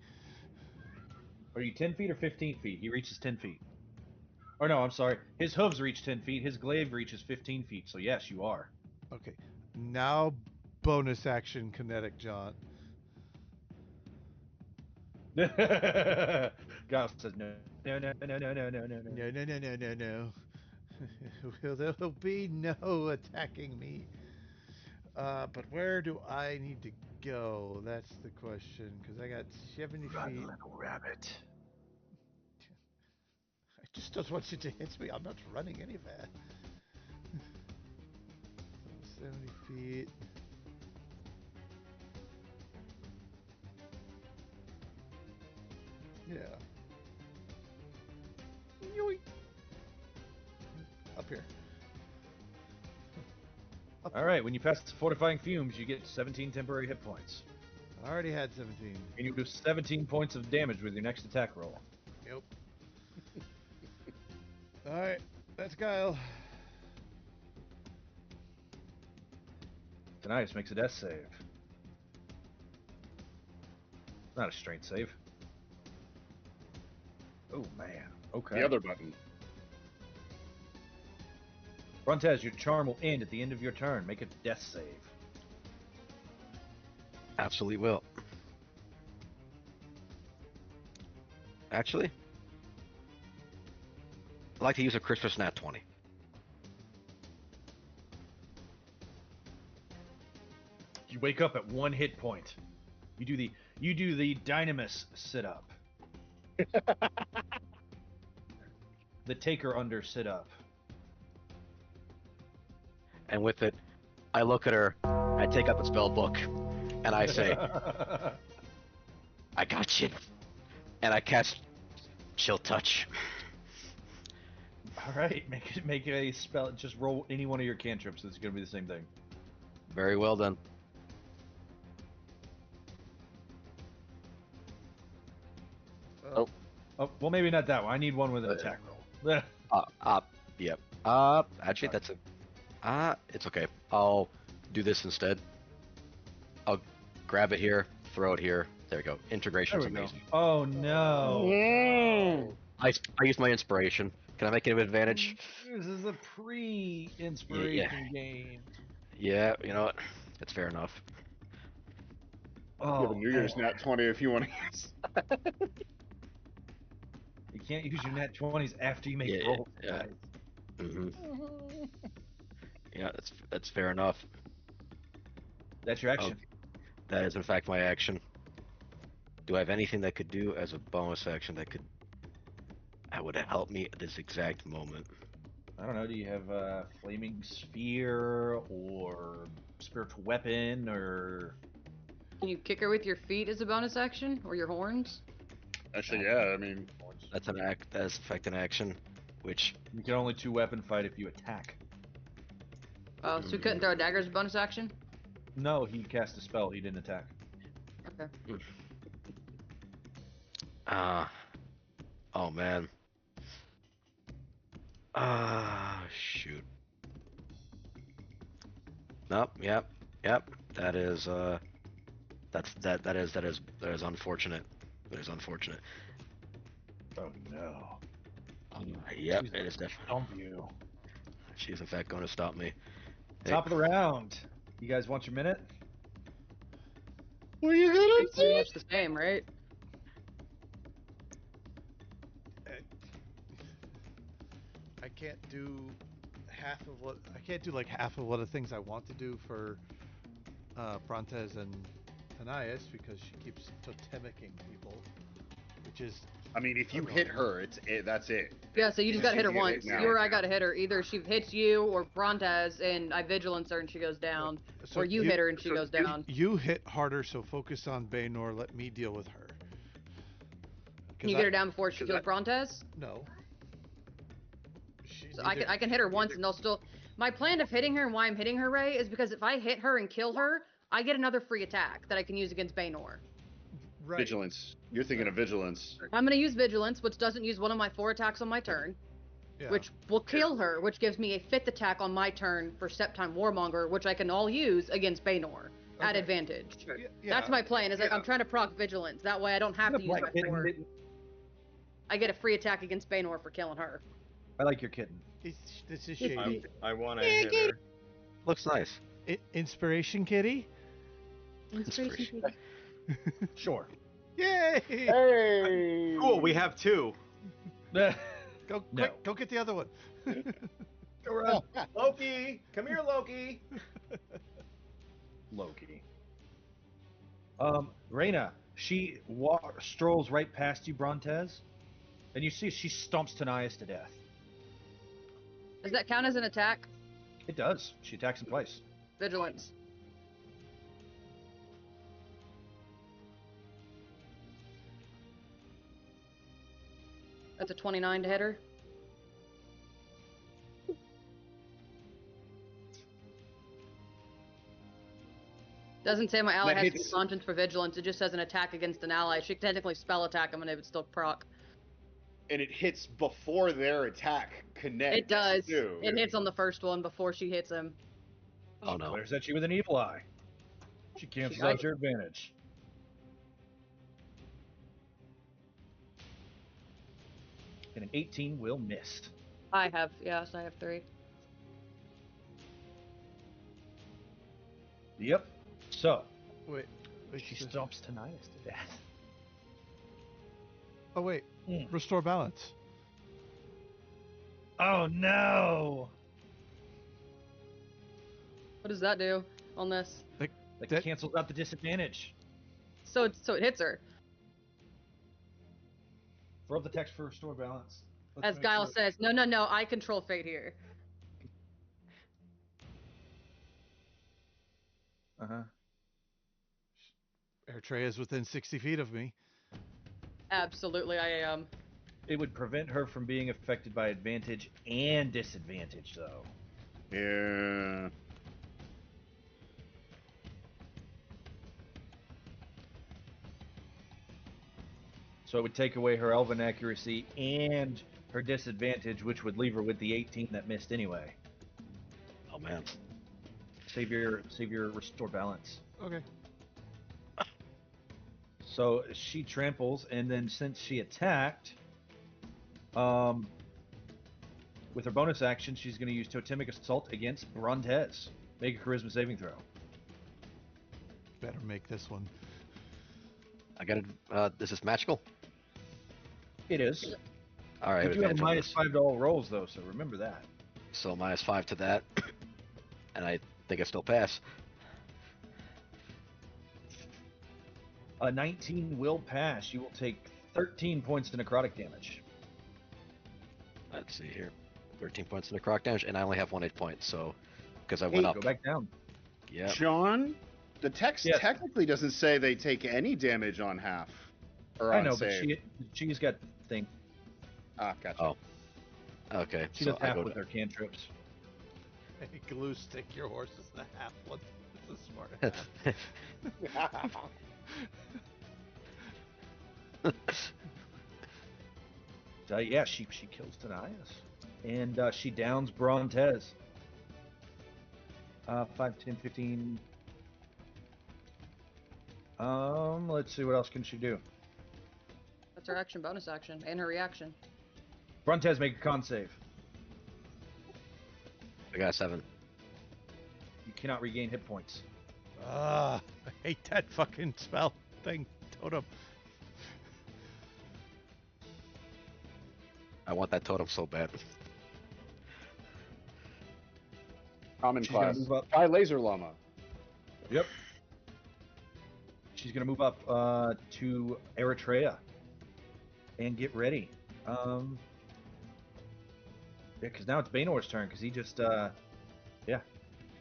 Are you 10 feet or 15 feet? He reaches 10 feet. Or no, I'm sorry. His hooves reach 10 feet. His glaive reaches 15 feet. So yes, you are. Okay. Now bonus action kinetic jaunt. Goss says no, no, no, no, no, no, no, no, No, no, no, no, no, no. There'll be no attacking me. But where do I need to go? That's the question. Because I got 70 Run, feet. little rabbit. I just don't want you to hit me. I'm not running anywhere. 70 feet. Yeah. Yoink. Up here. All right, when you pass the fortifying fumes, you get 17 temporary hit points. I already had 17. And you do 17 points of damage with your next attack roll. Yep. Alright, that's Giel. Tanias makes a death save. Not a strength save. Oh, man. Okay. The other button. Brontez, your charm will end at the end of your turn. Make a death save. Absolutely will. Actually, I'd like to use a Christmas nat 20. You wake up at 1 hit point. You do the Dynamis sit up. The Taker under sit up. And with it, I look at her, I take out the spell book, and I say, I got you. And I cast Chill Touch. All right, make a spell. Just roll any one of your cantrips. It's going to be the same thing. Very well done. Oh, well, maybe not that one. I need one with an attack roll. Yep. Actually, that's it's okay. I'll do this instead. I'll grab it here, throw it here. There we go. Integration's There we go. amazing. Oh no! I used my inspiration. Can I make it an advantage? This is a pre-inspiration game. Yeah, you know what? That's fair enough. You have a New Year's nat 20 if you want to use. You can't use your nat 20s after you make rolls. Yeah. Yeah, that's fair enough. That's your action. Okay. That is in fact my action. Do I have anything that could do as a bonus action that would help me at this exact moment? I don't know. Do you have a flaming sphere or spiritual weapon or? Can you kick her with your feet as a bonus action, or your horns? Actually, yeah. I mean, That's an act. That's in fact an action, which You can only 2-weapon fight if you attack. Oh, so you couldn't throw a dagger as a bonus action? No, he cast a spell. He didn't attack. Okay. oh man. Shoot. Nope. Yep. That is that is unfortunate. That is unfortunate. Oh no. Yep. She's It is definitely. Stomp you. She is in fact going to stop me. Top of the round. You guys want your minute? what are you gonna It's pretty much the same, right? I can't do like half of what the things I want to do for Brontez and Tanias because she keeps totemicking people, which is. I mean, if you hit her, that's it. Yeah, so you just gotta hit her She's gonna once. hit now. You or I gotta hit her. Either she hits you or Brontez, and I vigilance her and she goes down. So Or you hit her and she goes down. You hit harder, so focus on Baynor. Let me deal with her. Can you get her down before she kills Brontez? No. So I can hit her once and they'll still. My plan of hitting her and why I'm hitting her, Ray, is because if I hit her and kill her, I get another free attack that I can use against Baynor. Right. Vigilance. You're thinking of vigilance. I'm gonna use vigilance, which doesn't use one of my 4 attacks on my turn, Yeah. which will kill her, which gives me a 5th attack on my turn for Septime Warmonger, which I can all use against Baynor. at Okay. advantage. Yeah, That's my plan. Is like yeah. I'm trying to proc vigilance. That way I don't have to use my Kitten 4. didn't- I get a free attack against Baynor for killing her. I like your kitten. This is shady. I want to hit her. Looks nice. Inspiration kitty? Inspiration. Sure. Yay! Hey! Cool, we have 2. Go No. quick, go get the other one. Go run. Loki! Come here, Loki! Loki. Reyna, she strolls right past you, Brontez, and you see she stomps Tanias to death. Does that count as an attack? It does. She attacks him twice. Vigilance. That's a 29 to hit her. Doesn't say my ally That has to be hits. conscience for vigilance. It just says an attack against an ally. She can technically spell attack him and it would still proc. And it hits before their attack connects. It does. too. It hits on the first one before she hits him. Oh no. Glares at you with an evil eye. She cancels I- out your advantage. And an 18 will miss. I have 3. Yep. So, Wait, she stomps Tanias to death. Oh wait, Mm. restore balance. Oh no! What does that do on this? That That- cancels out the disadvantage. So it hits her. Throw up the text for restore balance. As Giel says, no, I control fate here. Uh-huh. Eritrea is within 60 feet of me. Absolutely, I am. It would prevent her from being affected by advantage and disadvantage, though. Yeah. So it would take away her elven accuracy and her disadvantage, which would leave her with the 18 that missed anyway. Oh man. Save your restore balance. Okay. So she tramples, and then since she attacked, with her bonus action, she's going to use Totemic Assault against Brontez. Make a Charisma saving throw. Better make this one. I got it. This is magical. It is. All right. You do have a advantage on minus this. 5 to all rolls, though, so remember that. So -5 to that, and I think I still pass. A 19 will pass. You will take 13 points of necrotic damage. Let's see here. 13 points of necrotic damage, and I only have 1 hit point, so because I Hey, went up. Go back down. Yeah. John, the text Yes. technically doesn't say they take any damage on half. Or I on know, but save. she's got thing. Ah, gotcha. Oh. Okay. She so does I half go with to, her cantrips. Hey, glue stick your horses in half. What's a smart attack? Yeah, she kills Tanias. And she downs Brontez. 5, 10, 15. Let's see, what else can she do? That's her action, bonus action, and her reaction. Brontez, make a con save. I got a 7. You cannot regain hit points. Ah, I hate that fucking spell thing. Totem. I want that totem so bad. Common She's gonna class. move up. By Laser Llama. Yep. She's gonna move up to Eretria and get ready. Yeah, because now it's Baynor's turn because he just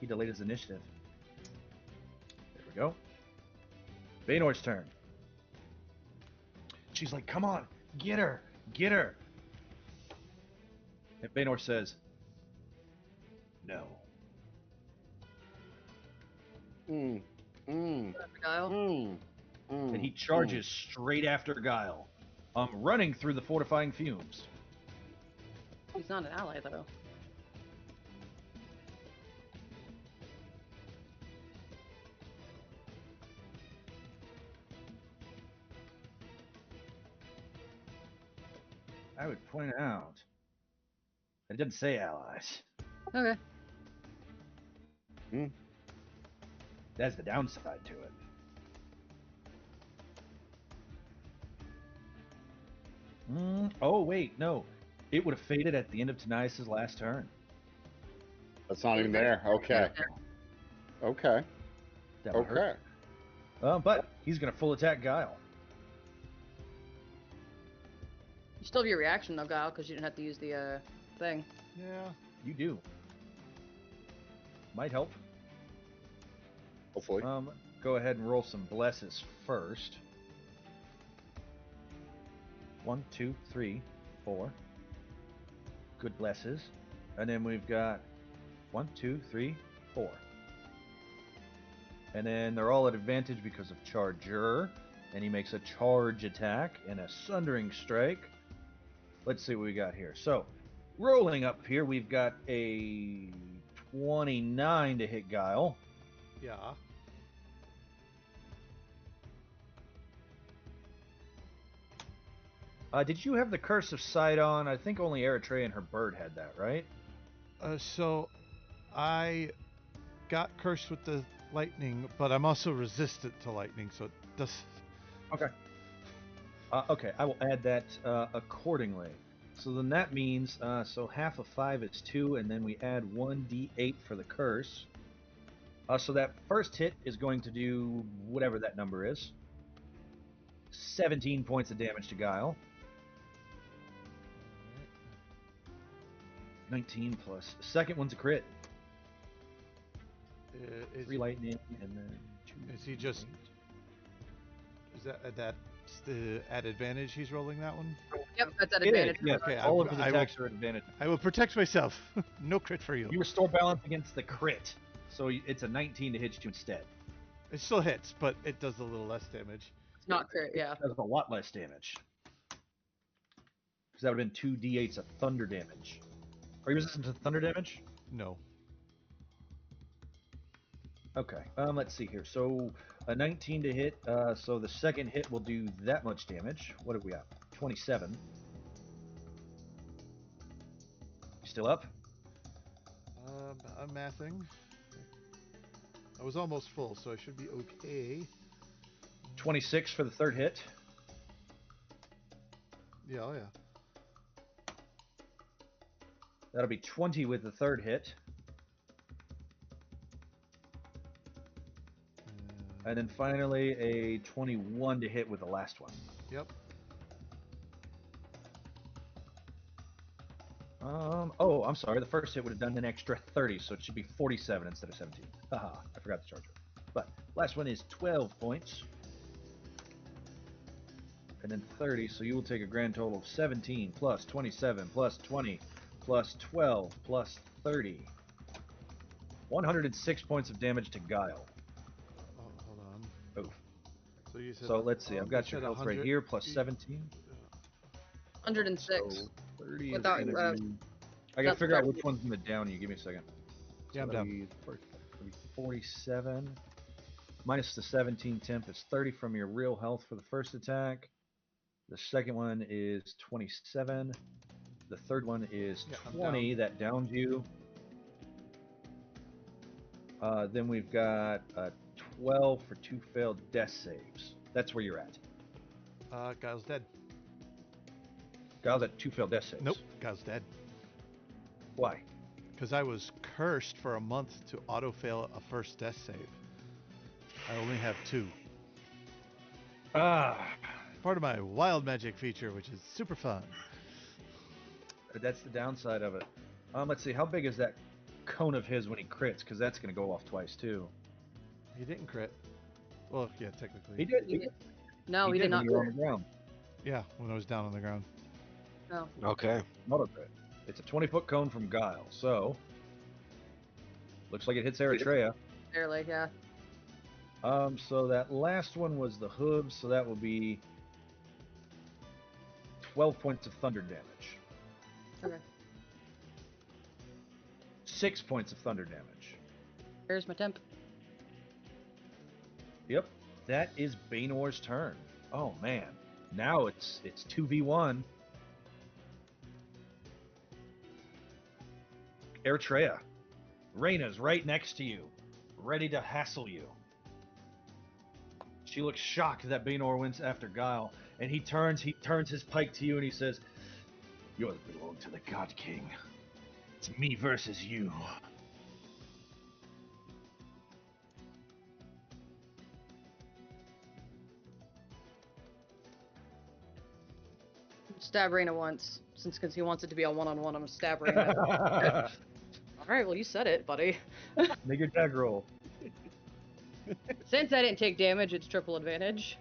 he delayed his initiative. There we go. Baynor's turn. She's like, "Come on, get her, get her." And Baynor says, "No." Mm. Mm. Giel. Mm. Mm. And he charges straight after Guile, running through the fortifying fumes. He's not an ally, though. I would point out it didn't say allies. Okay. That's the downside to it. Oh wait, no. It would have faded at the end of Tanais' last turn. That's not even there. Okay. Okay. That would hurt. Okay. But he's gonna full attack Guile. You still have your reaction though, Guile, because you didn't have to use the thing. Yeah. You do. Might help. Hopefully. Go ahead and roll some blesses first. 1, 2, 3, 4. Good blesses. And then we've got 1, 2, 3, 4. And then they're all at advantage because of Charger. And he makes a charge attack and a Sundering Strike. Let's see what we got here. So, rolling up here, we've got a 29 to hit Guile. Yeah. Did you have the Curse of Sight on? I think only Eretria and her bird had that, right? So I got cursed with the lightning, but I'm also resistant to lightning, so it does. Okay. Okay, I will add that accordingly. So then that means, so half of 5 is 2, and then we add 1d8 for the curse. So that first hit is going to do whatever that number is. 17 points of damage to Guile. 19 plus. The second one's a crit. Is 3 lightning, and then 2. Is he just? Is that's the at advantage? He's rolling that one. Yep, that's at It advantage. is, yes. Okay, All of his I will- attacks are at advantage. I will protect myself. No crit for you. You restore balance against the crit. So it's a 19 to hit you instead. It still hits, but it does a little less damage. It's not crit, yeah. It does a lot less damage. Because that would have been 2 d8s of thunder damage. Are you resistant to thunder damage? No. Okay. Let's see here. So a 19 to hit. So the second hit will do that much damage. What have we got? 27. You still up? I'm mathing. I was almost full, so I should be okay. 26 for the third hit. Yeah, oh yeah. That'll be 20 with the third hit. And then finally a 21 to hit with the last one. Yep. Oh, I'm sorry. The first hit would have done an extra 30, so it should be 47 instead of 17. Haha, I forgot the charger. But last one is 12 points. And then 30, so you will take a grand total of 17 plus 27 plus 20 plus 12 plus 30. 106 points of damage to Guile. Oh, hold on. Oof. So you said. So let's see. I've got you your said health right 100 here, plus 17. 106. So 30 Without, is gonna be... I gotta that's figure out the- which one's gonna down you. Give me a second. Yeah, I'm that'll down. be 47. Minus the 17 temp is 30 from your real health for the first attack. The second one is 27. The third one is Yeah, I'm 20. That downs you. Then we've got 12 for 2 failed death saves. That's where you're at. Guile's dead. Guile's at 2 failed death saves. Nope, Guile's dead. Why? Because I was cursed for a month to auto-fail a first death save. I only have 2. Ah, Part of my wild magic feature, which is super fun. that's the downside of it. Let's see. How big is that cone of his when he crits? Because that's going to go off twice too. He didn't crit. Well, yeah, technically. He did. He did. No, he did when not you were on crit. the ground. Yeah, when I was down on the ground. No. Okay. Auto crit. It's a 20-foot cone from Guile. So looks like it hits Eritrea. Barely, yeah. So that last one was the hooves. So that will be 12 points of thunder damage. Okay. 6 points of thunder damage. Here's my temp. Yep. That is Banor's turn. Oh man. Now it's 2v1. Eritrea, Reyna's right next to you, ready to hassle you. She looks shocked that Baynor went after Giel, and he turns his pike to you and he says, "You belong to the God King. It's me versus you." Stab Reyna once, because he wants it to be a one-on-one. I'm gonna stab Reyna. All right, well you said it, buddy. Make your attack roll. Since I didn't take damage, it's triple advantage.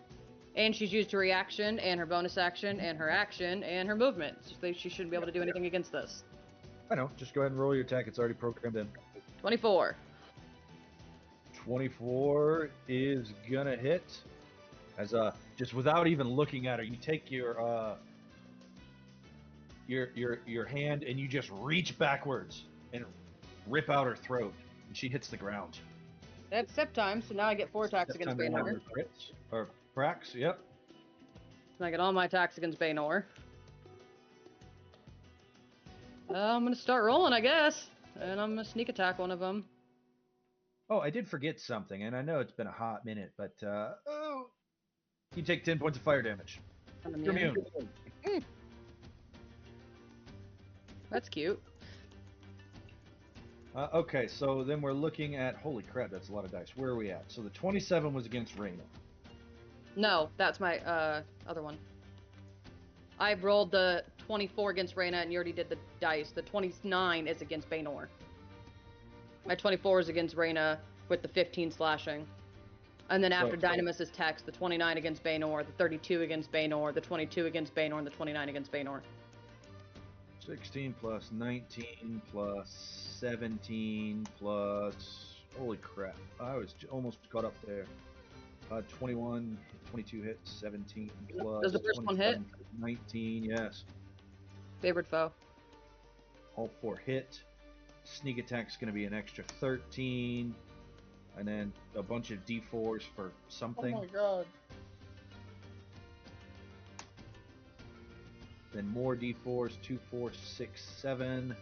And she's used her reaction, and her bonus action, and her action, and her movement. So she shouldn't be able to do anything against this. I know. Just go ahead and roll your attack. It's already programmed in. 24. 24 is gonna hit. As just without even looking at her, you take your hand and you just reach backwards and rip out her throat, and she hits the ground. That's step time, so now I get 4 attacks against Baynor. Or Prax, yep. I get all my attacks against Baynor. I'm gonna start rolling, I guess. And I'm gonna sneak attack one of them. Oh, I did forget something, and I know it's been a hot minute, but you take 10 points of fire damage. I'm You're immune. immune. That's cute. Okay, so then we're looking at, holy crap, that's a lot of dice. Where are we at? So the 27 was against Reyna. No, that's my other one. I rolled the 24 against Reyna, and you already did the dice. The 29 is against Baynor. My 24 is against Reyna with the 15 slashing. And then after Dynamis' text, the 29 against Baynor, the 32 against Baynor, the 22 against Baynor, and the 29 against Baynor. 16 plus 19 plus 17 plus... Holy crap. I was almost caught up there. 21, 22 hits, 17 plus... Does the first one hit? 19, yes. Favorite foe. All 4 hit. Sneak attack's going to be an extra 13. And then a bunch of d4s for something. Oh my god. Then more d4s, 2, 4, 6, 7.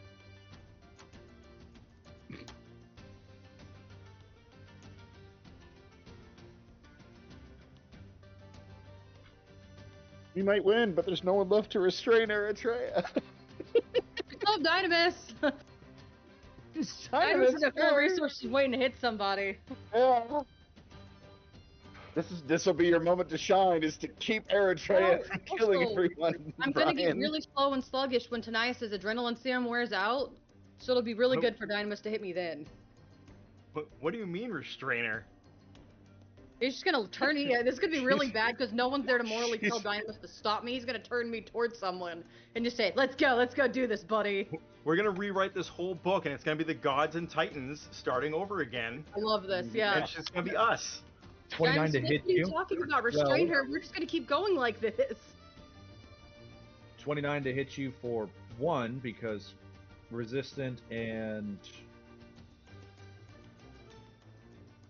We might win, but there's no one left to restrain Eritrea. Oh, Dynamis! Dynamis is a full resource. She's waiting to hit somebody. Yeah. This will be your moment to shine, is to keep Eritrea from killing everyone. I'm gonna get really slow and sluggish when Tanias' adrenaline serum wears out, so it'll be really good for Dynamis to hit me then. But what do you mean, restrainer? He's just gonna turn me. This is gonna be really bad because no one's there to morally tell Dynamis to stop me. He's gonna turn me towards someone and just say, let's go do this, buddy." We're gonna rewrite this whole book, and it's gonna be the gods and titans starting over again. I love this, yeah. And it's just gonna be us. 29 to hit you. What are you talking about? Restrain her. We're just gonna keep going like this. 29 to hit you for 1 because resistant and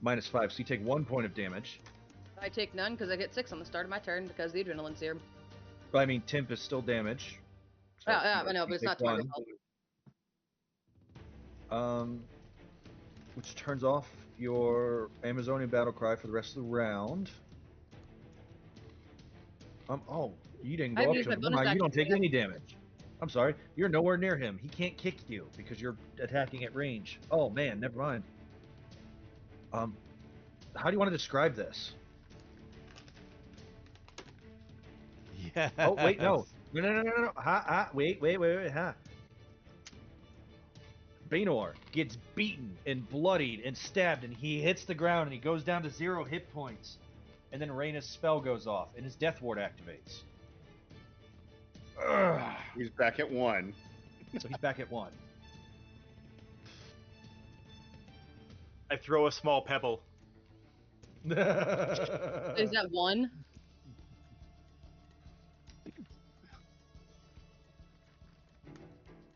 -5. So you take 1 point of damage. I take none because I get 6 on the start of my turn because of the adrenaline serum. But I mean, temp is still damage. So Yeah, I know, but it's not target health. Which turns off your Amazonian battle cry for the rest of the round. Oh, you didn't go up to him. You don't take any damage. I'm sorry, you're nowhere near him. He can't kick you because you're attacking at range. Oh man, never mind. How do you want to describe this? Yeah. Oh wait, no. No. Wait. Ha. Baynor gets beaten and bloodied and stabbed, and he hits the ground and he goes down to 0 hit points. And then Reyna's spell goes off and his death ward activates. Ugh. He's back at 1. So he's back at 1. I throw a small pebble. Is that 1?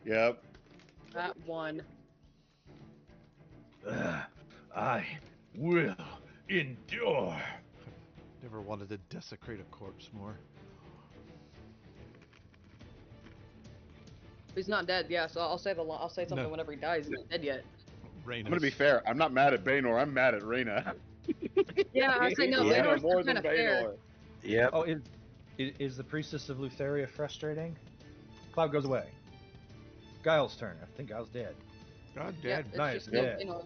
Yep. That 1. I will endure. Never wanted to desecrate a corpse more. He's not dead, yeah, so I'll say I'll say something No. whenever he dies. He's not dead yet. Rain I'm gonna be fair. I'm not mad at Baynor. I'm mad at Reyna. Yeah, I say no, Yeah. Baynor's more kind than of fair. Baynor. Yep. Oh, is the Priestess of Lutheria frustrating? Cloud goes away. Giles' turn. I think Giles dead. God Yeah, dead. it's Nice, just yeah. Baynor.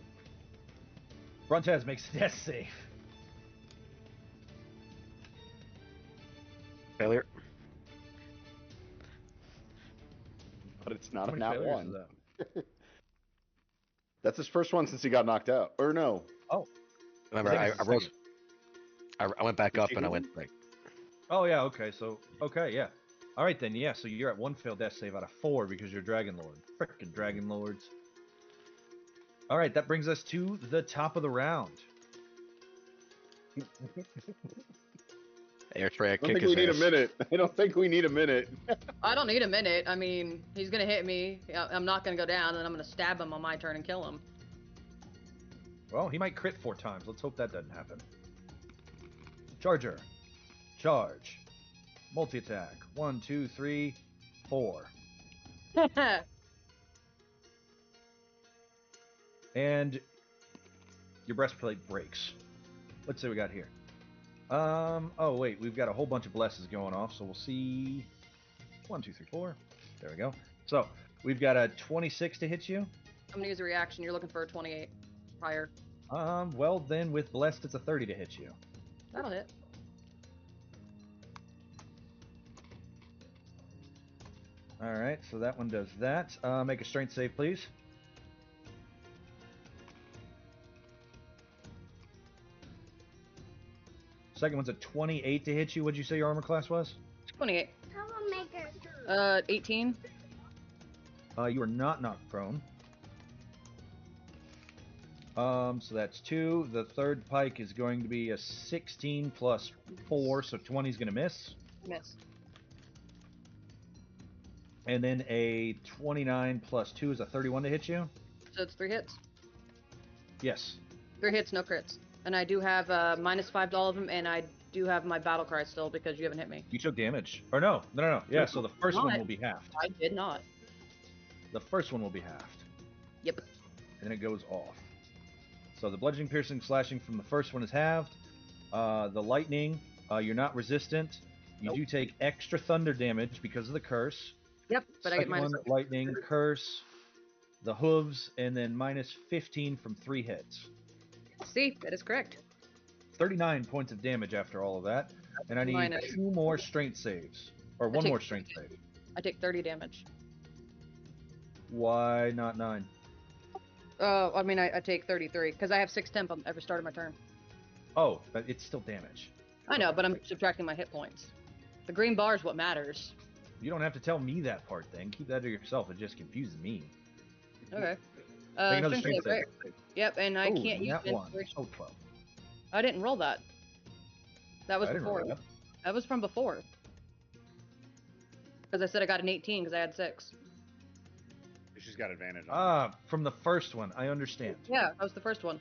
Brontez makes a death save. Failure. But it's How not a many nat failures one. is that? That's his first one since he got knocked out. Or no. Remember, think I it's the rose. second. I went back Did up you and I hit went him? like. Oh yeah, okay, yeah. All right then, yeah. So you're at 1 failed death save out of 4 because you're Dragonlord. Frickin' Dragonlords. All right, that brings us to the top of the round. Eritrea I don't kick think his we need a ass. minute. I don't think we need a minute. I don't need a minute. I mean, he's gonna hit me. I'm not gonna go down, and I'm gonna stab him on my turn and kill him. Well, he might crit 4 times. Let's hope that doesn't happen. Charger. Charge. Multi-attack. 1, 2, 3, 4. And your breastplate breaks. Let's see what we got here. Oh wait, we've got a whole bunch of blesses going off, so we'll see. 1, 2, 3, 4. There we go. So we've got a 26 to hit you. I'm gonna use a reaction. You're looking for a 28 higher. Well then with blessed it's a 30 to hit you. That'll hit. All right, so that one does that. Make a strength save, please. Second one's a 28 to hit you. What'd you say your armor class was? 28. Troublemaker. 18. You are not knocked prone. So that's 2. The third pike is going to be a 16 plus 4, so 20 is going to miss. Miss. And then a 29 plus 2 is a 31 to hit you. So it's 3 hits. Yes. 3 hits, no crits. And I do have -5 to all of them, and I do have my battle cry still because you haven't hit me. You took damage. Or no. Yeah, so the first one Not. will be halved. I did not. The first one will be halved. Yep. And then it goes off. So the bludgeoning, piercing, slashing from the first one is halved. The lightning, you're not resistant. You do take extra thunder damage because of the curse. Yep, but I get Second minus. one, lightning, curse, the hooves, and then -15 from 3 hits. See, that is correct. 39 points of damage after all of that. And I need Minus. 2 more strength saves. Or one take more strength save. I take 30 damage. Why not 9? I mean, I take 33 because I have 6 temp on every start of my turn. Oh, but it's still damage. I know, but I'm subtracting my hit points. The green bar is what matters. You don't have to tell me that part then. Keep that to yourself. It just confuses me. Okay. Make another strength strength save, save. right? Yep, and I Oh, can't use nat 1. inspiration. Oh, 12. I didn't roll that. That was I didn't before. roll that. That was from before. Because I said I got an 18 because I had 6. She's got advantage on From the first one. I understand. Yeah, that was the first one.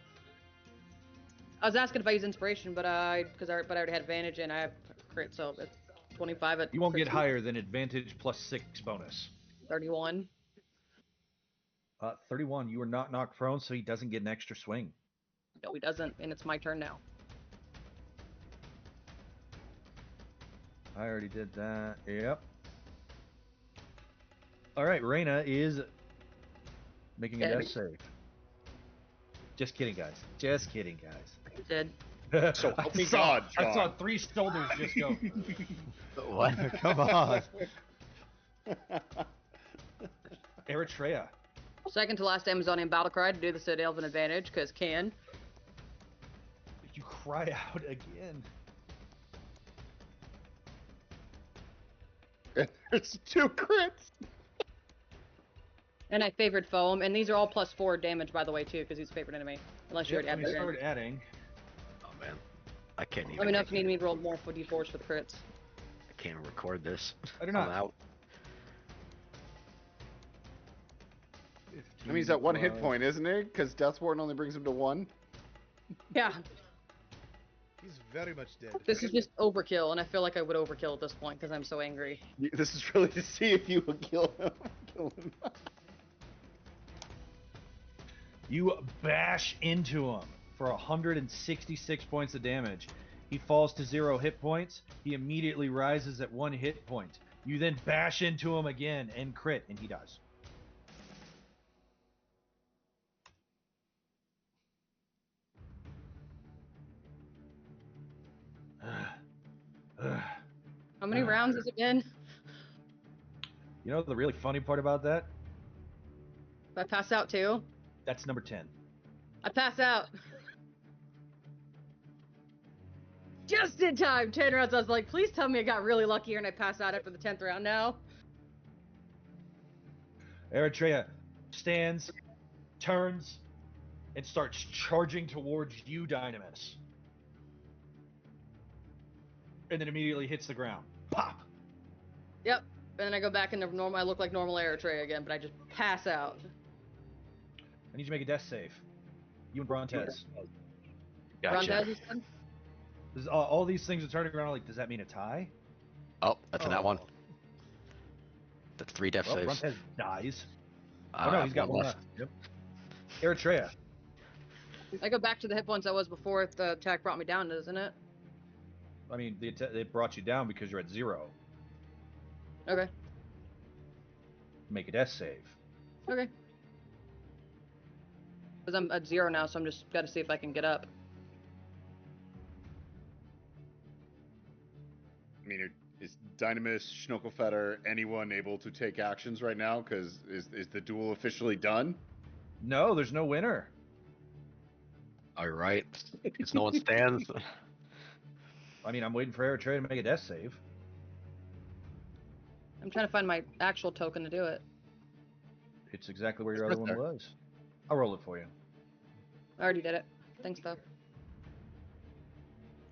I was asking if I use inspiration, but I already had advantage and I have crit, so it's 25 at. You won't crit get higher than advantage plus 6 bonus. 31. 31. You are not knocked prone, so he doesn't get an extra swing. No, he doesn't, and it's my turn now. I already did that. Yep. All right, Reyna is making a Dead. death save. Just kidding, guys. Just kidding, guys. Dead. So I help me saw, God, I saw John. 3 shoulders just go. What? Come on. Eritrea. Second to last Amazonian battle cry to do this at Elven advantage, because can. You cry out again. There's 2 crits. And I favored foam, and these are all +4 damage, by the way, too, because he's a favorite enemy. Unless you Yep, already let have me that. start adding. Oh man, I can't even. Let me know if you need me to roll more for d4s for the crits. I can't record this. I do I'm not. out. I mean, he's at 1 hit point, isn't he? Because Death's Warden only brings him to 1. Yeah. He's very much dead. This is just overkill, and I feel like I would overkill at this point because I'm so angry. This is really to see if you will kill him. Kill him. You bash into him for 166 points of damage. He falls to 0 hit points. He immediately rises at 1 hit point. You then bash into him again and crit, and he dies. How many rounds has it been? You know the really funny part about that? I pass out too. That's number 10. I pass out. Just in time. 10 rounds. I was like, please tell me I got really lucky here and I pass out after the 10th round now. Eretria stands, turns, and starts charging towards you, Dynamis. And then immediately hits the ground. Pop! Yep. And then I go back into normal. I look like normal Eritrea again, but I just pass out. I need you to make a death save. You and Brontez. Gotcha. Brontez, you said? All these things are turning around like, does that mean a tie? Oh, that's in that one. That's 3 death Well, saves. Brontez dies. I Oh no, have he's got one one left. Yep. Eritrea. I go back to the hit points I was before the attack brought me down, doesn't it? I mean, it brought you down because you're at 0. Okay. Make a death save. Okay. Because I'm at 0 now, so I'm just got to see if I can get up. I mean, is Dynamis, Schnockelfetter, anyone able to take actions right now? Because is the duel officially done? No, there's no winner. All right. Because no one stands. I mean, I'm waiting for Eritrea to make a death save. I'm trying to find my actual token to do it. It's exactly where your other one was. I'll roll it for you. I already did it. Thanks, though.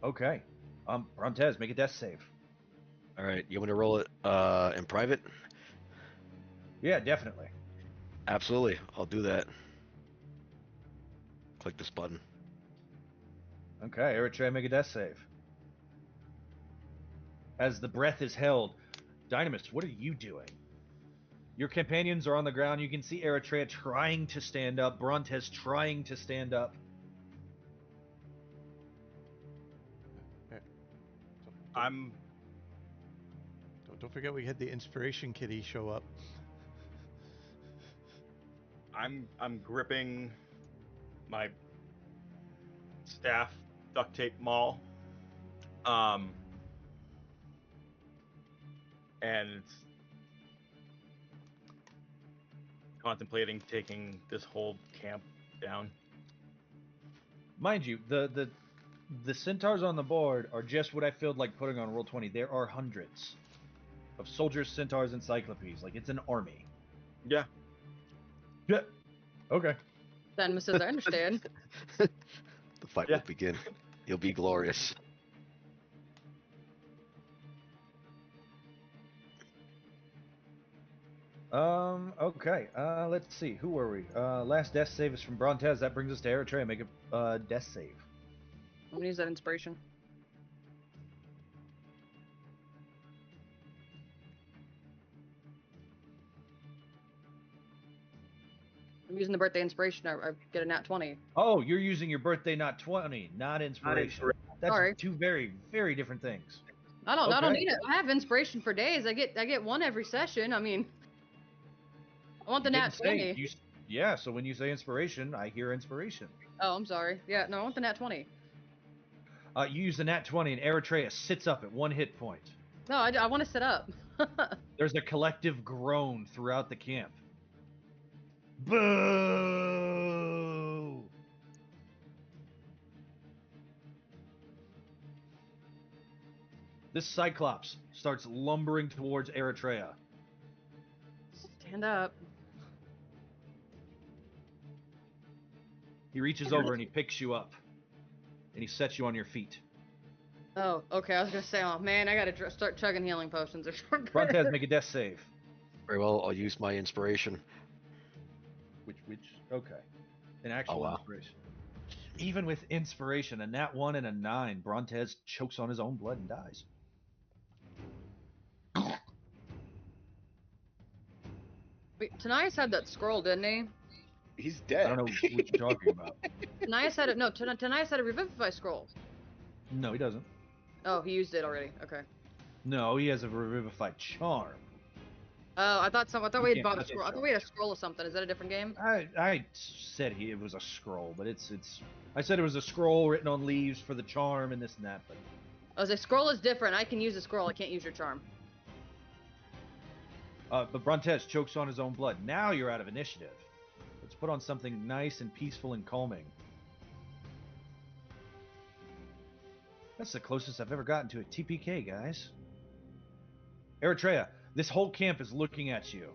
Okay. Brontez, make a death save. All right. You want me to roll it in private? Yeah, definitely. Absolutely. I'll do that. Click this button. Okay, Eritrea, make a death save. As the breath is held, Dynamis, what are you doing? Your companions are on the ground. You can see Eritrea trying to stand up. Brontez trying to stand up. I'm Don't forget we had the inspiration kitty show up. I'm gripping my staff duct tape maul. And contemplating taking this whole camp down. Mind you, the centaurs on the board are just what I felt like putting on Roll20. There are hundreds of soldiers, centaurs, and cyclopes. Like, it's an army. Yeah. Yeah. Okay. Then says, I understand. The fight Yeah. will begin. It'll be glorious. Okay. Let's see. Who were we? Last death save is from Brontez. That brings us to Eritrea. Make a death save. I'm gonna use that inspiration. I'm using the birthday inspiration. I get a nat 20. Oh, you're using your birthday, not 20, not inspiration. That's Sorry. two very, very different things. I don't Okay. need it. I have inspiration for days. I get one every session. I mean, I want the You nat didn't say- 20. yeah, so when you say inspiration, I hear inspiration. Oh, I'm sorry. Yeah, no, I want the nat 20. You use the nat 20, and Eritrea sits up at 1 hit point. No, I want to sit up. There's a collective groan throughout the camp. Boo! This Cyclops starts lumbering towards Eritrea. Stand up. He reaches over and he picks you up. And he sets you on your feet. Oh, okay. I was gonna say, oh man, I gotta start chugging healing potions or something. Brontez, make a death save. Very well. I'll use my inspiration. Which? Okay. An actual Oh, wow. inspiration. Even with inspiration, a nat 1 and a 9, Brontez chokes on his own blood and dies. Wait, Tanias had that scroll, didn't he? He's dead. I don't know what you're talking about. Tanias had it. No, Tanias had a revivify scroll. No, he doesn't. Oh, he used it already. Okay. No, he has a revivified charm. Oh, I thought You we had can't bought a touch scroll. I it. thought we had a scroll of something. Is that a different game? I said it was a scroll, but it's. I said it was a scroll written on leaves for the charm and this and that, but. Oh, the scroll is different. I can use a scroll. I can't use your charm. But Brontez chokes on his own blood. Now you're out of initiative. Let's put on something nice and peaceful and calming. That's the closest I've ever gotten to a TPK, guys. Eretria, this whole camp is looking at you.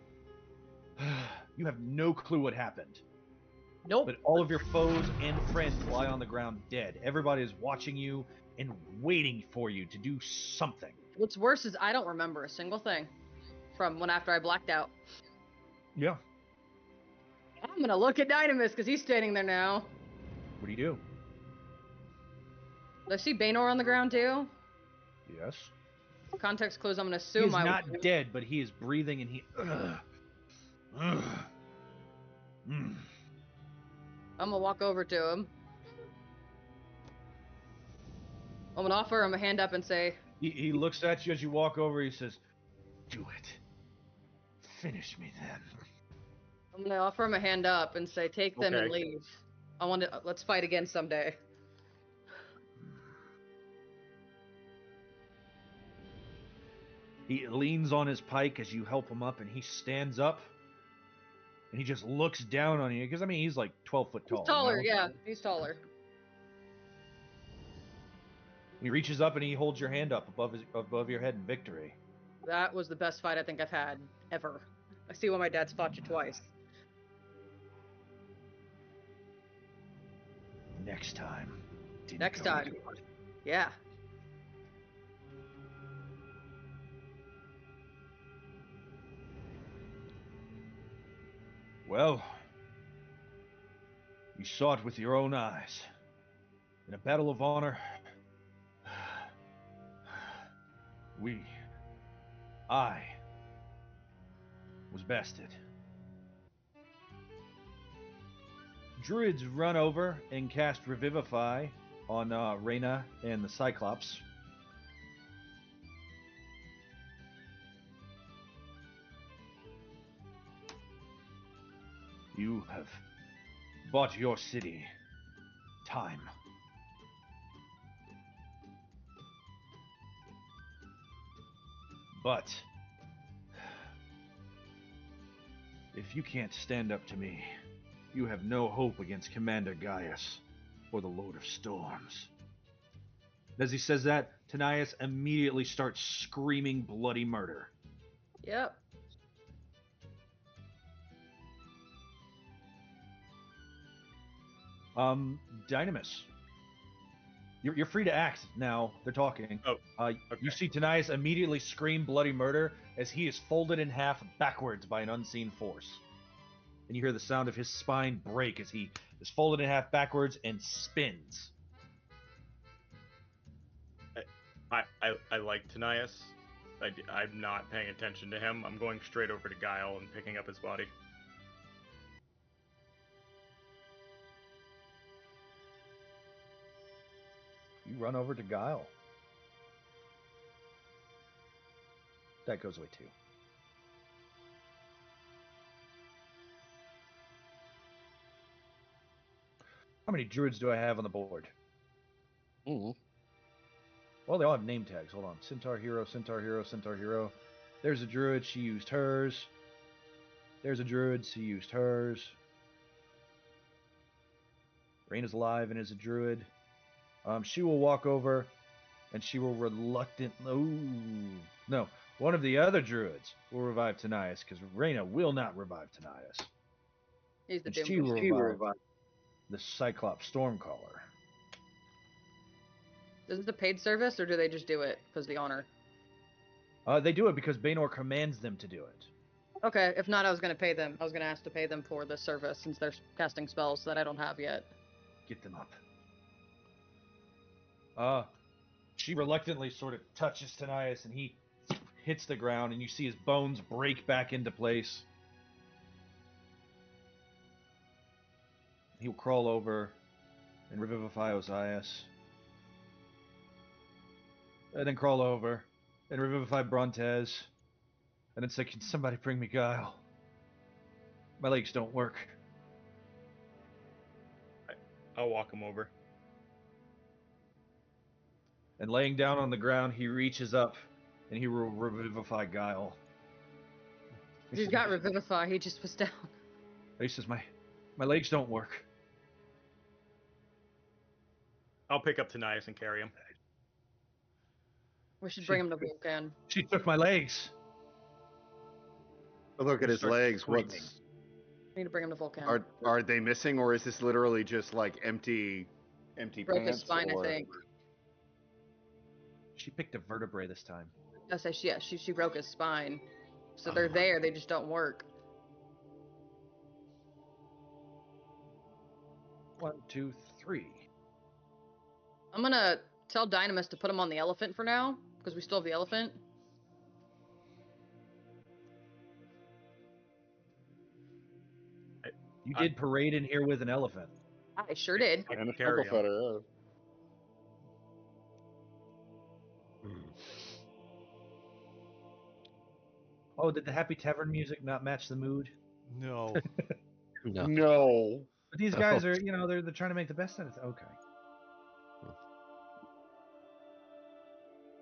You have no clue what happened. Nope. But all of your foes and friends lie on the ground dead. Everybody is watching you and waiting for you to do something. What's worse is I don't remember a single thing from when after I blacked out. Yeah. I'm gonna look at Dynamis because he's standing there now. What do you do? Do I see Baynor on the ground too? Yes. Context clues. I'm gonna He assume is not dead, but he is breathing and he. I'm gonna walk over to him. I'm gonna offer him a hand up and say, He looks at you as you walk over. He says, "Do it. Finish me then." I'm gonna offer him a hand up and say, take them and Okay. leave. I want to. Let's fight again someday. He leans on his pike as you help him up, and he stands up, and he just looks down on you because I mean he's like 12 foot tall. He's taller, you know? yeah. He's taller. He reaches up and he holds your hand up above your head in victory. That was the best fight I think I've had ever. I see why my dad's fought you twice. Next time. Next go time. to it. Yeah. Well, you saw it with your own eyes. In a battle of honor, I was bested. Druids run over and cast Revivify on Reyna and the Cyclops. You have bought your city time. But if you can't stand up to me, you have no hope against Commander Gaius or the Lord of Storms. As he says that, Tanias immediately starts screaming bloody murder. Yep. Dynamis. You're free to act now. They're talking. Oh, okay. You see Tanias immediately scream bloody murder as he is folded in half backwards by an unseen force. And you hear the sound of his spine break as he is folded in half backwards and spins. I like Tanias. I'm not paying attention to him. I'm going straight over to Giel and picking up his body. You run over to Giel. That goes away too. How many druids do I have on the board? Ooh. Well, they all have name tags. Hold on. Centaur Hero, Centaur Hero, Centaur Hero. There's a druid. She used hers. There's a druid. She used hers. Rain is alive and is a druid. She will walk over, and she will no. One of the other druids will revive Tanias, because Reyna will not revive Tanias. He's the And doom. she will revive the Cyclops Stormcaller. Is it a paid service, or do they just do it because the honor? They do it because Baynor commands them to do it. Okay, if not, I was going to pay them. I was going to ask to pay them for the service since they're casting spells that I don't have yet. Get them up. She reluctantly sort of touches Tanias, and he hits the ground, and you see his bones break back into place. He'll crawl over and revivify Ozais. And then crawl over and revivify Brontes. And then say, can somebody bring me Giel? My legs don't work. I'll walk him over. And laying down on the ground, he reaches up and he will revivify Giel. He's got Revivify, he just was down. He says, my legs don't work. I'll pick up Tanias and carry him. We should bring him to Vulcan. She took my legs. Look at his Start legs. screaming. We need to bring him to Vulcan. Are they missing, or is this literally just like empty Broke his pants? spine, I or- think. She picked a vertebrae this time. I say she broke his spine. So they're there, they just don't work. 1, 2, 3. I'm gonna tell Dynamis to put him on the elephant for now, because we still have the elephant. You did parade in here with an elephant. I sure did. I And a carry Snugglefutter, him. yeah. Oh, did the Happy Tavern music not match the mood? No. No. No. But these guys are, they're trying to make the best out of it. Okay.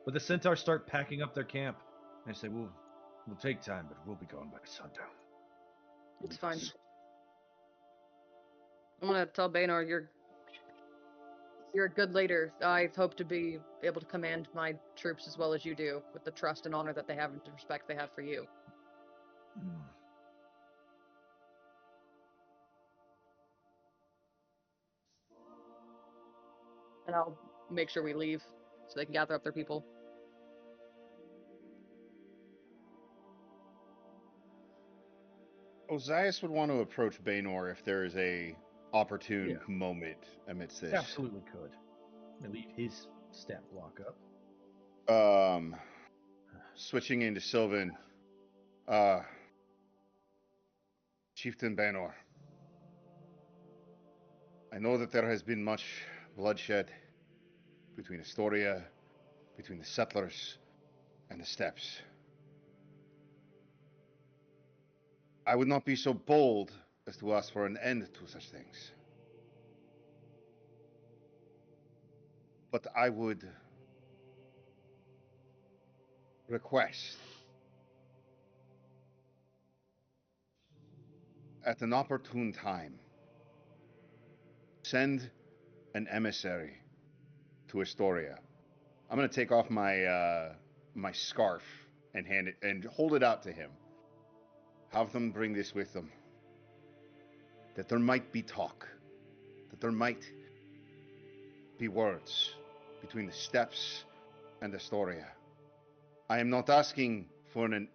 But the Centaurs start packing up their camp. They say, we'll take time, but we'll be gone by sundown. It's fine. I'm gonna tell Baynor you're a good leader. I hope to be able to command my troops as well as you do, with the trust and honor that they have and the respect they have for you. And I'll make sure we leave so they can gather up their people. Ozais would want to approach Baynor if there is a opportune moment amidst this. Absolutely could. I'm going to leave his stat block up. Switching into Sylvan. Chieftain Baynor. I know that there has been much bloodshed between Astoria, between the settlers, and the steppes. I would not be so bold as to ask for an end to such things. But I would request, at an opportune time, send an emissary to Astoria. I'm going to take off my my scarf and hand it and hold it out to him. Have them bring this with them. That there might be talk. That there might be words between the steppes and Astoria. I am not asking for an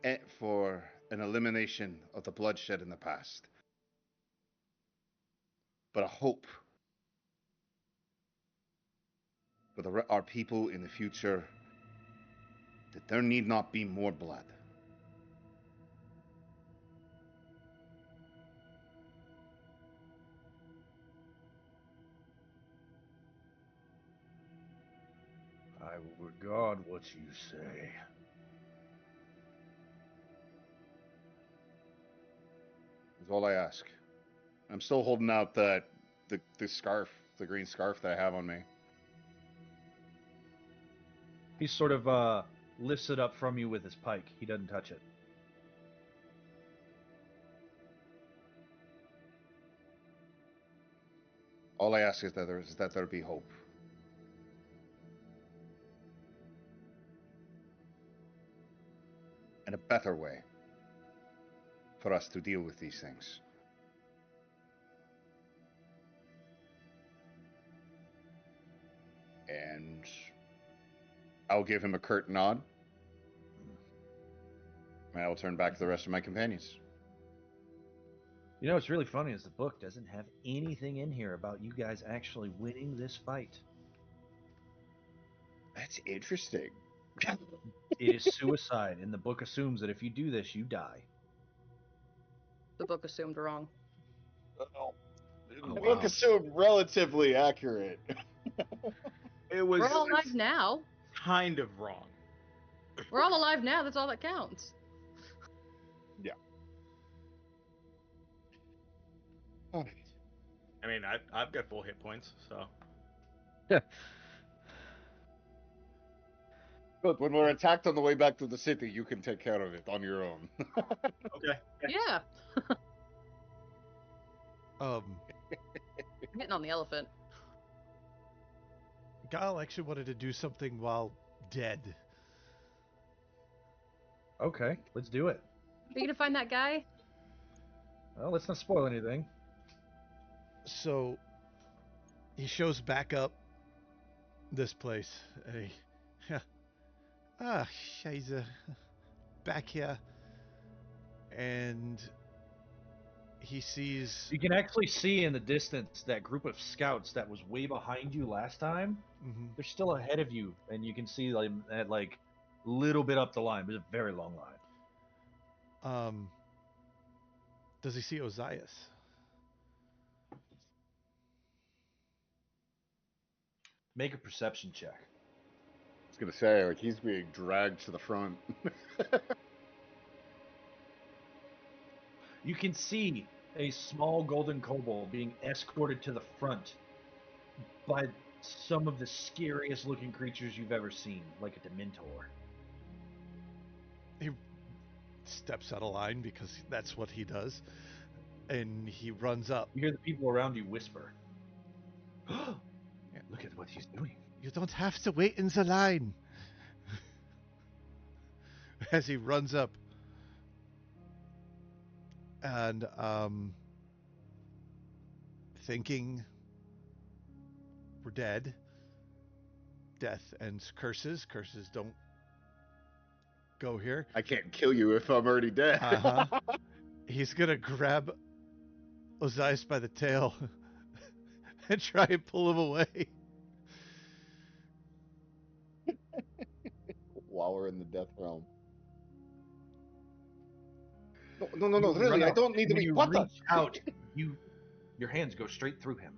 elimination of the bloodshed in the past, but a hope for our people in the future that there need not be more blood. I will regard what you say. Is all I ask. I'm still holding out the scarf, the green scarf that I have on me. He sort of lifts it up from you with his pike. He doesn't touch it. All I ask is that there be hope. And a better way for us to deal with these things. And I'll give him a curt nod. And I will turn back to the rest of my companions. You know what's really funny is the book doesn't have anything in here about you guys actually winning this fight. That's interesting. It is suicide, and the book assumes that if you do this, you die. The book assumed wrong. The Oh, book wow. assumed relatively accurate. It was We're all alive now. kind of wrong. We're all alive now. That's all that counts. Alright. I mean, I've got full hit points, so But when we're attacked on the way back to the city, you can take care of it on your own. okay. Yeah. Um, I'm getting on the elephant. Giel actually wanted to do something while dead. Okay, let's do it. Are you gonna find that guy? Well, let's not spoil anything. So he shows back up this place. And he's back here, and he sees. You can actually see in the distance that group of scouts that was way behind you last time. Mhm. They're still ahead of you, and you can see them at like little bit up the line. It's a very long line. Does he see Ozais? Make a perception check. I was gonna say, like, he's being dragged to the front. You can see a small golden kobold being escorted to the front by some of the scariest looking creatures you've ever seen, like a Dementor. He steps out of line because that's what he does, and he runs up. You hear the people around you whisper, "Look at what he's doing." You don't have to wait in the line. As he runs up, and thinking we're dead. Death and curses. Curses don't go here. I can't kill you if I'm already dead. He's gonna grab Ozais by the tail and try and pull him away. While we're in the death realm. No, You really, run I up, don't need and to when be you what the? reach out. Your hands go straight through him.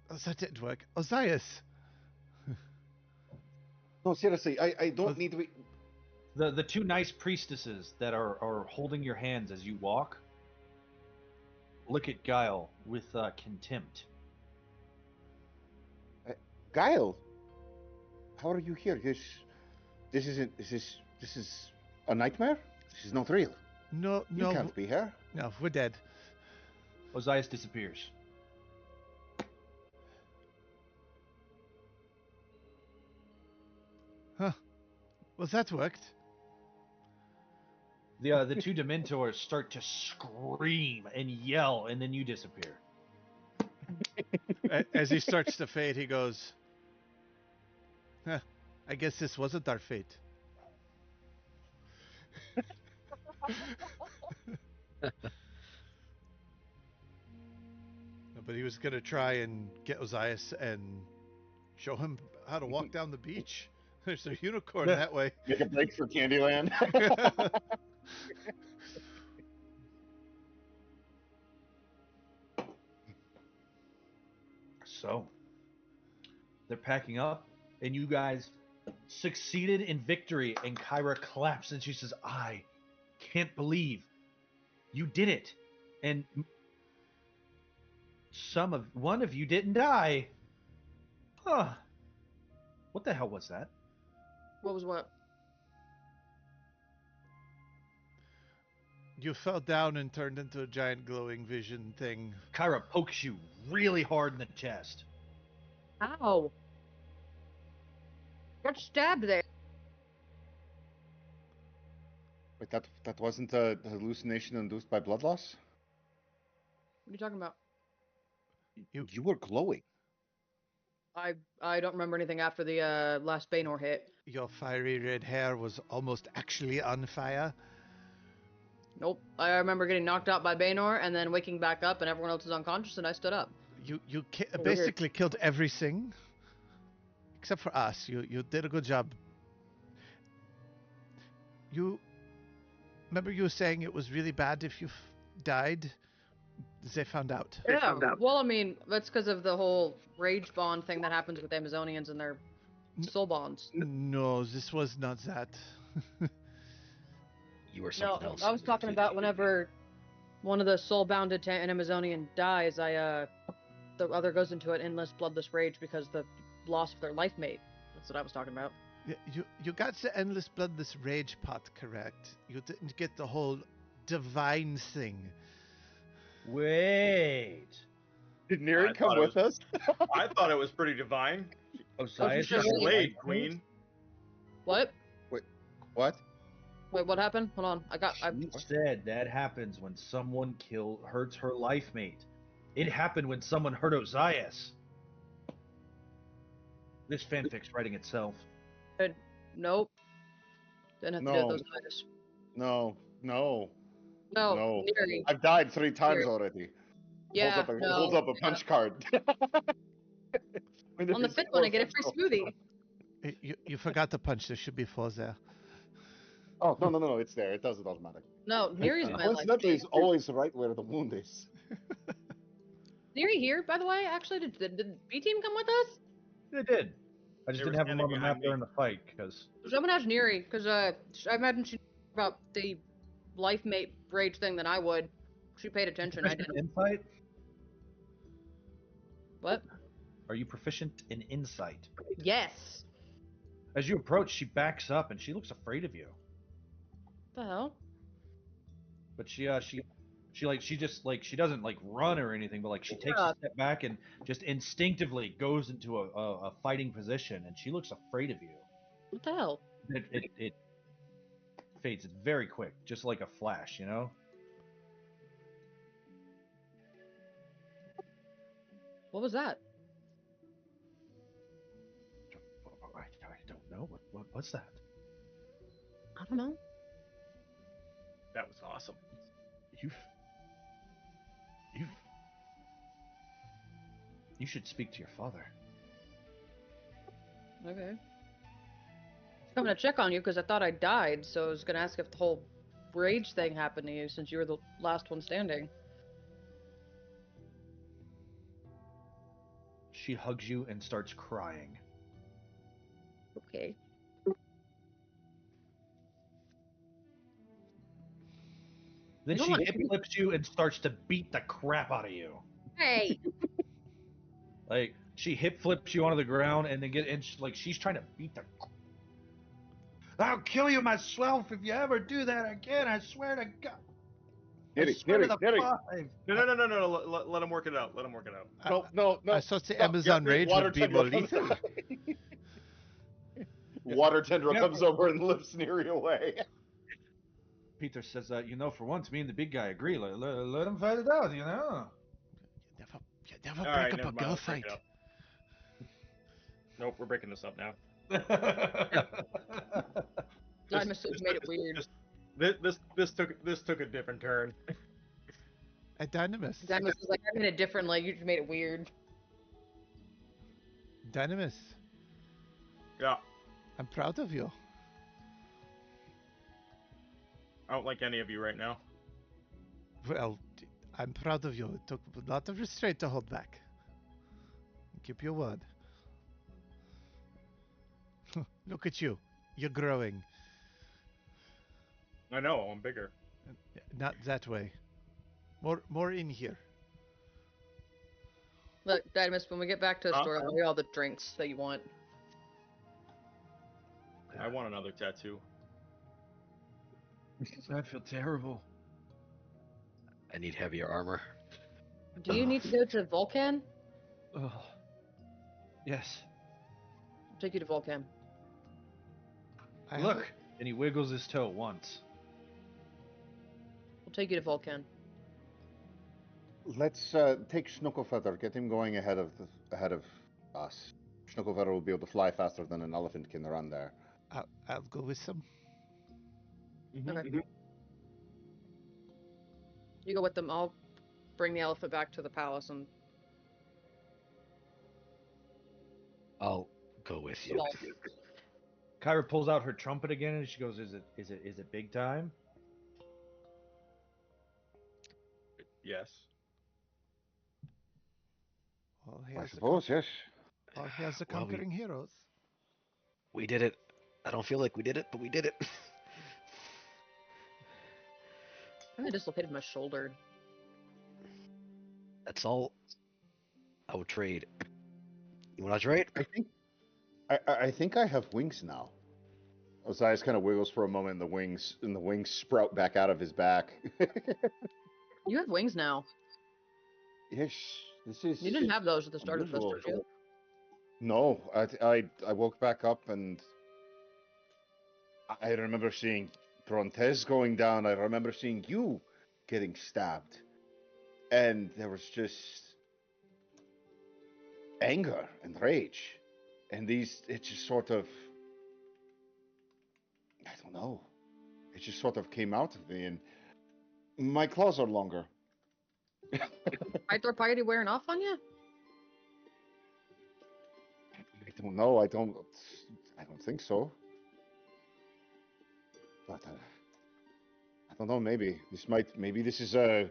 Oh, that didn't work. Ozais! No, seriously, I don't need to be. The two nice priestesses that are holding your hands as you walk look at Giel with contempt. Giel, how are you here? This is a nightmare? This is not real. No, You can't be here. no, we're dead. Ozais disappears. Huh. Well, that worked. The two Dementors start to scream and yell, and then you disappear. As he starts to fade, he goes, huh, I guess this wasn't our fate. But he was going to try and get Ozais and show him how to walk down the beach. There's a unicorn that way. Make a break for Candyland. So, they're packing up, and you guys succeeded in victory. And Kyra claps, and she says, "I can't believe you did it." And one of you didn't die. Huh. What the hell was that? What was what? You fell down and turned into a giant glowing vision thing. Kyra pokes you really hard in the chest. Ow. Got stabbed there. Wait, that wasn't a hallucination induced by blood loss? What are you talking about? You were glowing. I don't remember anything after the last Baynor hit. Your fiery red hair was almost actually on fire. Nope. I remember getting knocked out by Baynor and then waking back up and everyone else is unconscious and I stood up. You Weird. basically killed everything except for us. You did a good job. You remember you were saying it was really bad if you died? They found out. Yeah. Well, I mean, that's because of the whole rage bond thing that happens with Amazonians and their soul bonds. No, this was not that. You were No, something else. I was talking about whenever one of the soul bounded to an Amazonian dies, the other goes into an endless bloodless rage because the loss of their life mate. That's what I was talking about. Yeah, you got the endless bloodless rage part correct. You didn't get the whole divine thing. Wait. Did Neri I come thought it with us? I thought it was pretty divine. Ozais sure. is your Blade, life Queen. mate? What? What? Wait, what happened? Hold on. She said that happens when someone hurts her life mate. It happened when someone hurt Ozais. This fanfic's writing itself. Nope. Didn't have to do No. with those guys. No. No. Neri. I've died 3 times Neri. already. Yeah. Holds up a punch card. On the 5th one, I get a free smoothie. You forgot to punch. There should be 4 there. Oh, no, it's there. It does it automatic. No, Neri's my life Coincidentally, mate. it's always right where the wound is. Neri here, by the way. Actually, did B team come with us? They did. I just They didn't were have them on the standing map behind during the fight because Someone asked Neri, because I imagine she knew about the life mate rage thing than I would. She paid attention. I didn't. insight. What? Are you proficient in insight? Yes. As you approach, she backs up and she looks afraid of you. The hell? But she doesn't like run or anything, but like she takes Yeah. a step back and just instinctively goes into a fighting position, and she looks afraid of you. What the hell? It fades very quick, just like a flash, you know. What was that? I don't know what's that. I don't know. That was awesome. You should speak to your father. Okay. I'm gonna check on you because I thought I died, so I was gonna ask if the whole rage thing happened to you since you were the last one standing. She hugs you and starts crying. Okay. Then You she know what? hip flips you and starts to beat the crap out of you. Hey. Like she hip flips you onto the ground and then she's trying to beat the. I'll kill you myself if you ever do that again. I swear to God. Neri, I swear to the Neri. five. No. Let him work it out. No. I thought the Stop. Amazon Get me. rage Water would be tendril more comes lethal. Water tendril Yeah. comes over and lifts Neri away. Peter says, for once, me and the big guy agree. Let him fight it out, you know. You never All break right, up never a mind, girl let's break fight. it up. Nope, we're breaking this up now. Diamond made it weird. This took a different turn. A Dynamis. Diamond was like, I made it differently. You just made it weird. Dynamis, Yeah, I'm proud of you. I don't like any of you right now. Well, I'm proud of you. It took a lot of restraint to hold back. Keep your word. Look at you. You're growing. I know, I'm bigger. Not that way. More in here. Look, Didymus, when we get back to the Huh? store, I'll get all the drinks that you want. I want another tattoo. I feel terrible. I need heavier armor. Do you need to go to Vulcan? Oh. Yes. I'll take you to Vulcan. Look, and he wiggles his toe once. We'll take you to Vulcan. Let's take Schnuckelfeather. Get him going ahead of us. Schnuckelfeather will be able to fly faster than an elephant can run there. I'll go with some. Okay. You go with them. I'll bring the elephant back to the palace and I'll go with you. Well, Kyra pulls out her trumpet again and she goes, is it big time? Yes. Well, I here's the suppose, yes. here's the Well, conquering heroes. We did it. I don't feel like we did it, but we did it. I think I dislocated my shoulder. That's all I would trade. You want to trade? I think I have wings now. Ozais kind of wiggles for a moment, and the wings sprout back out of his back. You have wings now. Yes, this is. You didn't have those at the start of unusual. Festival. No, I woke back up and I remember seeing Brontes going down. I remember seeing you getting stabbed, and there was just anger and rage, and it just sort of, I don't know, it just sort of came out of me, and my claws are longer. Pythor piety wearing off on you? I don't know. I don't think so. But I don't know. Maybe this is a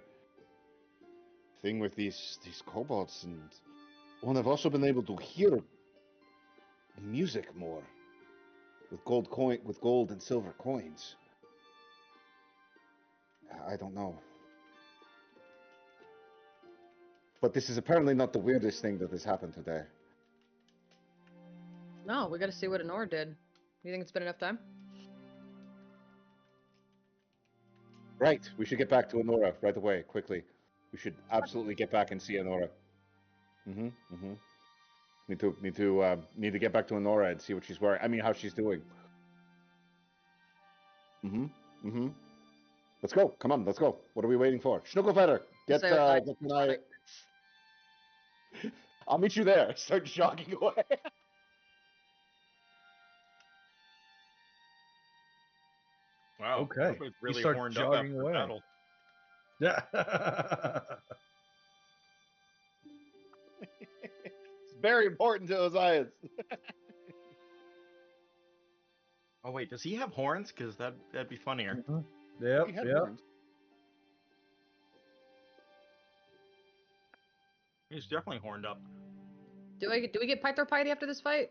thing with these kobolds, and well, I've also been able to hear music more with gold and silver coins. I don't know. But this is apparently not the weirdest thing that has happened today. No, we gotta see what Honora did. You think it's been enough time? Right. We should get back to Honora right away, quickly. We should absolutely get back and see Honora. Need to get back to Honora and see what she's wearing. I mean, how she's doing. Let's go. Come on, let's go. What are we waiting for? Schnuckelfetter, get an eye. I'll meet you there. Start jogging away. Wow. Okay. Everybody's You really start horned up jogging after away. battle. Yeah. It's very important to Ozais. Oh wait, does he have horns? Because that'd be funnier. Yep. He had Yep. horns. He's definitely horned up. Do we get Pythor piety after this fight?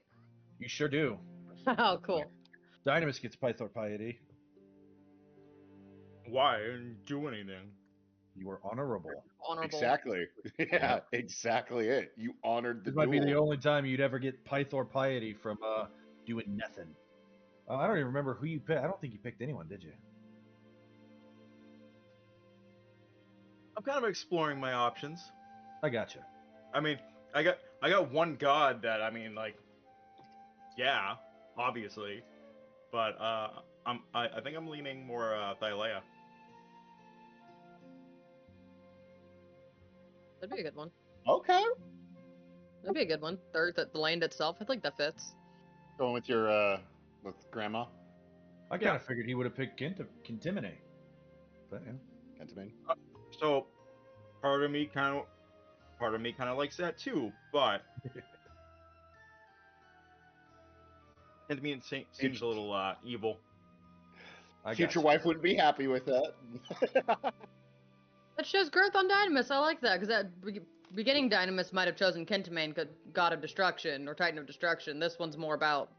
You sure do. Oh, cool. Dynamis gets Pythor piety. Why? I didn't do anything. You were honorable. Honorable. Exactly. Yeah, exactly it. You honored the This might be the duel. only time you'd ever get Pythor piety from doing nothing. I don't even remember who you picked. I don't think you picked anyone, did you? I'm kind of exploring my options. I gotcha. I mean, I got one god that yeah, obviously, but I think I'm leaning more Thylea. That'd be a good one. Okay. That'd be a good one. The land itself. I think that fits. Going with your with grandma. I kind of figured he would have picked Contaminate. But yeah. Kentamine. So part of me kind of likes that too, but and to me it seems a little evil. Future wife wouldn't be happy with that. That shows growth on Dynamis. I like that because that beginning Dynamis might have chosen Kentamane, God of Destruction or Titan of Destruction. This one's more about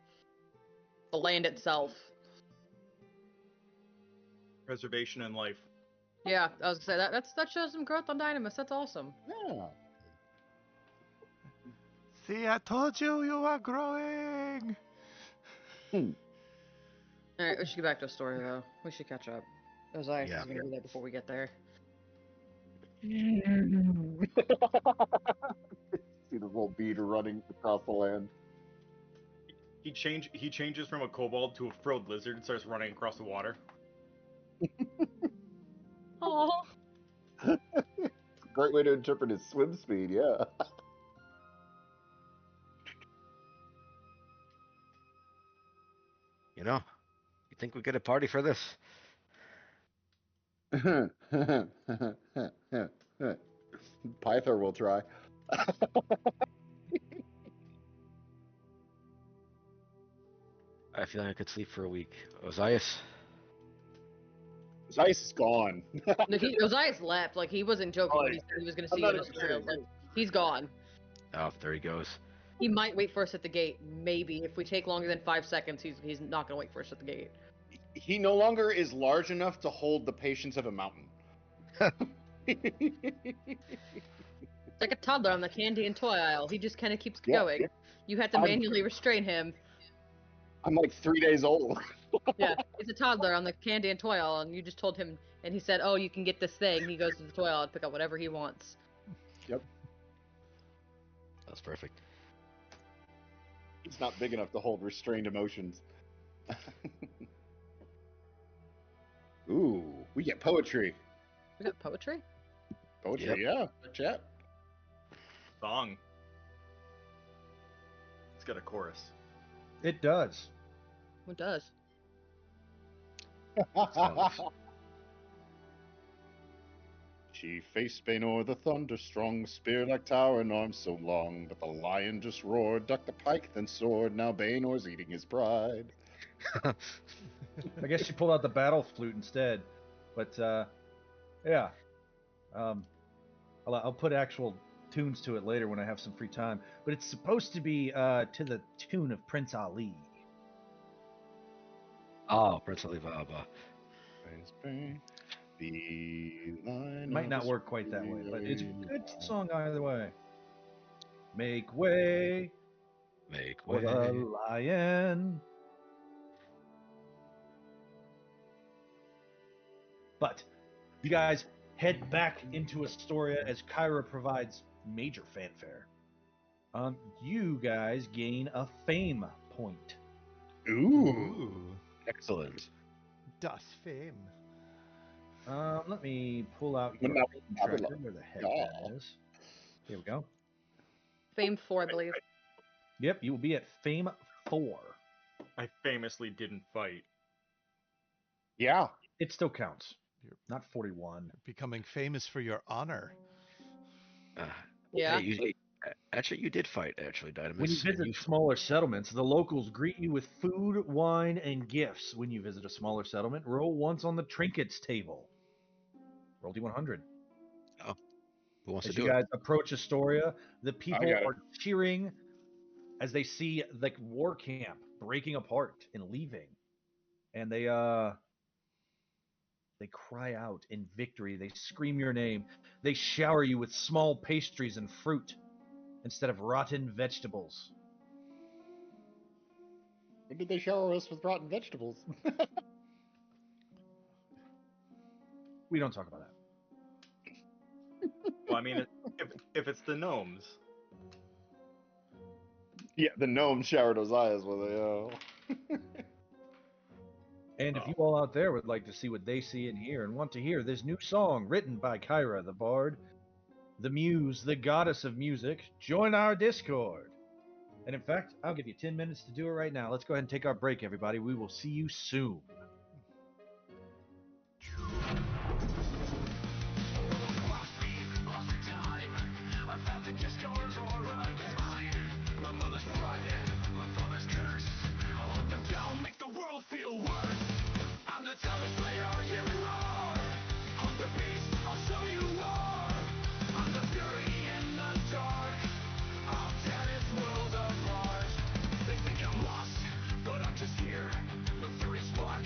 the land itself. Preservation and life. Yeah, I was gonna say that shows some growth on Dynamis. That's awesome. Yeah. See, I told you are growing. All right, we should get back to the story though. We should catch up. Ozais is gonna be there before we get there. See the little beater running across the land. He changes from a kobold to a frilled lizard and starts running across the water. Oh. It's a great way to interpret his swim speed, yeah. You know, you think we get a party for this? Pythor will try. I feel like I could sleep for a week. Ozais? His ice is gone. No, Ozais left. Like, he wasn't joking when he said he was going to I'm see you not in even Astoria. kidding. Like, he's gone. Oh, there he goes. He might wait for us at the gate. Maybe. If we take longer than 5 seconds, he's not going to wait for us at the gate. He no longer is large enough to hold the patience of a mountain. It's like a toddler on the candy and toy aisle. He just kind of keeps Yeah, going. yeah. You had to manually restrain him. I'm like 3 days old. Yeah, he's a toddler on the candy and toy aisle, and you just told him, and he said, "Oh, you can get this thing." He goes to the toy aisle and pick up whatever he wants. Yep. That's perfect. He's not big enough to hold restrained emotions. Ooh, we get poetry. We got poetry? Poetry, yeah. Chat. Song. It's got a chorus. It does. It does. She faced Baynor the Thunderstrong, spear like tower and arms so long, but the lion just roared, ducked the pike, then soared. Now Baynor's eating his pride. I guess she pulled out the battle flute instead. But yeah, I'll put actual tunes to it later when I have some free time. But it's supposed to be to the tune of Prince Ali. Oh, Prince Ali Baba. Might not work quite that way, but it's a good song either way. Make way Make for the way. lion. But you guys head back into Astoria as Kyra provides major fanfare. You guys gain a fame point. Ooh. Das Excellent. Fame. Let me pull out your Now, fame tracker. Where the heck that is? Here we go. Fame 4, I believe. Yep, you will be at fame 4. I famously didn't fight. Yeah. It still counts. You're Not 41. becoming famous for your honor. Yeah. Hey, actually, you did fight, actually, Dynamis. When you visit smaller settlements, the locals greet you with food, wine, and gifts. When you visit a smaller settlement, roll once on the trinkets table. Roll D100. Who wants As to you do guys approach Astoria, the people got it. are cheering as they see the war camp breaking apart and leaving. And they cry out in victory. They scream your name. They shower you with small pastries and fruit instead of rotten vegetables. When did they shower us with rotten vegetables? We don't talk about that. Well, I mean, if it's the gnomes, Yeah, the gnome showered Ozais with it. And if you all out there would like to see what they see and hear and want to hear this new song written by Kyra, the bard, the muse, the goddess of music, join our Discord. And in fact, I'll give you 10 minutes to do it right now. Let's go ahead and take our break, everybody. We will see you soon. Feel worse. I'm the toughest player you are. I'm the beast, I'll show you war. I'm the fury in the dark. I'll tear this world apart. They think I'm lost, but I'm just here. The furious spark.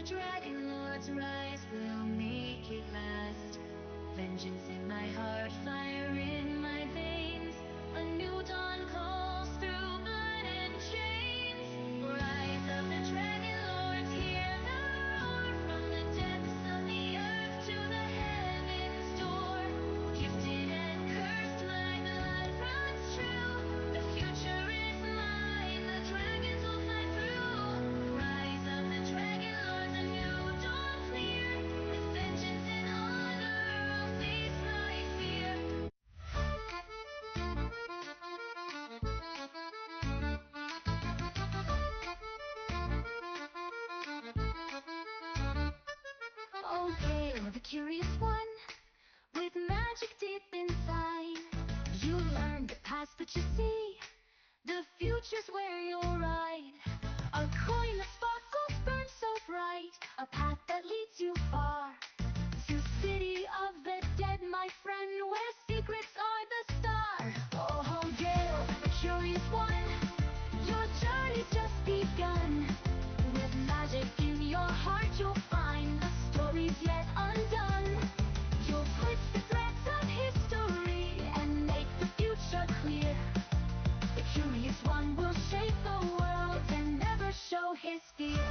Dragonlords rise, will make it last. Vengeance in my heart, fire in my veins. A new dawn calls through blood and chains. Rise of the Dragonlords, hear the roar. From the depths of the earth to the heavens' door. Gifted and cursed, my blood runs true. The future is mine, the dragons will fly through. Rise of the Dragonlords, a new dawn's near. With vengeance and honor, I'll face my fear. Oh, Gale, the curious one, with magic deep inside. You learn the past, but you see the future's where you'll ride. A coin that sparkles, burns so bright, a path that leads you far. To city of the dead, my friend, where secrets are the star. Oh, Gale, the curious one, your journey's just begun. With magic in your heart, you'll find the stories yet undone. You'll twist the threads of history and make the future clear. The curious one will shape the world and never show his fear.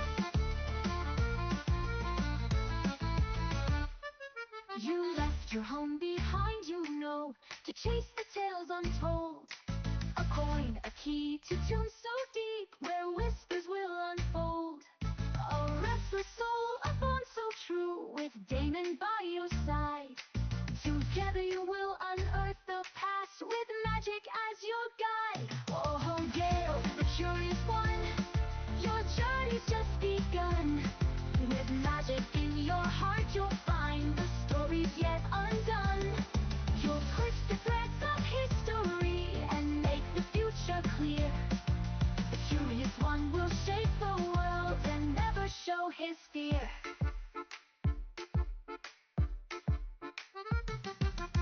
You left your home behind, you know, to chase the tales untold. A coin, a key to tunes so deep, where whispers will unfold. A restless soul, a bond so true, with Damon by your side. Together you will unearth the past, with magic as your guide. Oh, Gale, the curious one, your journey's just begun. With magic in your heart, you'll find the stories yet undone. You'll twist the threads of history and make the future clear. The curious one will shape the world and never show his fear.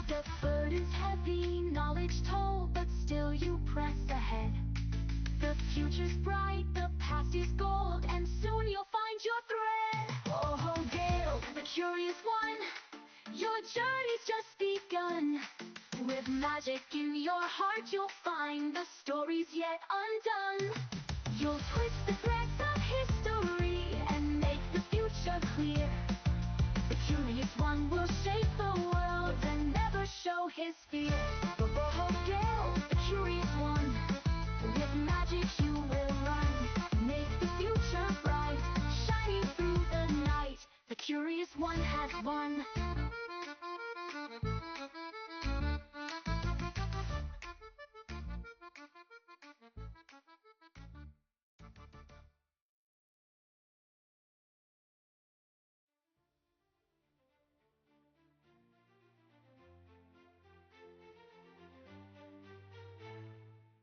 The burden's heavy, knowledge told, but still you press ahead. The future's bright, the past is gold, and soon you'll find your thread. Oh, Gale, the curious one, your journey's just begun. With magic in your heart, you'll find the stories yet undone. You'll twist the threads of history and make the future clear. The curious one will shape the world and never show his fear. Oh, Gale, the curious one, with magic you will run. Make the future bright, shining through the night. The curious one has won.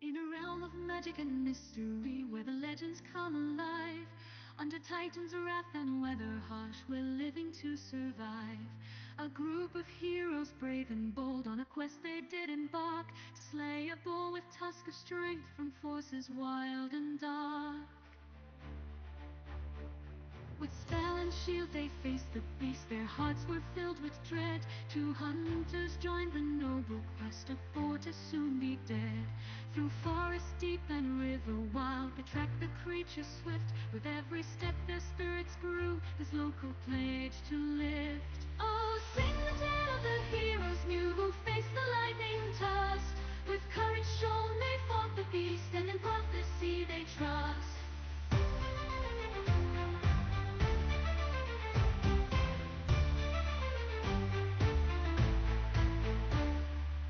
In a realm of magic and mystery, where the legends come alive, under Titan's wrath and weather harsh, we're living to survive. A group of heroes brave and bold, on a quest they did embark, to slay a bull with tusk of strength from forces wild and dark. With spell and shield they faced the beast, their hearts were filled with dread. 2 hunters joined the noble quest, a foe to soon be dead. Through forest deep and river wild, they tracked the creature swift. With every step their spirits grew, this local pledge to lift. Oh, sing the tale of the heroes new, who faced the lightning tusk. With courage shown they fought the beast, and in prophecy they trust.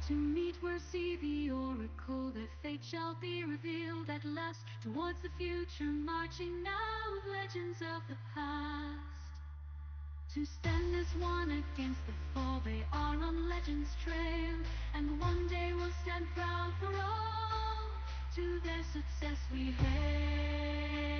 To meet where see the oracle, their fate shall be revealed at last. Towards the future marching now, with legends of the past. To stand as one against the fall, they are on legends trail. And one day we'll stand proud for all, to their success we hail.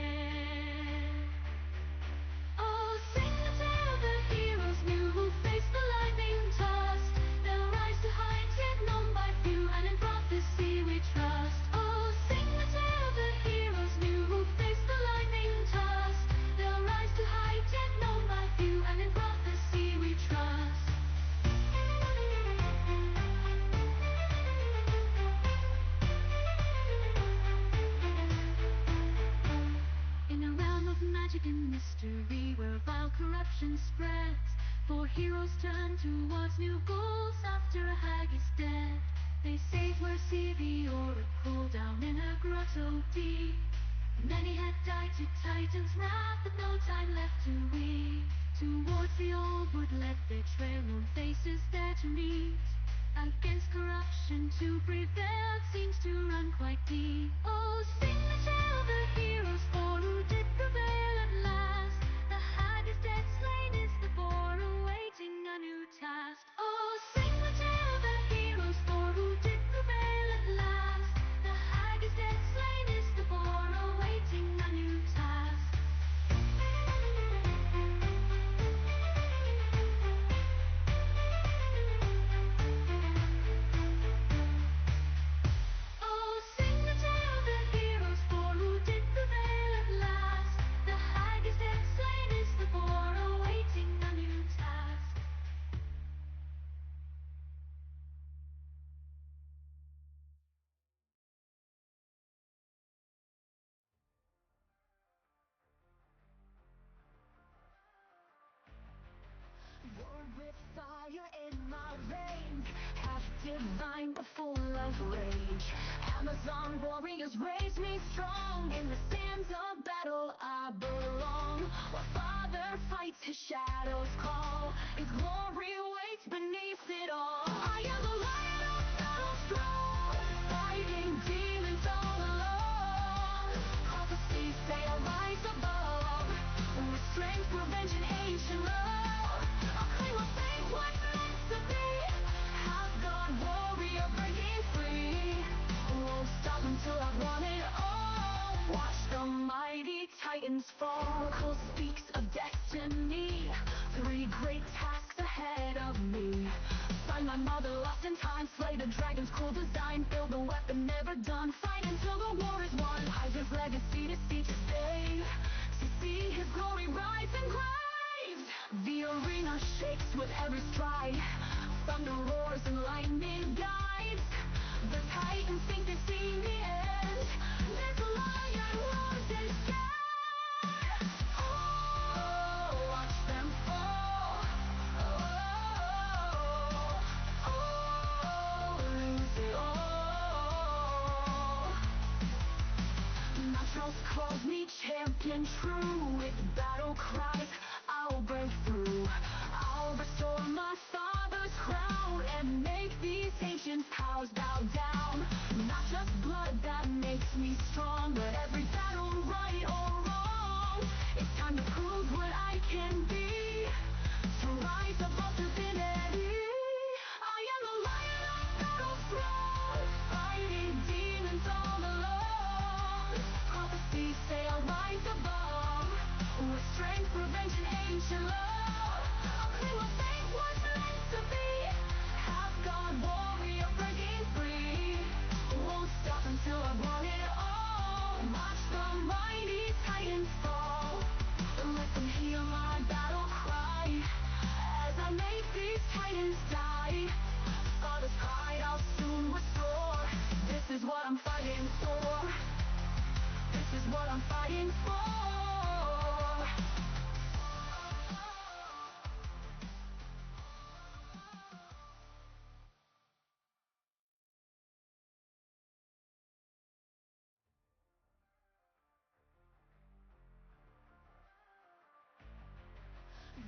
Oh, sing the tale of the heroes new, who faced the lightning tusk. They'll rise to heights yet known by few, and in prophecy we trust. Oh, sing the tale of the heroes new, who faced the lightning tusk. They'll rise to heights yet known Dragonlords' new goals after a hag is dead. They saved mercy the oracle down in a grotto deep. Many had died to Titan's wrath, but no time left to weep. Towards the old wood led their trail, known faces there to meet. Against corruption to prevail seems to run quite deep. Oh, sing the tale of the heroes, for who did prevail at last. The hag is dead, slain is the boar, awaiting a new task. Oh, sing the tale of the heroes, for who did prevail at last. The hag is dead, slain is the boar, awaiting a new task. Oh, sing the tale of the heroes, for who did prevail at last. The hag is dead, slain is the boar, awaiting a new task. Born with fire in my veins, half divine but full of rage. Amazon warriors raise me strong. In the sands of battle I belong. While Father fights, his shadows call. His glory waits beneath it all. I am the lion of battle throne, fighting demons all alone. Prophecies say I rise above, with strength, revenge, and ancient love. I'll claim my fate, what's meant to be. Half god warrior breaking free. Won't stop until I've won it all. Watch the mighty titans fall. Cole speaks of destiny. 3 great tasks ahead of me. Find my mother lost in time. Slay the dragon's cool design. Build the weapon never done. Fight until the war is won. Isaac's legacy to see to save. To see his glory rise and graves. The arena shakes with every stride. Thunder roars and lightning guides. The titans think they've seen the end. There's a lion roars and scared. Oh, watch them fall. Oh, lose it all. Naturals calls me champion true. With battle cries, I'll break through. I'll restore my father's crown and make these ancient powers bow down. Not just blood that makes me strong, but every battle, right or wrong. It's time to prove what I can be, to rise above divinity. I am the lion of battle throne, fighting demons all alone. Prophecies say I'll rise above, with strength, revenge, and ancient love. I'll claim my fate, what's meant to be. Half god warrior breaking free. Won't stop until I've won it all. Watch the mighty titans fall. Let them hear my battle cry. As I make these titans die. Father's pride I'll soon restore. This is what I'm fighting for. This is what I'm fighting for.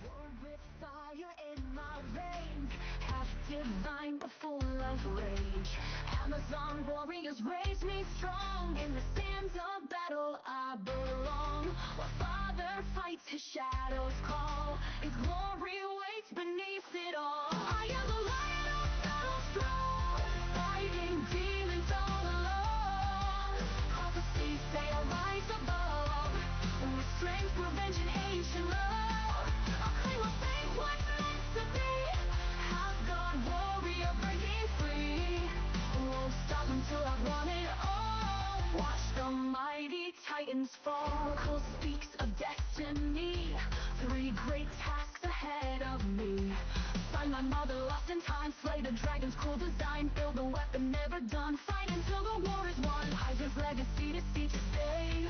Born with fire in my veins, half divine but full of rage. Amazon warriors raise me strong. In the sands of battle I belong. While Father fights, his shadows call. His glory waits beneath it all. I am the lion of battle throne, fighting demons all alone. Prophecies say I rise above, with strength, revenge, and ancient love. I'll claim my fate, what's meant to be. Half god warrior breaking free. Won't stop until I've won it all. Watch the mighty titans fall. Cole speaks of destiny. 3 great tasks ahead of me. Find my mother lost in time. Slay the dragon's cool design. Build the weapon never done. Fight until the war is won. Isaac's legacy to see to save.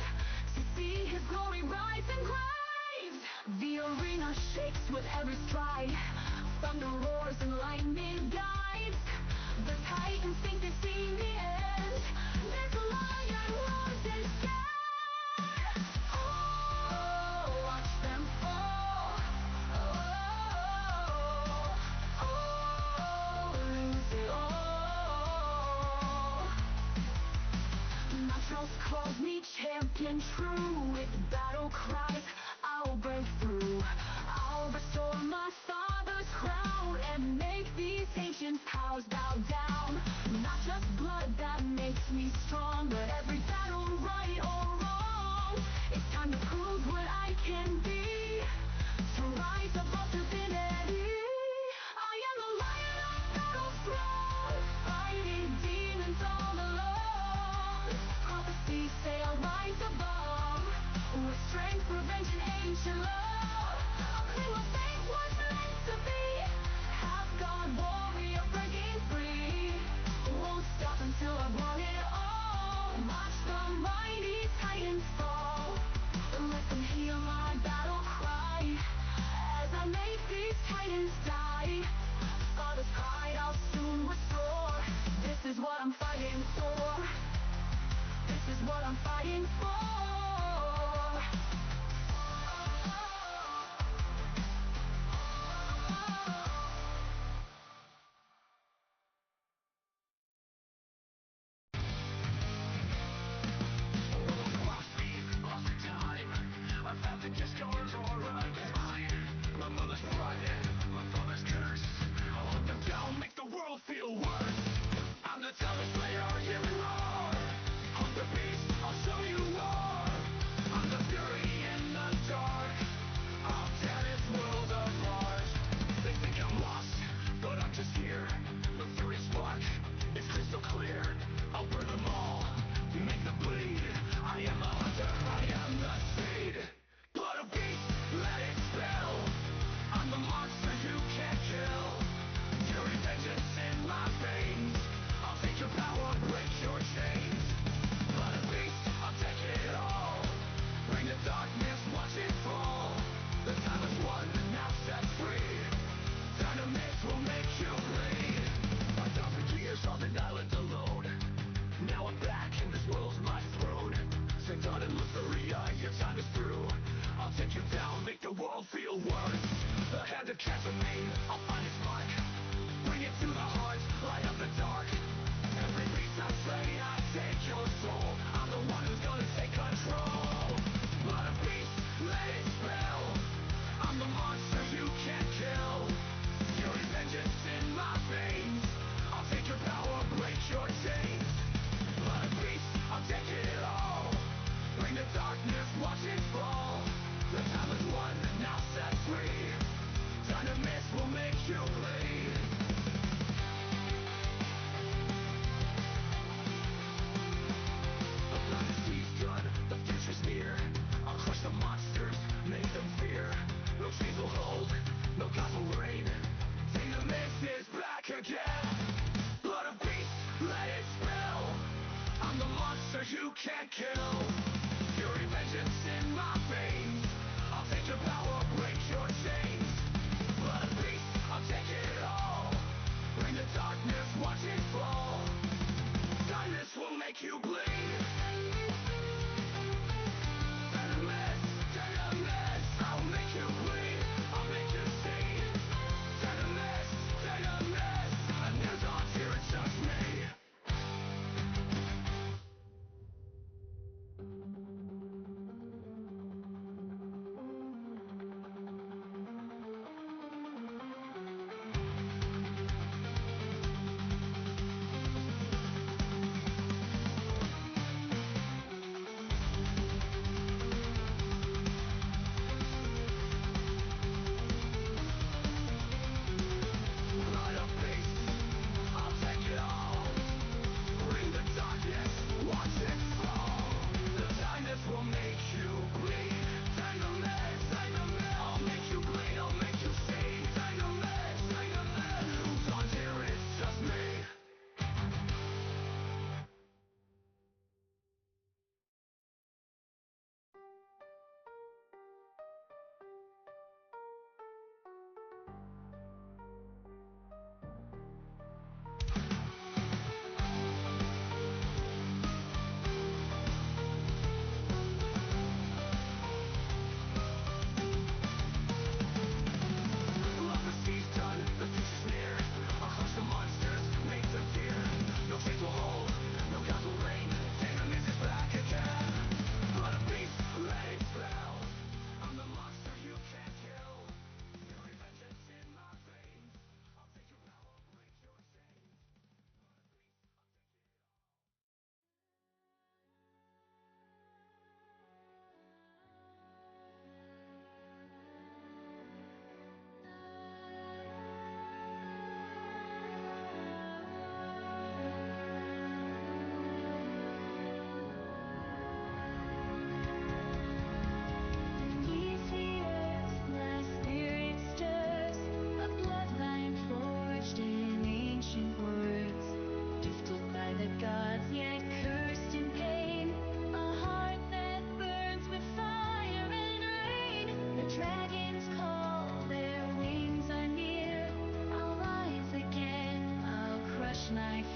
To see his glory rise and graves. The arena shakes with every stride. thunder roars and lightning guides. The titans think they've seen the end. This lion roars and scared. Oh, watch them fall. Lose it all. Naturals calls me champion true. With battle cries, I'll break through. I'll restore my father's crown and make these ancient powers bow down. Not just blood that makes me strong, but every battle, right or wrong. It's time to prove what I can be, to rise above divinity. I am the lion of battle's throne, fighting demons all alone. Prophecies say I'll rise above, with strength, revenge, and ancient love. I'll claim what fate was meant to be, half god warrior breaking free. Won't stop until I've won it all. Watch the mighty titans fall. Let them hear my battle cry, as I make these titans die. Father's pride I'll soon restore. This is what I'm fighting for. This is what I'm fighting for.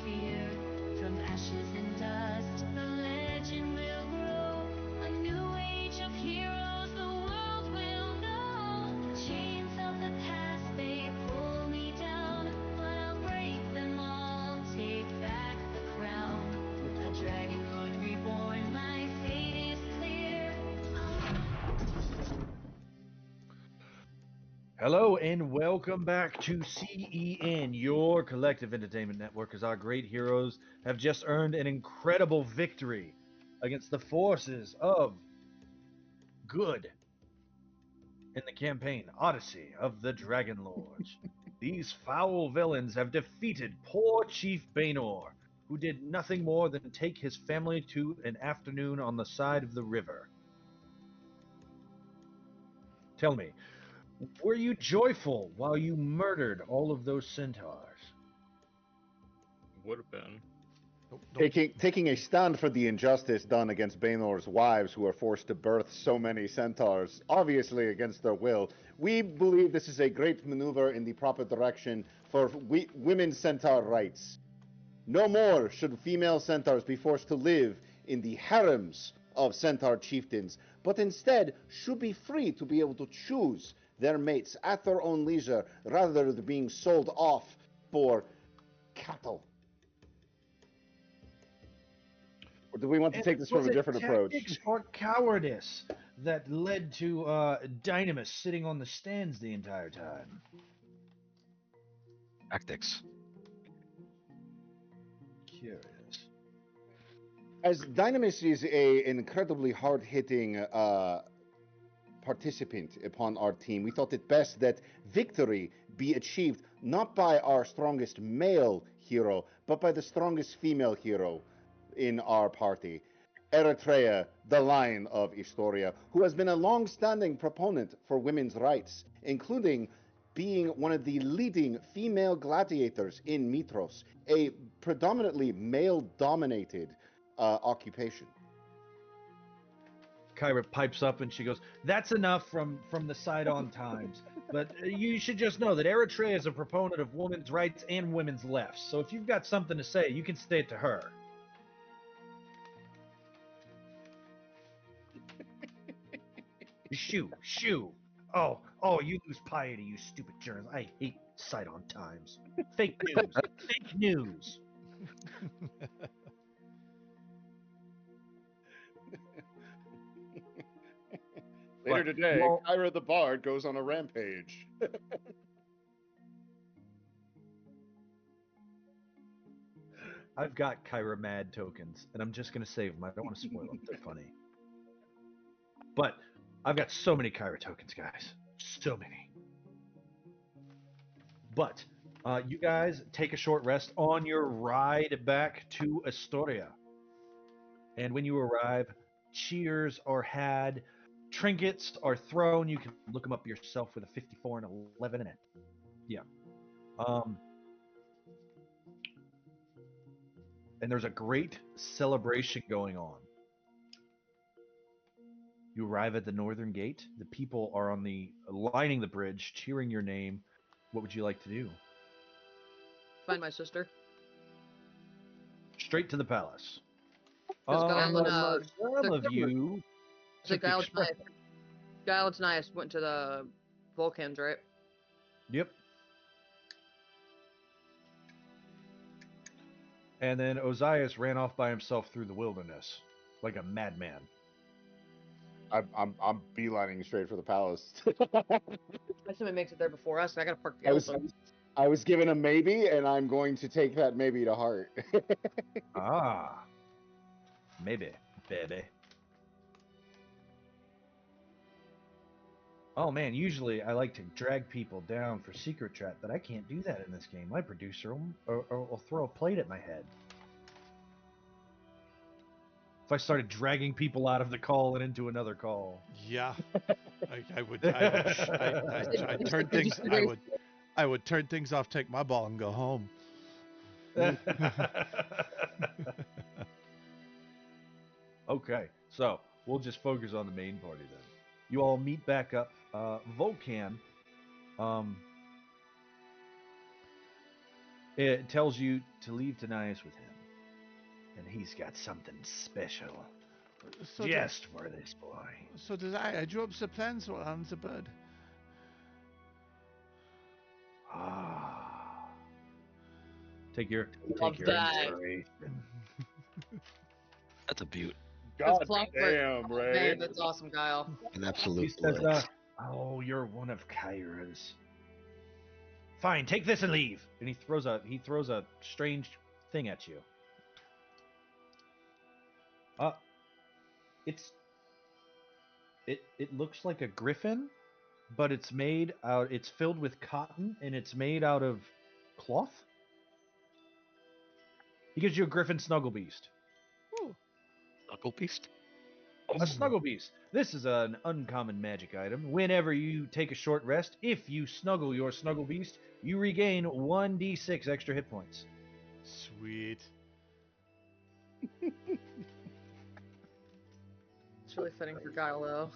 fear. From ashes and dust, the legend will grow. A new age of heroes the world will know. The chains of the past, they pull me down, but I'll break them all, take back the crown. A Dragonlord reborn, my fate is clear. Hello and welcome back to CEN, your collective entertainment network, as our great heroes have just earned an incredible victory against the forces of good in the campaign Odyssey of the Dragonlords. These foul villains have defeated poor Chief Baynor, who did nothing more than take his family to an afternoon on the side of the river. Tell me, were you joyful while you murdered all of those centaurs? Would have been. Taking a stand for the injustice done against Baynor's wives, who are forced to birth so many centaurs, obviously against their will. We believe this is a great maneuver in the proper direction for women's centaur rights. No more should female centaurs be forced to live in the harems of centaur chieftains, but instead should be free to be able to choose their mates at their own leisure, rather than being sold off for cattle. Or do we want to take this from a different approach? Tactics or cowardice that led to Dynamis sitting on the stands the entire time? Tactics. Curious. As Dynamis is an incredibly hard-hitting participant upon our team, we thought it best that victory be achieved not by our strongest male hero, but by the strongest female hero in our party, Eretria, the Lion of Historia, who has been a long-standing proponent for women's rights, including being one of the leading female gladiators in Mitros, a predominantly male-dominated occupation. Kyra pipes up and she goes, "That's enough from the Sidon Times. But you should just know that Eritrea is a proponent of women's rights and women's lefts. So if you've got something to say, you can say it to her." Shoo. Oh, you lose piety, you stupid journalist. I hate Sidon Times. Fake news. Fake news. Later But, today, well- Kyra the Bard goes on a rampage. I've got Kyra Mad tokens, and I'm just going to save them. I don't want to spoil them. They're funny. But I've got so many Kyra tokens, guys. So many. But you guys take a short rest on your ride back to Astoria. And when you arrive, cheers are had, trinkets are thrown. You can look them up yourself with a 54 and 11 in it. Yeah. And there's a great celebration going on. You arrive at the northern gate. The people are lining the bridge, cheering your name. What would you like to do? Find my sister. Straight to the palace. Because Some of you took the Giel express. and Ozais went to the Vulcans, right? Yep. And then Ozais ran off by himself through the wilderness, like a madman. I'm beelining straight for the palace. If somebody makes it there before us, I gotta park the I was given a maybe, and I'm going to take that maybe to heart. Ah. Maybe, baby. Oh man, usually I like to drag people down for secret trap, but I can't do that in this game. My producer will throw a plate at my head. If I started dragging people out of the call and into another call. Yeah, I would turn things off, take my ball, and go home. Okay, so we'll just focus on the main party then. You all meet back up. Volcan It tells you to leave Denias with him, and he's got something special So just for this boy. So did I. I drew up the plans on the bird. Ah, take your Love that. inspiration. That's a beaut. God clockwork. damn, Ray. Man, that's awesome, Kyle. An He absolute says, bliss. "Oh, you're one of Kyra's. Fine, take this and leave." And he throws a strange thing at you. It looks like a griffin, but it's made out. It's filled with cotton, and it's made out of cloth. He gives you a griffin snuggle beast. Knuckle beast? A snuggle beast. This is an uncommon magic item. Whenever you take a short rest, if you snuggle your snuggle beast, you regain 1d6 extra hit points. Sweet. It's really fitting for Kyle, though.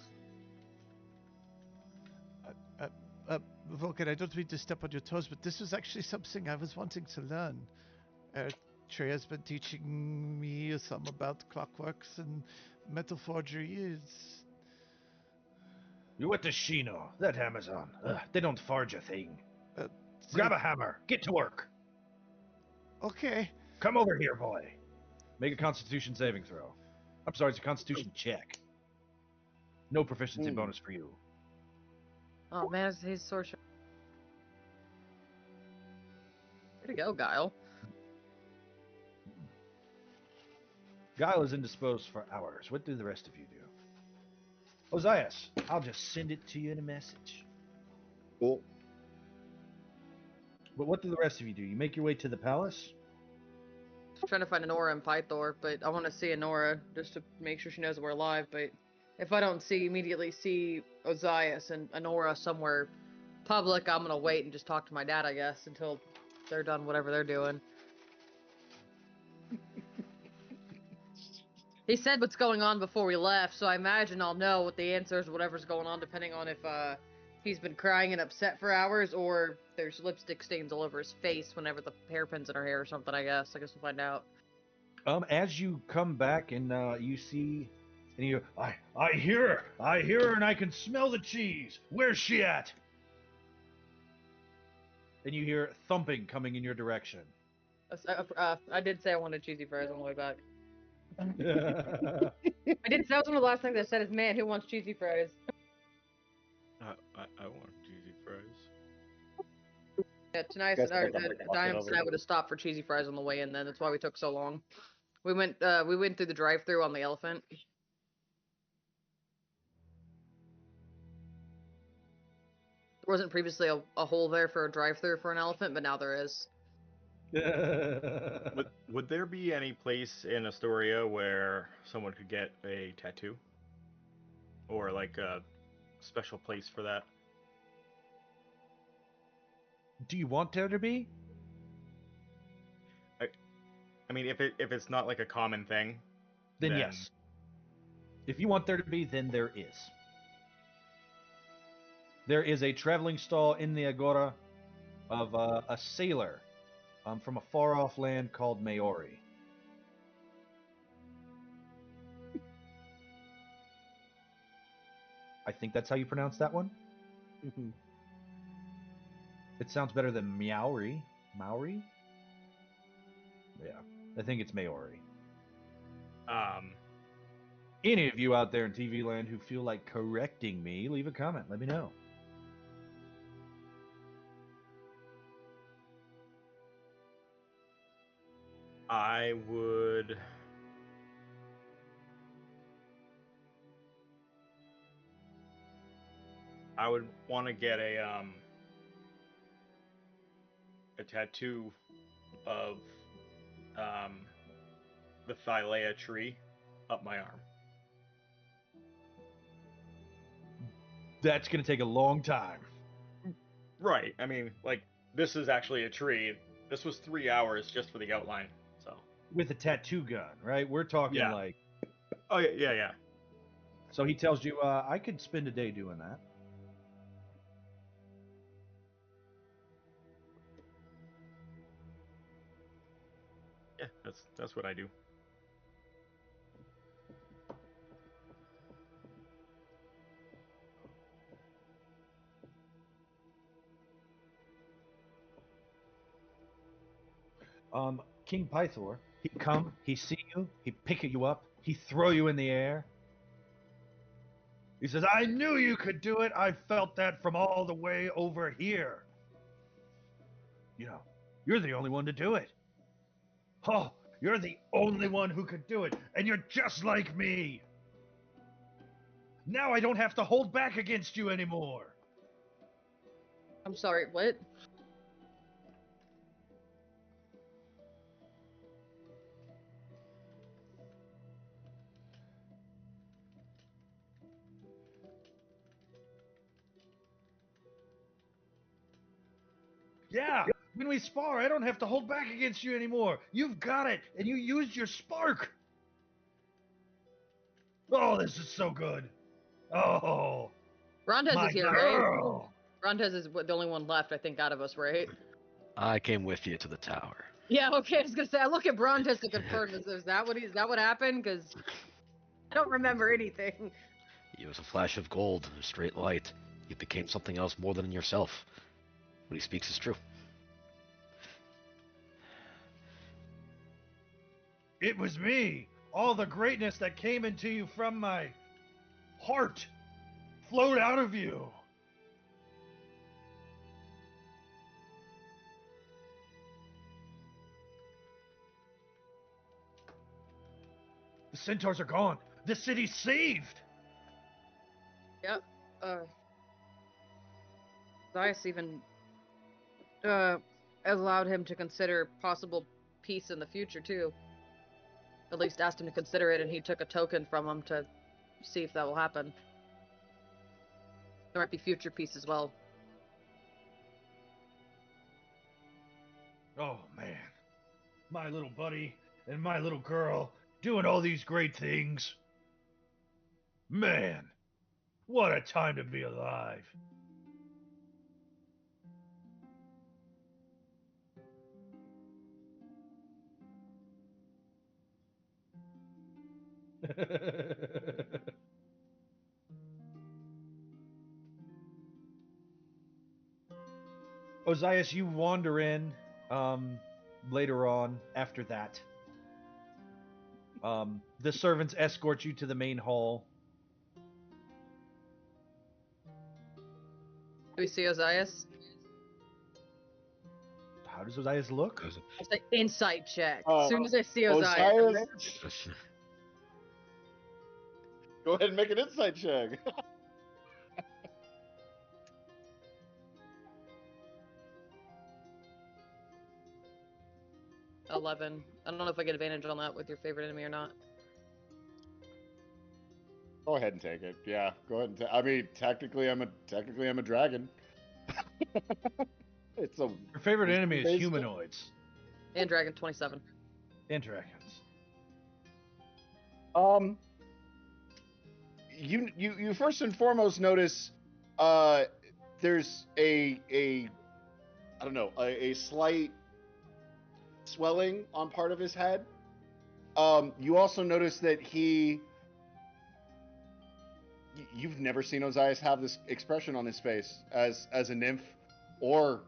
Vulcan, I don't mean to step on your toes, but this was actually something I was wanting to learn. Treya's been teaching me some about clockworks and metal forgery. What does she know? That Amazon. They don't forge a thing. Uh, Grab a hammer. Get to work. Okay. Come over here, boy. Make a Constitution saving throw. I'm sorry, it's a Constitution check. No proficiency bonus for you. Oh man, his sword. Way to go, Guile. Giel is indisposed for hours. What do the rest of you do? Ozais, I'll just send it to you in a message. Cool. But what do the rest of you do? You make your way to the palace? I'm trying to find Honora and Pythor, but I want to see Honora just to make sure she knows we're alive. But if I don't immediately see Ozais and Honora somewhere public, I'm gonna wait and just talk to my dad, I guess, until they're done whatever they're doing. He said what's going on before we left, so I imagine I'll know what the answer is, whatever's going on, depending on if he's been crying and upset for hours, or there's lipstick stains all over his face whenever the hairpin's in her hair or something. I guess we'll find out. As you come back and you see, and you, I hear her, and I can smell the cheese. Where's she at? And you hear thumping coming in your direction. I did say I wanted cheesy fries on the way back. I I did. That was one of the last things I said. Is man, who wants cheesy fries? I want cheesy fries. Yeah, tonight, Guess because I'm like Diane walking and I over. would have stopped for cheesy fries on the way in. Then that's why we took so long. We went through the drive-through on the elephant. There wasn't previously a hole there for a drive-through for an elephant, but now there is. Would there be any place in Astoria where someone could get a tattoo? Or like a special place for that? Do you want there to be? I mean, if it's not like a common thing, Then yes. If you want there to be, then there is. There is a traveling stall in the Agora of a sailor from a far-off land called Maori. I think that's how you pronounce that one. It sounds better than Maori. Maori? Yeah, I think it's Maori. Any of you out there in TV land who feel like correcting me, leave a comment. Let me know. I would. I would want to get a tattoo of the Thylea tree up my arm. That's going to take a long time. Right. I mean, like, this is actually a tree. This was 3 hours just for the outline. So. With a tattoo gun, right? We're talking Yeah. like. Oh yeah. So he tells you, I could spend a day doing that. Yeah, that's what I do. King Pythor, he come, he see you, he pick you up, he throw you in the air. He says, I knew you could do it. I felt that from all the way over here. You know, you're the only one to do it. Oh, you're the only one who could do it, and you're just like me. Now I don't have to hold back against you anymore. I'm sorry, what? Yeah, when we spar, I don't have to hold back against you anymore. You've got it, and you used your spark. Oh, this is so good. Oh, Brontez my is here, right? girl. Brontez is the only one left, I think, out of us, right? I came with you to the tower. Yeah, okay, I was gonna say, I look at Brontez to confirm, is that what happened? Because I don't remember anything. You was a flash of gold, a straight light. You became something else more than yourself. What he speaks is true. It was me. All the greatness that came into you from my heart flowed out of you. The centaurs are gone. The city's saved. Yep. Ozais even allowed him to consider possible peace in the future too. At least asked him to consider it, and he took a token from him to see if that will happen. There might be future peace as well. Oh, man. My little buddy and my little girl doing all these great things. Man, what a time to be alive. Ozais, you wander in later on after that. The servants escort you to the main hall. Do we see Ozais? How does Ozais look? I say insight check. As soon as I see Ozais. Osiris, go ahead and make an insight check. 11. I don't know if I get advantage on that with your favorite enemy or not. Go ahead and take it. Yeah, go ahead and I mean, technically, I'm a dragon. It's a. Your favorite enemy is based- humanoids And Dragon 27. and dragons. You first and foremost notice, there's a I don't know, a slight swelling on part of his head. You also notice that you've never seen Ozais have this expression on his face as a nymph, or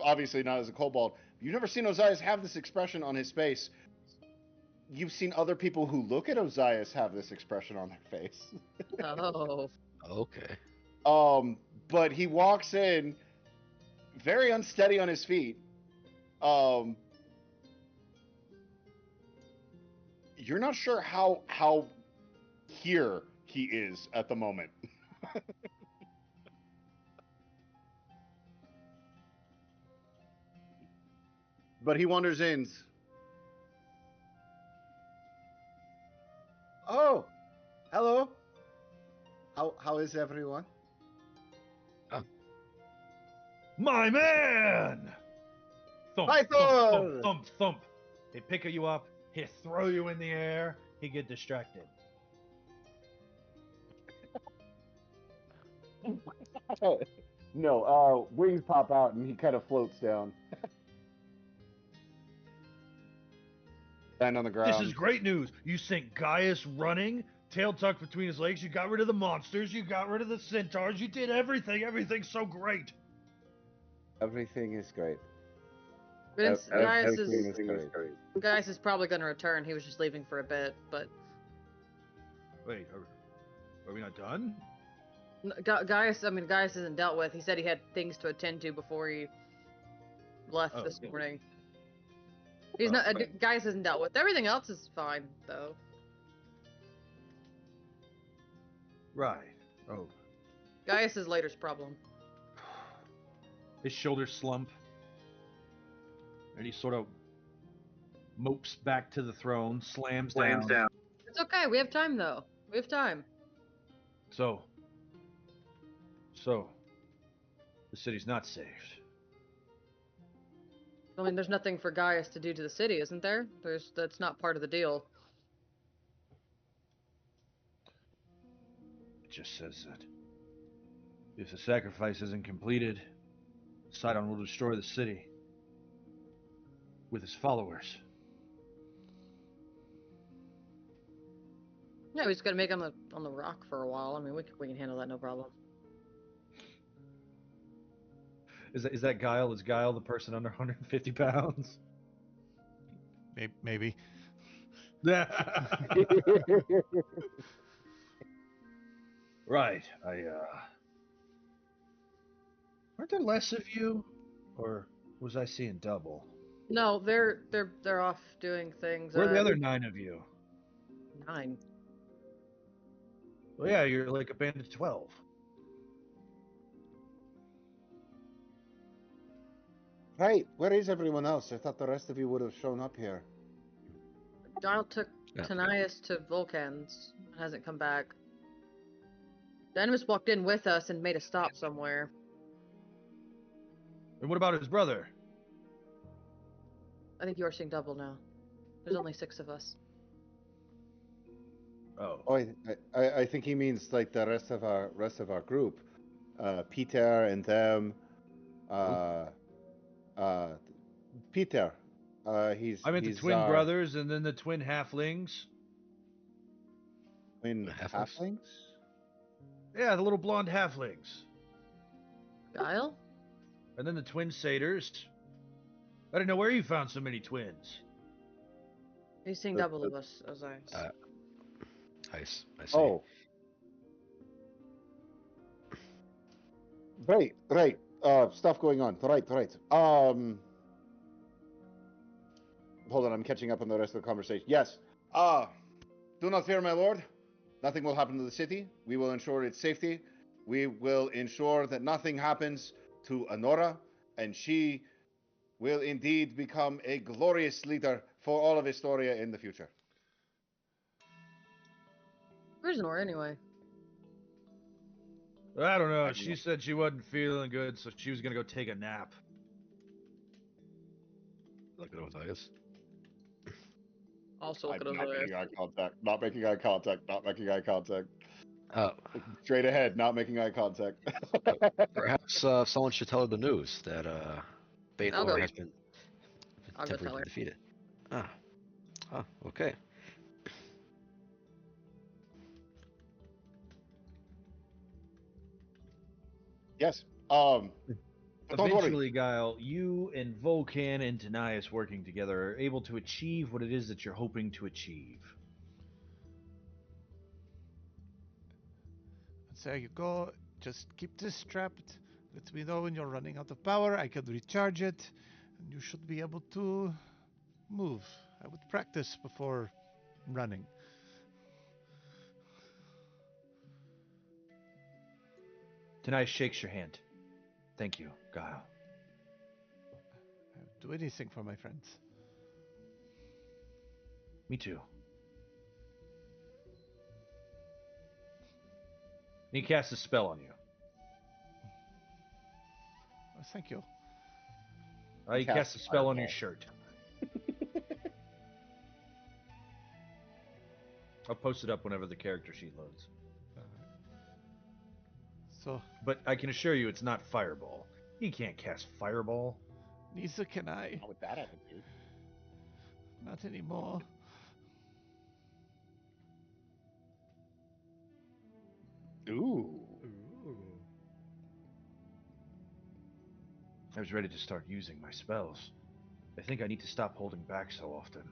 obviously not as a kobold. You've never seen Ozais have this expression on his face. You've seen other people who look at Ozais have this expression on their face. Oh. Okay. But he walks in very unsteady on his feet. You're not sure how here he is at the moment. But he wanders in. Oh, hello. How is everyone? My man! Thump, Python! thump, thump, thump, thump. He pick you up, he throw you in the air, he get distracted. No, wings pop out and he kind of floats down. Stand on the ground. This is great news. You sent Gaius running, tail tucked between his legs. You got rid of the monsters. You got rid of the centaurs. You did everything. Everything's so great. Everything is great. Vince, Everything is great. Gaius is probably going to return. He was just leaving for a bit, but Wait, are we not done? Gaius isn't dealt with. He said he had things to attend to before he left this morning. He's not. Gaius isn't dealt with. Everything else is fine, though. Right. Oh. Gaius is later's problem. His shoulders slump. And he sort of mopes back to the throne, slams down. It's okay. We have time, though. We have time. So, the city's not saved. I mean, there's nothing for Gaius to do to the city, isn't there? That's not part of the deal. It just says that if the sacrifice isn't completed, Sidon will destroy the city with his followers. Yeah, we just gotta make on the rock for a while. I mean, we can handle that, no problem. Is that Guile? Is Guile the person under 150 pounds? Maybe. Right. Aren't there less of you, or was I seeing double? No, they're off doing things. Where are the other 9 of you? 9. Well, yeah, you're like a band of 12. Right, where is everyone else? I thought the rest of you would have shown up here. Giel took Tanias to Vulcan's and hasn't come back. Dynamis walked in with us and made a stop somewhere. And what about his brother? I think you are seeing double now. There's only 6 of us. Oh. Oh, I think he means like the rest of our group. Peter and them. Peter. I meant the twin brothers and then the twin halflings. Twin halflings? Yeah, the little blonde halflings. Giel? And then the twin satyrs. I didn't know where you found so many twins. He's seeing double of us, Ozais. I see. Oh. Right. Stuff going on. Right. Hold on, I'm catching up on the rest of the conversation. Yes. Do not fear, my lord. Nothing will happen to the city. We will ensure its safety. We will ensure that nothing happens to Honora, and she will indeed become a glorious leader for all of Historia in the future. Where's Nora anyway? I don't know. She said she wasn't feeling good, so she was gonna go take a nap. Look at Ozais. Also look at Not Ozais. making eye contact. Not making eye contact. Not making eye contact. Oh. Straight ahead. Not making eye contact. Perhaps someone should tell her the news that Baelor has been I'll go tell temporarily her. defeated. Okay. Yes. Don't worry. Eventually, Guile, you and Vulcan and Tanias working together are able to achieve what it is that you're hoping to achieve. So there you go. Just keep this strapped. Let me know when you're running out of power. I can recharge it, and you should be able to move. I would practice before running. Tanias shakes your hand. Thank you, Guile. I would do anything for my friends. Me too. And he casts a spell on you. Oh, thank you. He casts a spell on your shirt. I'll post it up whenever the character sheet loads. So, But I can assure you it's not Fireball. He can't cast Fireball. neither can I. Not with that attitude. Not anymore. Ooh. Ooh. I was ready to start using my spells. I think I need to stop holding back so often.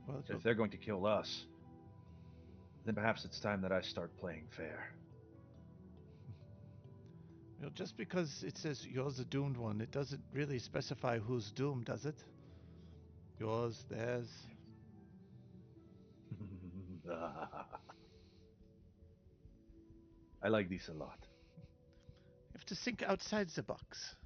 Well, If they're going to kill us, then perhaps it's time that I start playing fair. just because it says you're the doomed one, it doesn't really specify who's doomed, does it? Yours, theirs. I like these a lot. You have to think outside the box.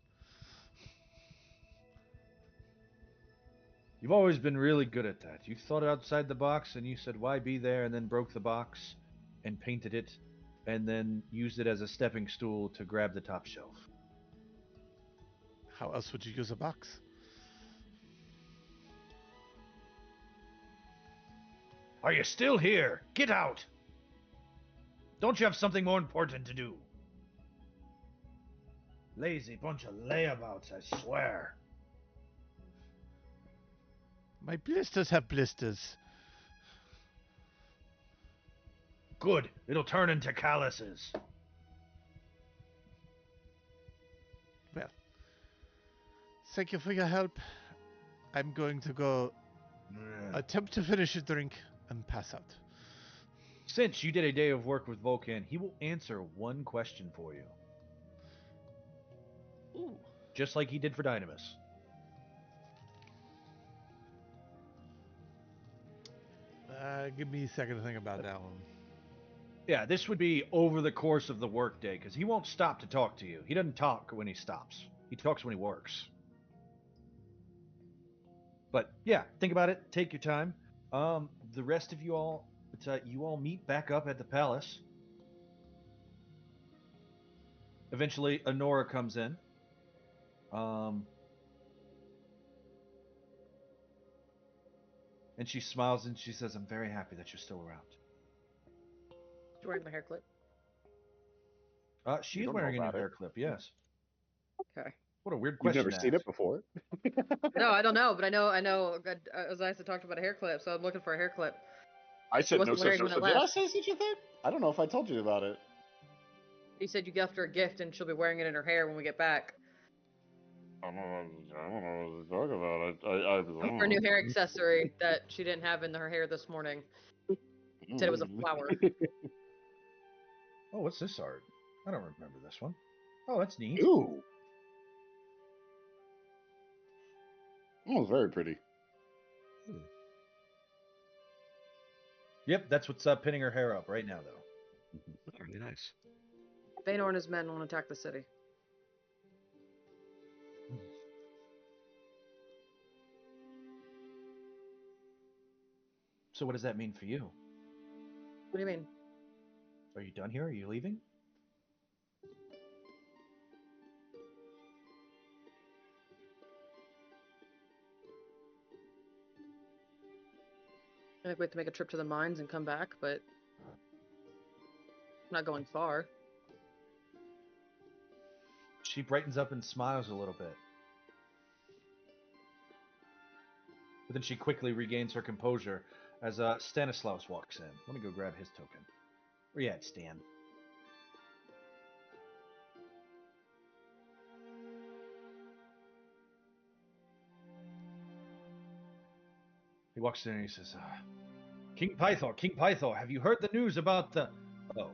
You've always been really good at that. You thought outside the box and you said, why be there? And then broke the box and painted it and then used it as a stepping stool to grab the top shelf. How else would you use a box? Are you still here? Get out! Don't you have something more important to do? Lazy bunch of layabouts, I swear. My blisters have blisters. Good. It'll turn into calluses. Well, thank you for your help. I'm going to go attempt to finish a drink and pass out. Since you did a day of work with Vulcan, he will answer one question for you. Ooh. Just like he did for Dynamis. Give me a second to think about that one. Yeah, this would be over the course of the workday, because he won't stop to talk to you. He doesn't talk when he stops. He talks when he works. But yeah, think about it. Take your time. The rest of you all, you all meet back up at the palace. Eventually, Honora comes in. And she smiles and she says, I'm very happy that you're still around. She's wearing the hair clip. She You is don't know wearing a new about it. hair clip, yes. Okay. What a weird You've question never to seen ask. it before? No, I don't know, but I know. Ozais talked about a hair clip, so I'm looking for a hair clip. I said no wasn't such wearing thing. when I Did I left. say such a thing? I don't know if I told you about it. You said you left her a gift and she'll be wearing it in her hair when we get back. I don't know what to talk about. Her new hair accessory that she didn't have in her hair this morning. Said it was a flower. Oh, what's this art? I don't remember this one. Oh, that's neat. Ooh. Oh, very pretty. Yep, that's what's pinning her hair up right now, though. Really nice. Baynor and his men want to attack the city. So what does that mean for you? What do you mean? Are you done here? Are you leaving? I think we have to make a trip to the mines and come back, but I'm not going far. She brightens up and smiles a little bit. But then she quickly regains her composure as Stanislaus walks in. Let me go grab his token. Where you at, Stan? He walks in and he says, King Pythor, have you heard the news about the... Oh.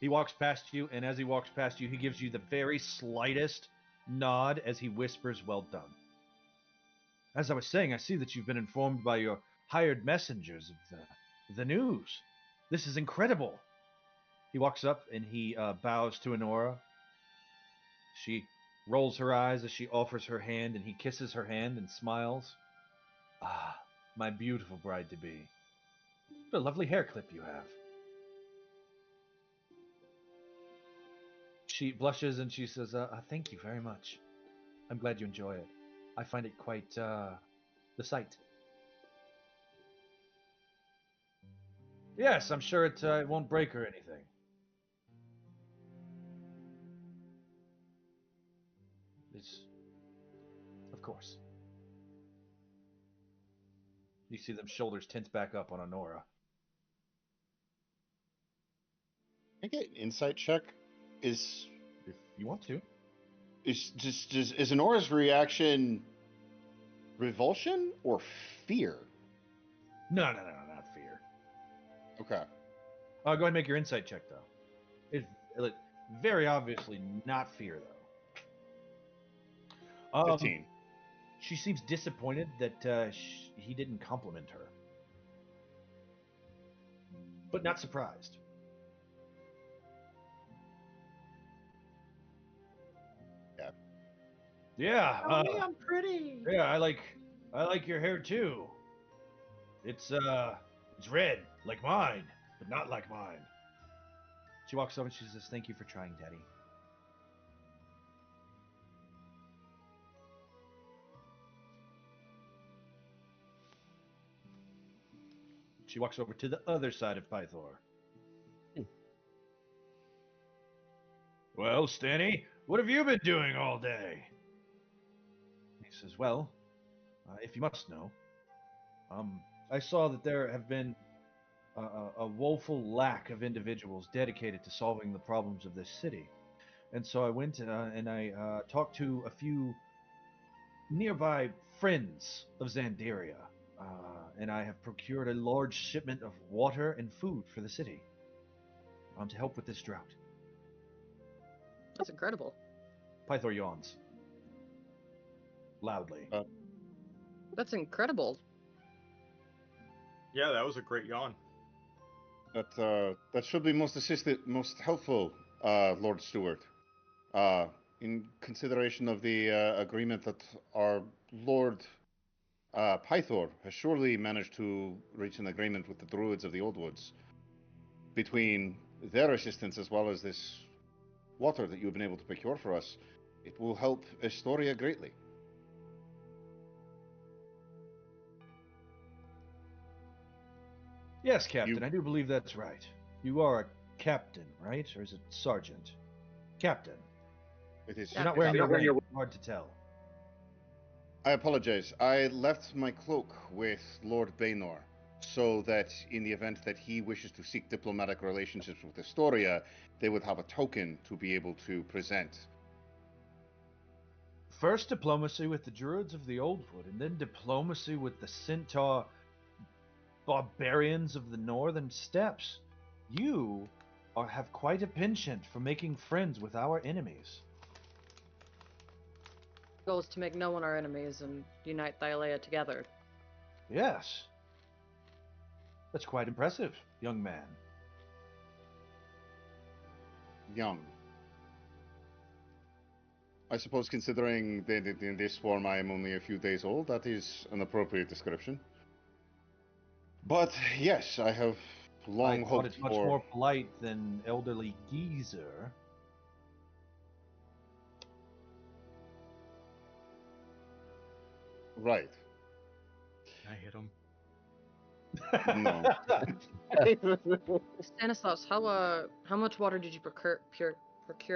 He walks past you, and as he walks past you, he gives you the very slightest nod as he whispers, well done. As I was saying, I see that you've been informed by your hired messengers of the news. This is incredible. He walks up and he bows to Honora. She rolls her eyes as she offers her hand, and he kisses her hand and smiles. Ah, my beautiful bride-to-be. What a lovely hair clip you have. She blushes and she says, thank you very much. I'm glad you enjoy it. I find it quite the sight. Yes, I'm sure it won't break or anything. You see them shoulders tense back up on Honora. Can I get an insight check? Is If you want to. is Honora's reaction revulsion or fear? No, not fear. Okay. Go ahead and make your insight check, though. It's very obviously not fear, though. 15. She seems disappointed that he didn't compliment her, but not surprised. Yeah. Yeah. I'm pretty. Yeah, I like your hair too. It's red like mine, but not like mine. She walks over and she says, "Thank you for trying, Daddy." She walks over to the other side of Pythor. Well, Stanny, what have you been doing all day? He says, "Well, if you must know, I saw that there have been a woeful lack of individuals dedicated to solving the problems of this city. And so I went and I talked to a few nearby friends of Xanderia, and I have procured a large shipment of water and food for the city to help with this drought." That's incredible. Pythor yawns loudly. That's incredible. Yeah, that was a great yawn. That should be most helpful, Lord Stewart. In consideration of the agreement that our Lord Pythor has surely managed to reach an agreement with the Druids of the Old Woods between their assistance as well as this water that you've been able to procure for us. It will help Estoria greatly. Yes, Captain, I do believe that's right. You are a captain, right? Or is it sergeant? Captain. It is. You're not wearing your rank. Hard to tell. I apologize. I left my cloak with Lord Baynor, so that in the event that he wishes to seek diplomatic relationships with Estoria, they would have a token to be able to present. First diplomacy with the Druids of the Oldwood, and then diplomacy with the Centaur barbarians of the Northern Steppes. You have quite a penchant for making friends with our enemies. Goal is to make no one our enemies and unite Thylea together. Yes. That's quite impressive, young man. Young. I suppose considering that in this form I am only a few days old, that is an appropriate description. But yes, I have long I thought hoped it's much for... more polite than elderly geezer. Right. I hit him. No. Stanislaus, how much water did you procure?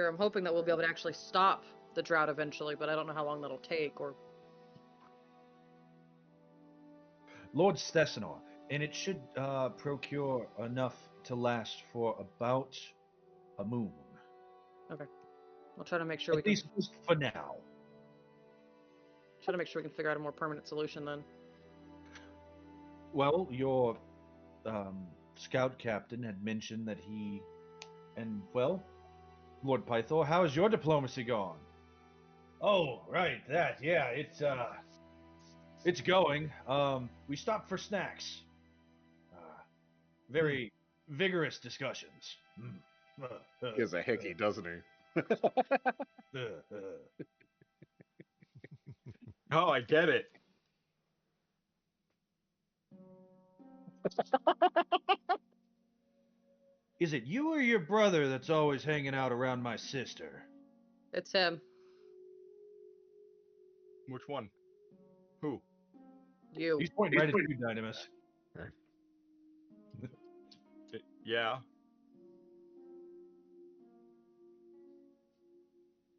I'm hoping that we'll be able to actually stop the drought eventually, but I don't know how long that'll take. Or Lord Stesanor, and it should procure enough to last for about a moon. okay, I'll try to make sure we At can least for now. try to make sure we can figure out a more permanent solution then. Well, your scout captain had mentioned that he, and well, Lord Pythor, how has your diplomacy gone? Oh, right, yeah, it's going. We stopped for snacks. Very vigorous discussions. He has a hickey, doesn't he? Oh, I get it. Is it you or your brother that's always hanging out around my sister? It's him. Which one? Who? You. He's pointing right at you, Dynamis. Yeah.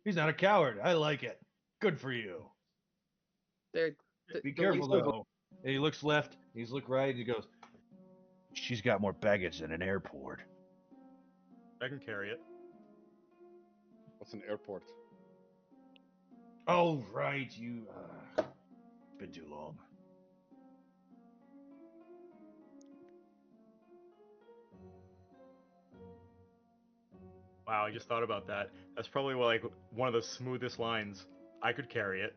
He's not a coward. I like it. Good for you. They're Be careful, though. And he looks left, he's look right, and he goes, "She's got more baggage than an airport." I can carry it. What's an airport? Oh, right, you. Been too long. Wow, I just thought about that. That's probably like one of the smoothest lines. I could carry it.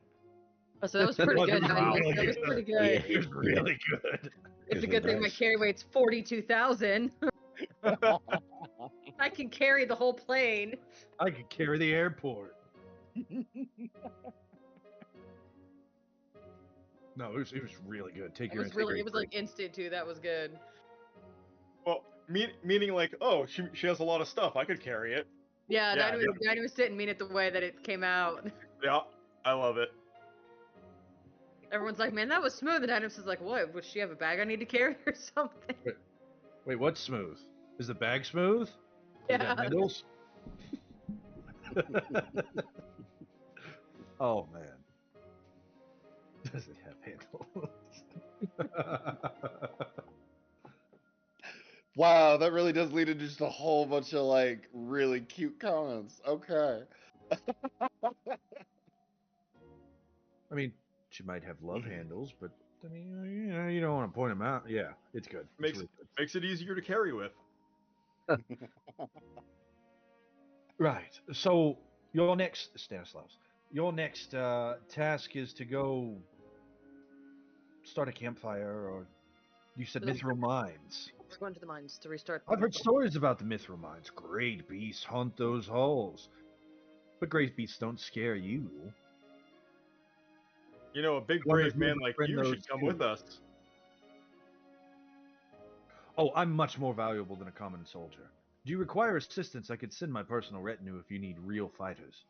Oh, so that was pretty good. Wow. Honey. That was pretty good. Yeah. It was really good. It's a good thing my carry weight's 42,000. I can carry the whole plane. I could carry the airport. No, it was really good. Take It your was really, integrity it was like instant too. That was good. Well, meaning like, oh, she has a lot of stuff. I could carry it. Yeah, Yeah, Dynamous didn't mean it the way that it came out. Yeah, I love it. Everyone's like, man, that was smooth. And Dynamous is like, what? Does she have a bag I need to carry or something? Wait, what's smooth? Is the bag smooth? Is that Yeah. handles? Oh man. Does it have handles? Wow, that really does lead into just a whole bunch of like really cute comments. Okay. I mean, she might have love handles, but I mean, you don't want to point them out. Yeah, it's good. It's really good. Makes it easier to carry with. Right. So your next, Stanislaus, your next task is to go start a campfire, or you said Mithril Mines. We're going to the mines to restart. I've heard stories about the Mithril Mines. Great beasts hunt those holes, but great beasts don't scare you. You know, a big Wonder brave if you man ever like friend you those should come too. with us. Oh, I'm much more valuable than a common soldier. Do you require assistance? I could send my personal retinue if you need real fighters.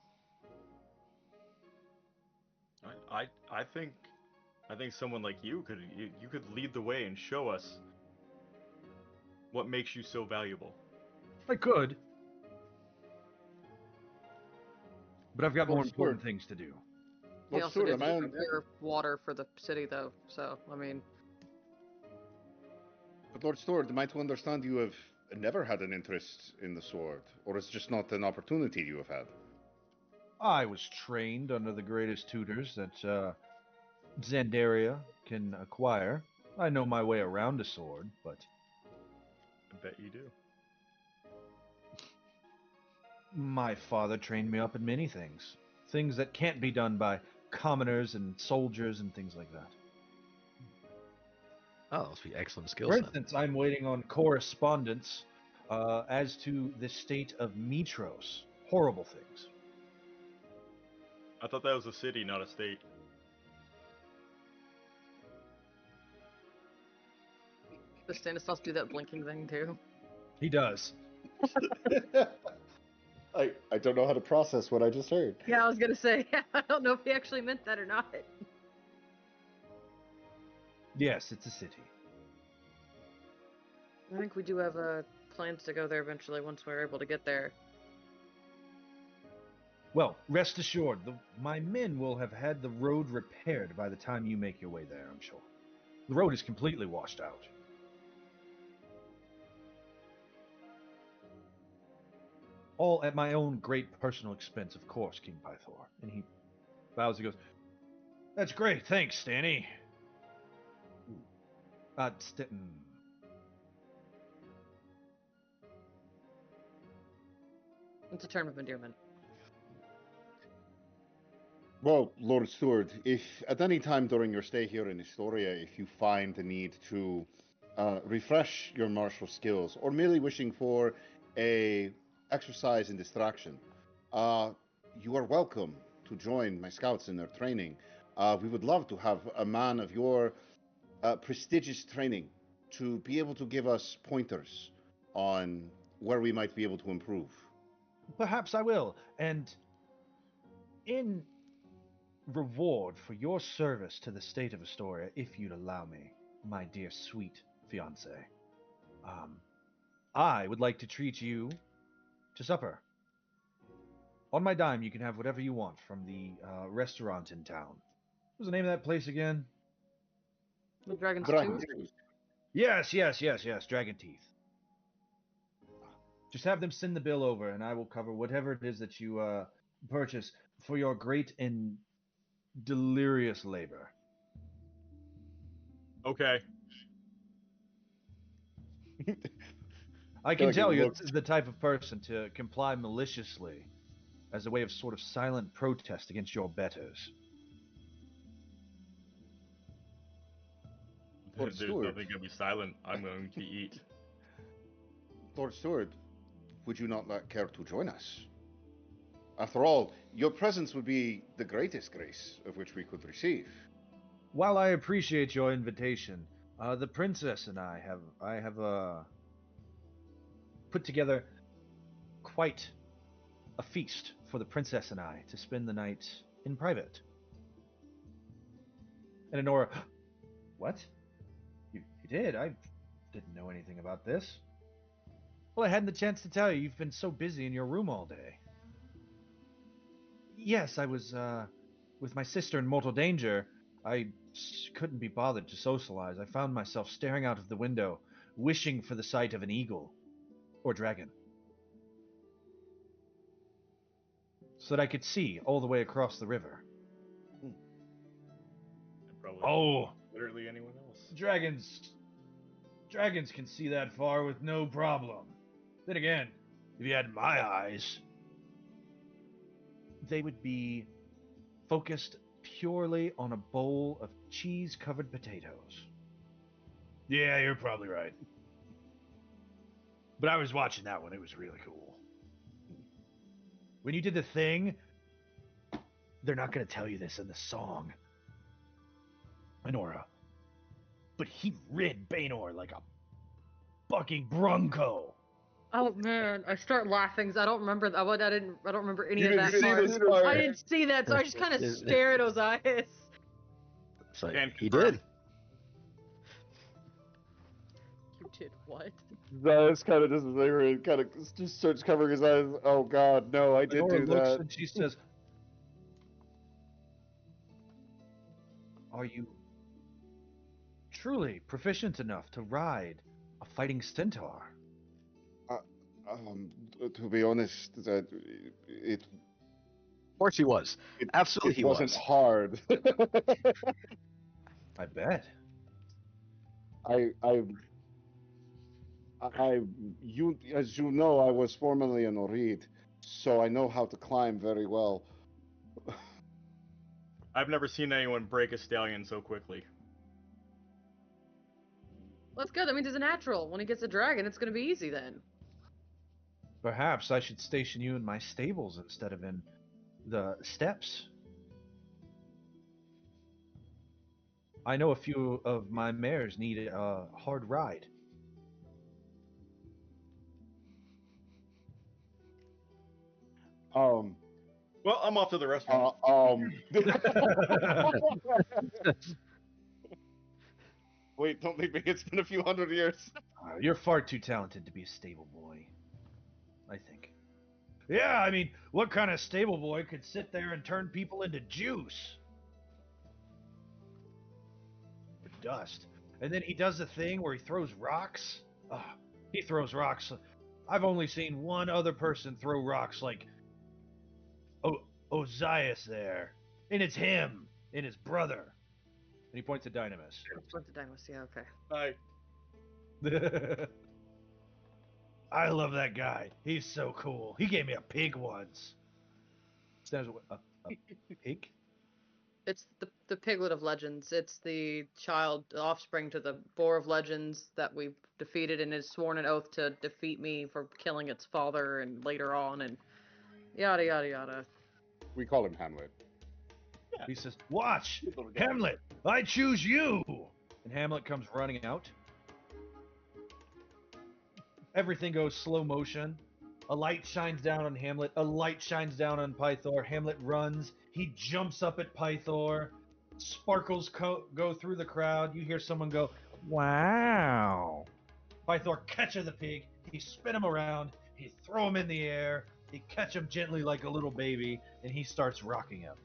I think someone like you could lead the way and show us what makes you so valuable. I could, but I've got more Lord important Stewart. things to do. He Lord also Stewart, did am I on? procure water for the city, though. So, I mean, But Lord Stewart, am I to understand you have never had an interest in the sword, or it's just not an opportunity you have had? I was trained under the greatest tutors that Zandaria can acquire. I know my way around a sword, but I bet you do. my father trained me up in many things. Things that can't be done by commoners and soldiers and things like that. Oh, those be excellent skills For then. instance, I'm waiting on correspondence as to the state of Mitros. Horrible things. I thought that was a city, not a state. does Stanislaus do that blinking thing too? He does. I don't know how to process what I just heard. Yeah, I was gonna say, I don't know if he actually meant that or not. Yes, it's a city. I think we do have plans to go there eventually once we're able to get there. Well, rest assured, my men will have had the road repaired by the time you make your way there, I'm sure. The road is completely washed out. All at my own great personal expense, of course, King Pythor. And he bows and goes, "That's great, thanks, Stanny." It's a term of endearment. Well, Lord Stewart, if at any time during your stay here in Historia, if you find the need to refresh your martial skills, or merely wishing for a exercise in distraction, you are welcome to join my scouts in their training. We would love to have a man of your prestigious training to be able to give us pointers on where we might be able to improve. Perhaps I will. And in reward for your service to the state of Astoria, if you'd allow me, my dear sweet fiance, I would like to treat you to supper. On my dime, you can have whatever you want from the restaurant in town. What's the name of that place again? With dragon's Dragon tooth? tooth. Yes, dragon teeth. Just have them send the bill over, and I will cover whatever it is that you purchase for your great and delirious labor. Okay. I feel can like tell it you're looks- the type of person to comply maliciously as a way of sort of silent protest against your betters. Lord There's Stewart. nothing gonna be silent. I'm going to eat. Lord Stewart, would you not care to join us? After all, your presence would be the greatest grace of which we could receive. While I appreciate your invitation, the princess and I have put together quite a feast for the princess and I to spend the night in private. And Honora, what? You did? I didn't know anything about this. Well, I hadn't the chance to tell you. You've been so busy in your room all day. Yes, I was with my sister in mortal danger. I couldn't be bothered to socialize. I found myself staring out of the window, wishing for the sight of an eagle or dragon, so that I could see all the way across the river. And probably Oh, literally anyone else. dragons can see that far with no problem. Then again, if you had my eyes, they would be focused purely on a bowl of cheese-covered potatoes. Yeah, you're probably right. But I was watching that one. It was really cool. When you did the thing, they're not going to tell you this in the song, Honora, but he rid Baynor like a fucking bronco. Oh man, I start laughing 'cause I don't remember. I don't remember any You of that didn't see part. this part. I didn't see that, so I just kind of stare at Ozais. It's like, Can he confirm. did. You did what? Zayas kind of doesn't think, kind of just starts covering his eyes. Oh God, no, I did Honora do looks that. and she says, "Are you truly proficient enough to ride a fighting centaur?" To be honest, that it Of course he was. it, Absolutely it he wasn't was. hard. I bet. You, as you know, I was formerly an Orid, so I know how to climb very well. I've never seen anyone break a stallion so quickly. That's good. That means he's a natural. When he gets a dragon, it's gonna be easy then. Perhaps I should station you in my stables instead of in the steppes. I know a few of my mares need a hard ride. Well, I'm off to the restaurant. Wait, don't leave me. It's been a few hundred years. You're far too talented to be a stable boy, I think. Yeah, I mean, what kind of stable boy could sit there and turn people into juice? Or dust. And then he does the thing where he throws rocks. He throws rocks. I've only seen one other person throw rocks like Ozais there. And it's him and his brother. And he points at Dynamis. What's the Dynamis? Yeah, okay. Bye. I love that guy. He's so cool. He gave me a pig once. Stands a pig? It's the piglet of legends. It's the offspring to the boar of legends that we've defeated and has sworn an oath to defeat me for killing its father and later on and yada yada yada. We call him Hamlet. He says, "Watch, Hamlet, I choose you!" And Hamlet comes running out. Everything goes slow motion. A light shines down on Hamlet. A light shines down on Pythor. Hamlet runs. He jumps up at Pythor. Sparkles go through the crowd. You hear someone go, "Wow!" Pythor catches the pig. He spin him around. He throw him in the air. He catch him gently like a little baby, and he starts rocking him.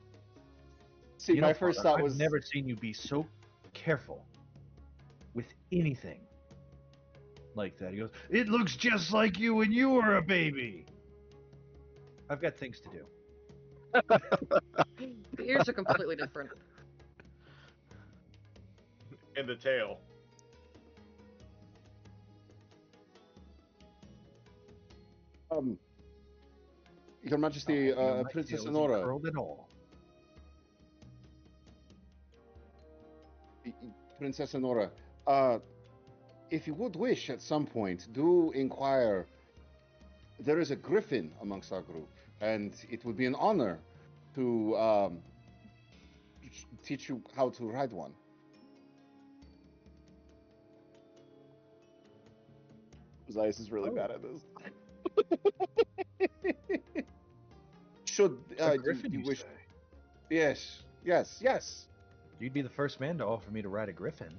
See, You my know, first Father, thought was I've never seen you be so careful with anything like that. He goes, "It looks just like you when you were a baby." I've got things to do. The ears are completely different. And the tail. Your Majesty, My Princess tail isn't Honora, curled at all. Princess Honora, if you would wish at some point, do inquire. There is a griffin amongst our group, and it would be an honor to teach you how to ride one. Ozais is really bad at this. Should A do griffin, you you wish? say? Yes, yes, yes. You'd be the first man to offer me to ride a griffin.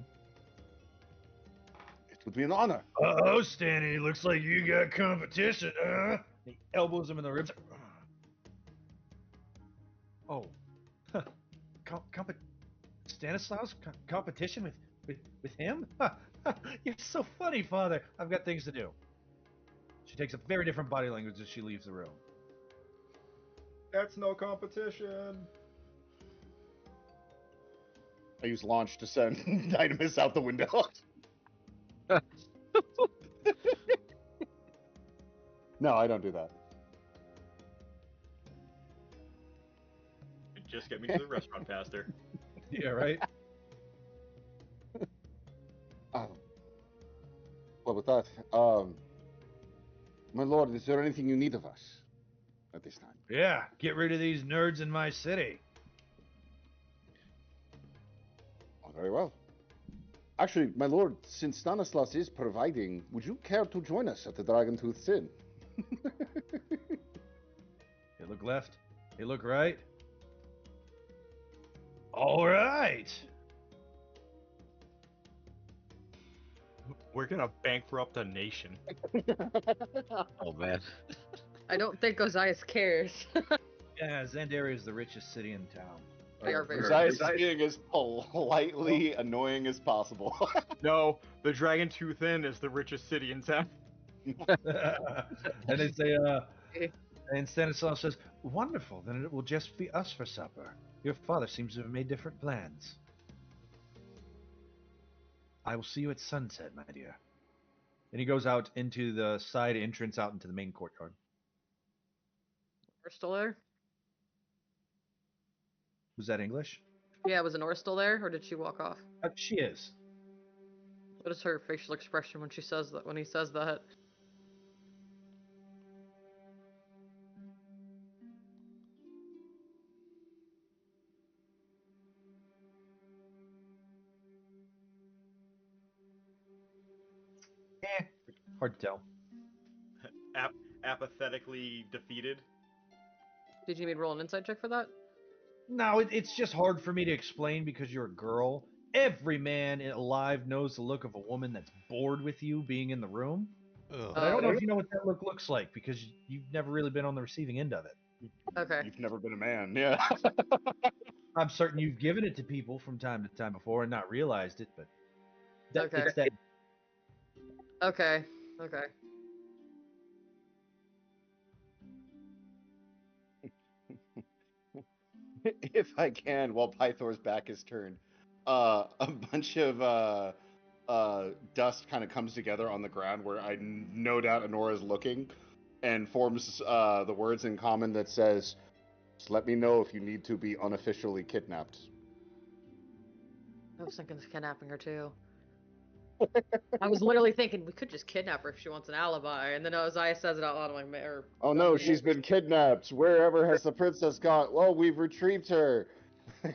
It would be an honor. Uh-oh, Stanny, looks like you got competition, huh? He elbows him in the ribs. Oh. Stanislaus? Competition with him? You're so funny, Father. I've got things to do. She takes a very different body language as she leaves the room. That's no competition. I use launch to send Dynamis out the window. No, I don't do that. Just get me to the restaurant faster. Yeah, right? Well, with that, my lord, is there anything you need of us at this time? Yeah, get rid of these nerds in my city. Oh, very well. Actually, my lord, since Stanislaus is providing, would you care to join us at the Dragon Tooth Inn? Hey, look left. Hey, look right. All right. We're gonna bankrupt a nation. Oh man. I don't think Ozais cares. Yeah, Zandaria is the richest city in town. They are very Ozais being as politely annoying as possible. No, the Dragon Tooth Inn is the richest city in town. And they say, and Stanislaus says, "Wonderful, then it will just be us for supper. Your father seems to have made different plans. I will see you at sunset, my dear." And he goes out into the side entrance out into the main courtyard. We're still there? Was that English? Yeah, was Nora still there, or did she walk off? She is. What is her facial expression when she says that? When he says that? Hard to tell. Apathetically defeated. Did you need to roll an insight check for that? No, it's just hard for me to explain because you're a girl. Every man alive knows the look of a woman that's bored with you being in the room. But I don't know if you know what that look looks like because you've never really been on the receiving end of it. Okay. You've never been a man, yeah. I'm certain you've given it to people from time to time before and not realized it, but Okay. it's that. Okay. Okay. If I can, while Pythor's back is turned, a bunch of dust kind of comes together on the ground where I no doubt Honora's looking, and forms the words in common that says, "Just let me know if you need to be unofficially kidnapped." I was thinking of kidnapping her too. I was literally thinking we could just kidnap her if she wants an alibi, and then Ozai says it out loud. I'm like, Oh no, she's been kidnapped. Wherever has the princess gone? Well, we've retrieved her.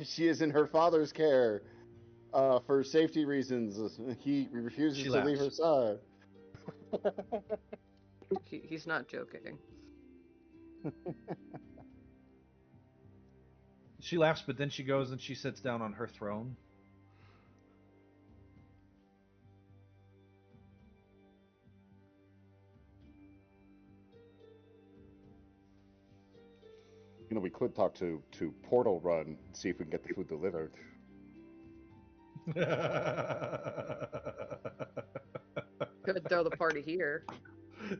She is in her father's care. For safety reasons, he refuses to leave her side. He's not joking. She laughs, but then she goes and she sits down on her throne. You know, we could talk to Portal Run and see if we can get the food delivered. Could throw the party here.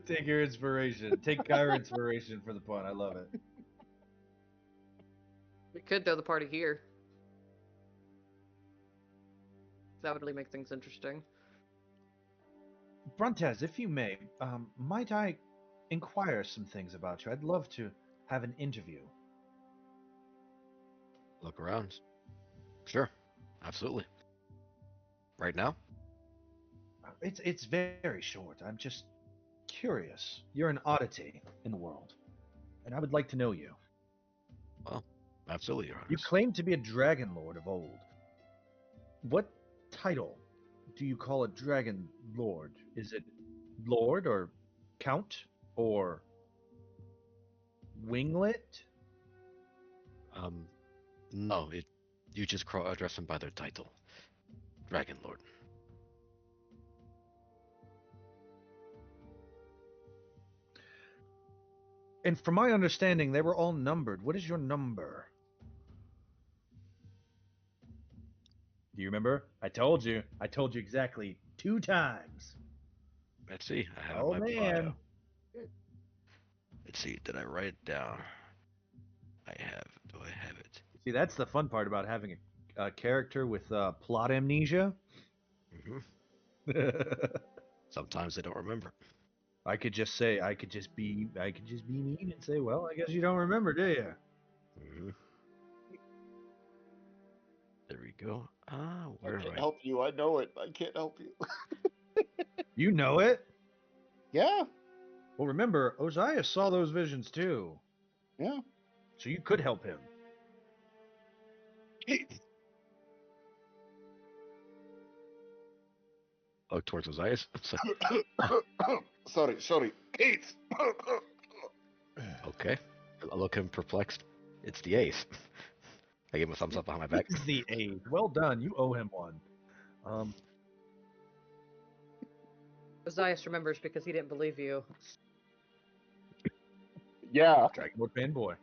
Take your inspiration. Take Kyra inspiration for the pun. I love it. We could throw the party here. That would really make things interesting. Brontez, if you may, might I inquire some things about you? I'd love to have an interview. Look around. Sure, absolutely. Right now? It's very short. I'm just curious. You're an oddity in the world, and I would like to know you. Well, absolutely, Your You Highness. claim to be a dragon lord of old. What title do you call a dragon lord? Is it lord or count or winglet? No, you just address them by their title. Dragon Lord. And from my understanding, they were all numbered. What is your number? Do you remember? I told you. I told you exactly 2 times. Let's see. I have Oh my bio. man. Let's see. Did I write it down? I have. Do I have it? See, that's the fun part about having a character with plot amnesia. Sometimes they don't remember. I could just be mean and say, well, I guess you don't remember, do you? There we go. I Where am can't I? help you. I know it. I can't help you. You know it. Yeah. Well, remember, Ozais saw those visions too. Yeah. So you could help him. Look towards his eyes. Sorry. Kate! Okay. I look at him perplexed. It's the ace. I give him a thumbs up behind my back. He's the aide. Well done. You owe him one. Ozais remembers because he didn't believe you. Yeah. Dragon Lord fanboy.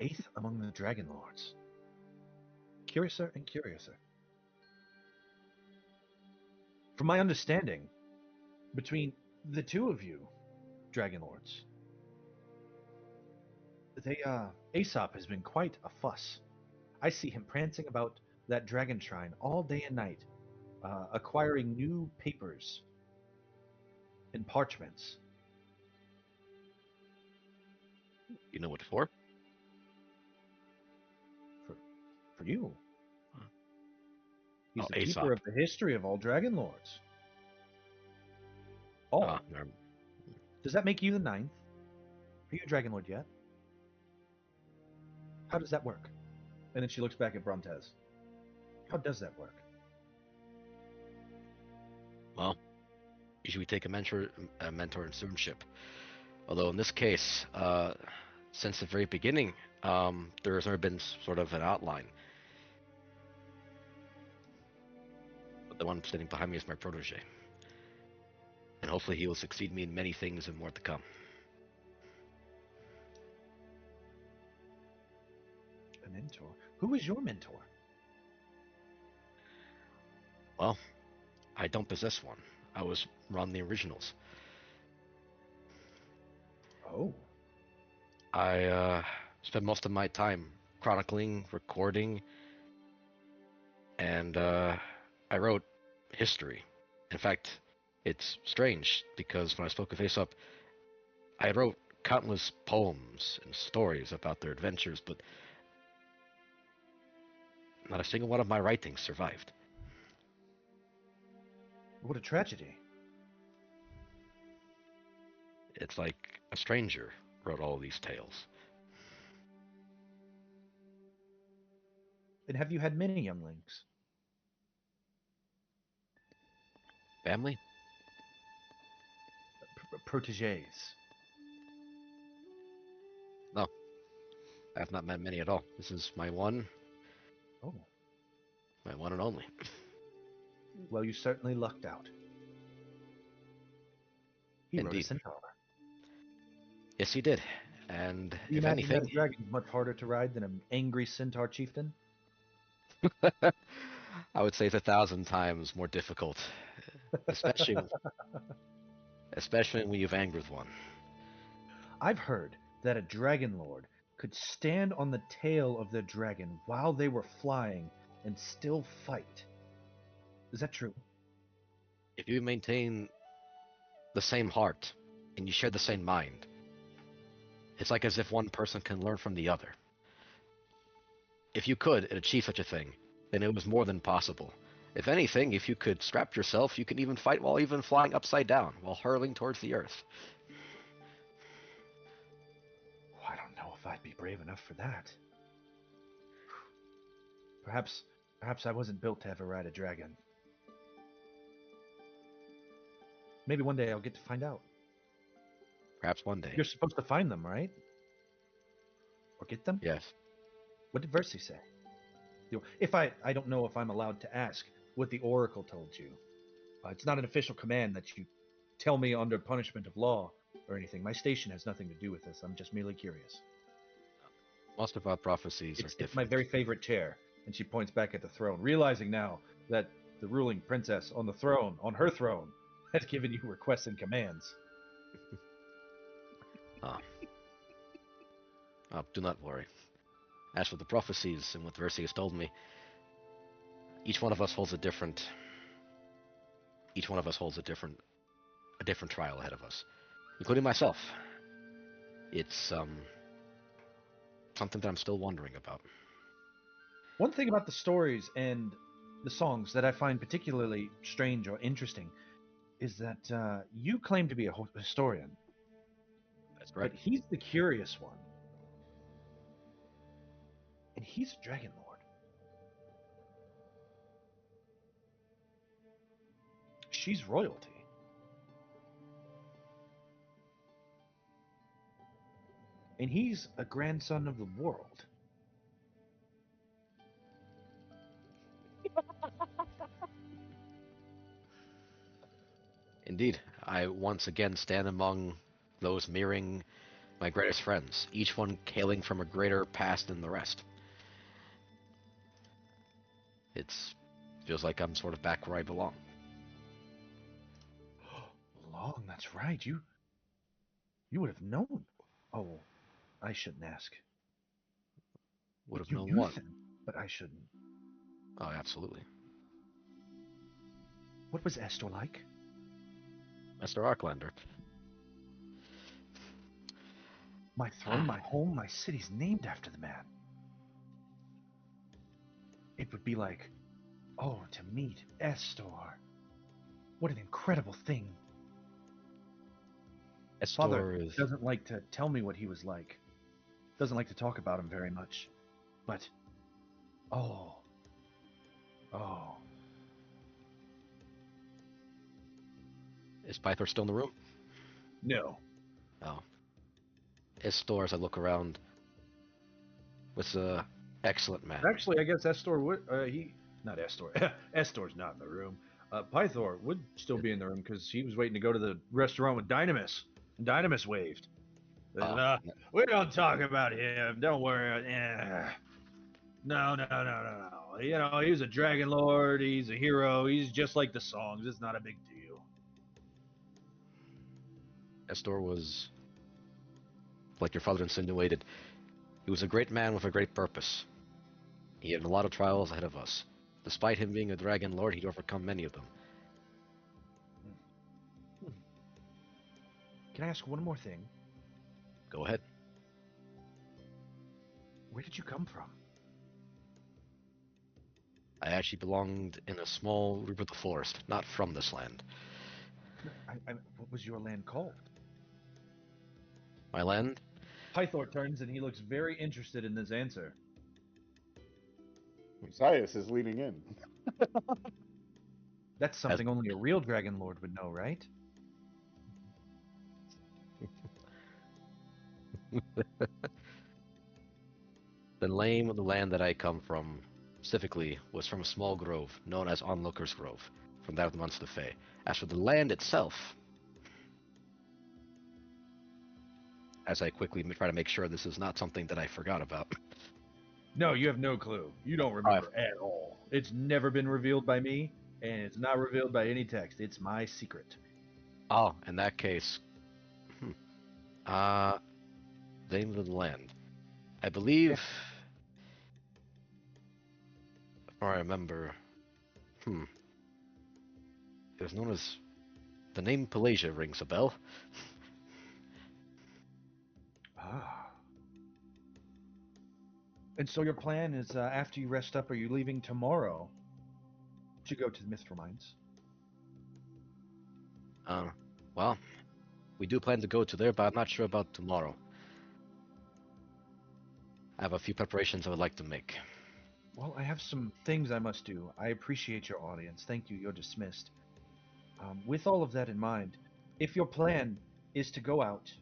8th among the Dragonlords. Curiouser and curiouser. From my understanding, between the two of you, Dragonlords, Aesop has been quite a fuss. I see him prancing about that dragon shrine all day and night, acquiring new papers and parchments. You know what for? For you. He's Oh, the Aesop. keeper of the history of all Dragonlords. Oh, Never- does that make you the 9th? Are you a Dragonlord yet? How does that work? And then she looks back at Brontez. How does that work? Well, usually we take a mentor and studentship. Although in this case, since the very beginning, there has never been sort of an outline. But the one sitting behind me is my protege. And hopefully he will succeed me in many things and more to come. A mentor? Who is your mentor? Well, I don't possess one. I was run the originals. Oh. I spent most of my time chronicling, recording, and I wrote history. In fact, it's strange because when I spoke with Aesop, I wrote countless poems and stories about their adventures, but not a single one of my writings survived. What a tragedy. It's like a stranger wrote all these tales. And have you had many younglings? Family? Proteges? No. I have not met many at all. This is my one. Oh. My one and only. Well, you certainly lucked out. He rode a Indeed. centaur. Yes, he did. And Do you if imagine anything, that dragon's much harder to ride than an angry centaur chieftain? I would say it's 1,000 times more difficult, especially especially when you've angered one. I've heard that a dragon lord could stand on the tail of their dragon while they were flying and still fight. Is that true? If you maintain the same heart and you share the same mind, it's like as if one person can learn from the other. If you could achieve such a thing, then it was more than possible. If anything, if you could strap yourself, you can even fight while even flying upside down, while hurling towards the earth. Oh, I don't know if I'd be brave enough for that. Perhaps I wasn't built to ever ride a dragon. Maybe one day I'll get to find out. Perhaps one day. You're supposed to find them, right? Or get them? Yes. What did Versi say? If I don't know if I'm allowed to ask what the Oracle told you. It's not an official command that you tell me under punishment of law or anything. My station has nothing to do with this. I'm just merely curious. Most of our prophecies are It's different. my very favorite chair. And she points back at the throne, realizing now that the ruling princess on the throne, on her throne, has given you requests and commands. Do not worry. As for the prophecies and what Versi has told me, each one of us holds a different trial ahead of us, including myself. It's something that I'm still wondering about. One thing about the stories and the songs that I find particularly strange or interesting is that you claim to be a historian. That's correct. But he's the curious one. And he's a Dragon Lord. She's royalty. And he's a grandson of the world. Indeed, I once again stand among those mirroring my greatest friends, each one hailing from a greater past than the rest. It feels like I'm sort of back where I belong. Long, that's right. You would have known. Oh, I shouldn't ask. Would have You known knew what? them, but I shouldn't. Oh, absolutely. What was Estor like? Mr. Arklander. My throne, my home, my city's named after the man. It would be like, oh, to meet Estor. What an incredible thing. Father Estor is... doesn't like to tell me what he was like. Doesn't like to talk about him very much. But, oh. Is Pythor still in the room? No. Oh. Estor, as I look around, was a excellent man. Actually, I guess Estor would, not Estor. Estor's not in the room. Pythor would still be in the room because he was waiting to go to the restaurant with Dynamis. And Dynamis waved. We don't talk about him. Don't worry. No. You know, he's a Dragon Lord. He's a hero. He's just like the songs. It's not a big deal. Estor was, like your father insinuated, he was a great man with a great purpose. He had a lot of trials ahead of us. Despite him being a Dragon Lord, he'd overcome many of them. Can I ask one more thing? Go ahead. Where did you come from? I actually belonged in a small group of the forest, not from this land. What was your land called? My land? Pythor turns and he looks very interested in this answer. Ozais is leaning in. That's something only a real Dragon Lord would know, right? The name of the land that I come from, specifically, was from a small grove known as Onlooker's Grove, from that amongst the Fae. As for the land itself, as I quickly try to make sure this is not something that I forgot about, No, you have no clue. You don't remember at all. It's never been revealed by me, and it's not revealed by any text. It's my secret. Oh, in that case, hmm. Uh, name of the land. I believe, if I remember, it was known as the name Pelagia rings a bell. Ah. And so your plan is after you rest up, are you leaving tomorrow to go to the Mithril Mines? Well, we do plan to go to there, but I'm not sure about tomorrow. I have a few preparations I would like to make. Well, I have some things I must do. I appreciate your audience. Thank you. You're dismissed. With all of that in mind, if your plan is to go out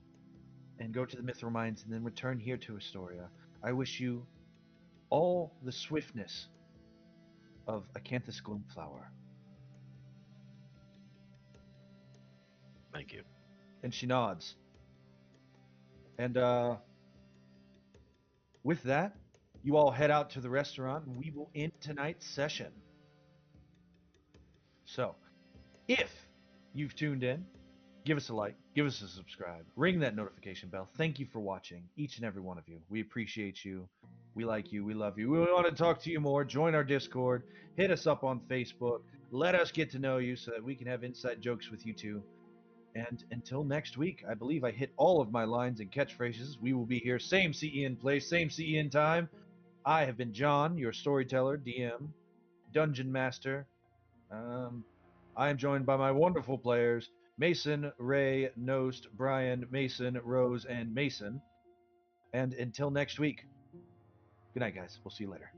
and go to the Mithril Mines and then return here to Astoria, I wish you all the swiftness of Acanthus Gloomflower. Thank you. And she nods. And with that, you all head out to the restaurant and we will end tonight's session. So, if you've tuned in, give us a like, give us a subscribe, ring that notification bell. Thank you for watching, each and every one of you. We appreciate you. We like you. We love you. We want to talk to you more. Join our Discord. Hit us up on Facebook. Let us get to know you so that we can have inside jokes with you too. And until next week, I believe I hit all of my lines and catchphrases. We will be here, same CEN place, same CEN time. I have been John, your storyteller, DM, Dungeon Master. I am joined by my wonderful players, Mason, Ray, Nost, Brian, Mason, Rose, and Mason. And until next week, good night, guys. We'll see you later.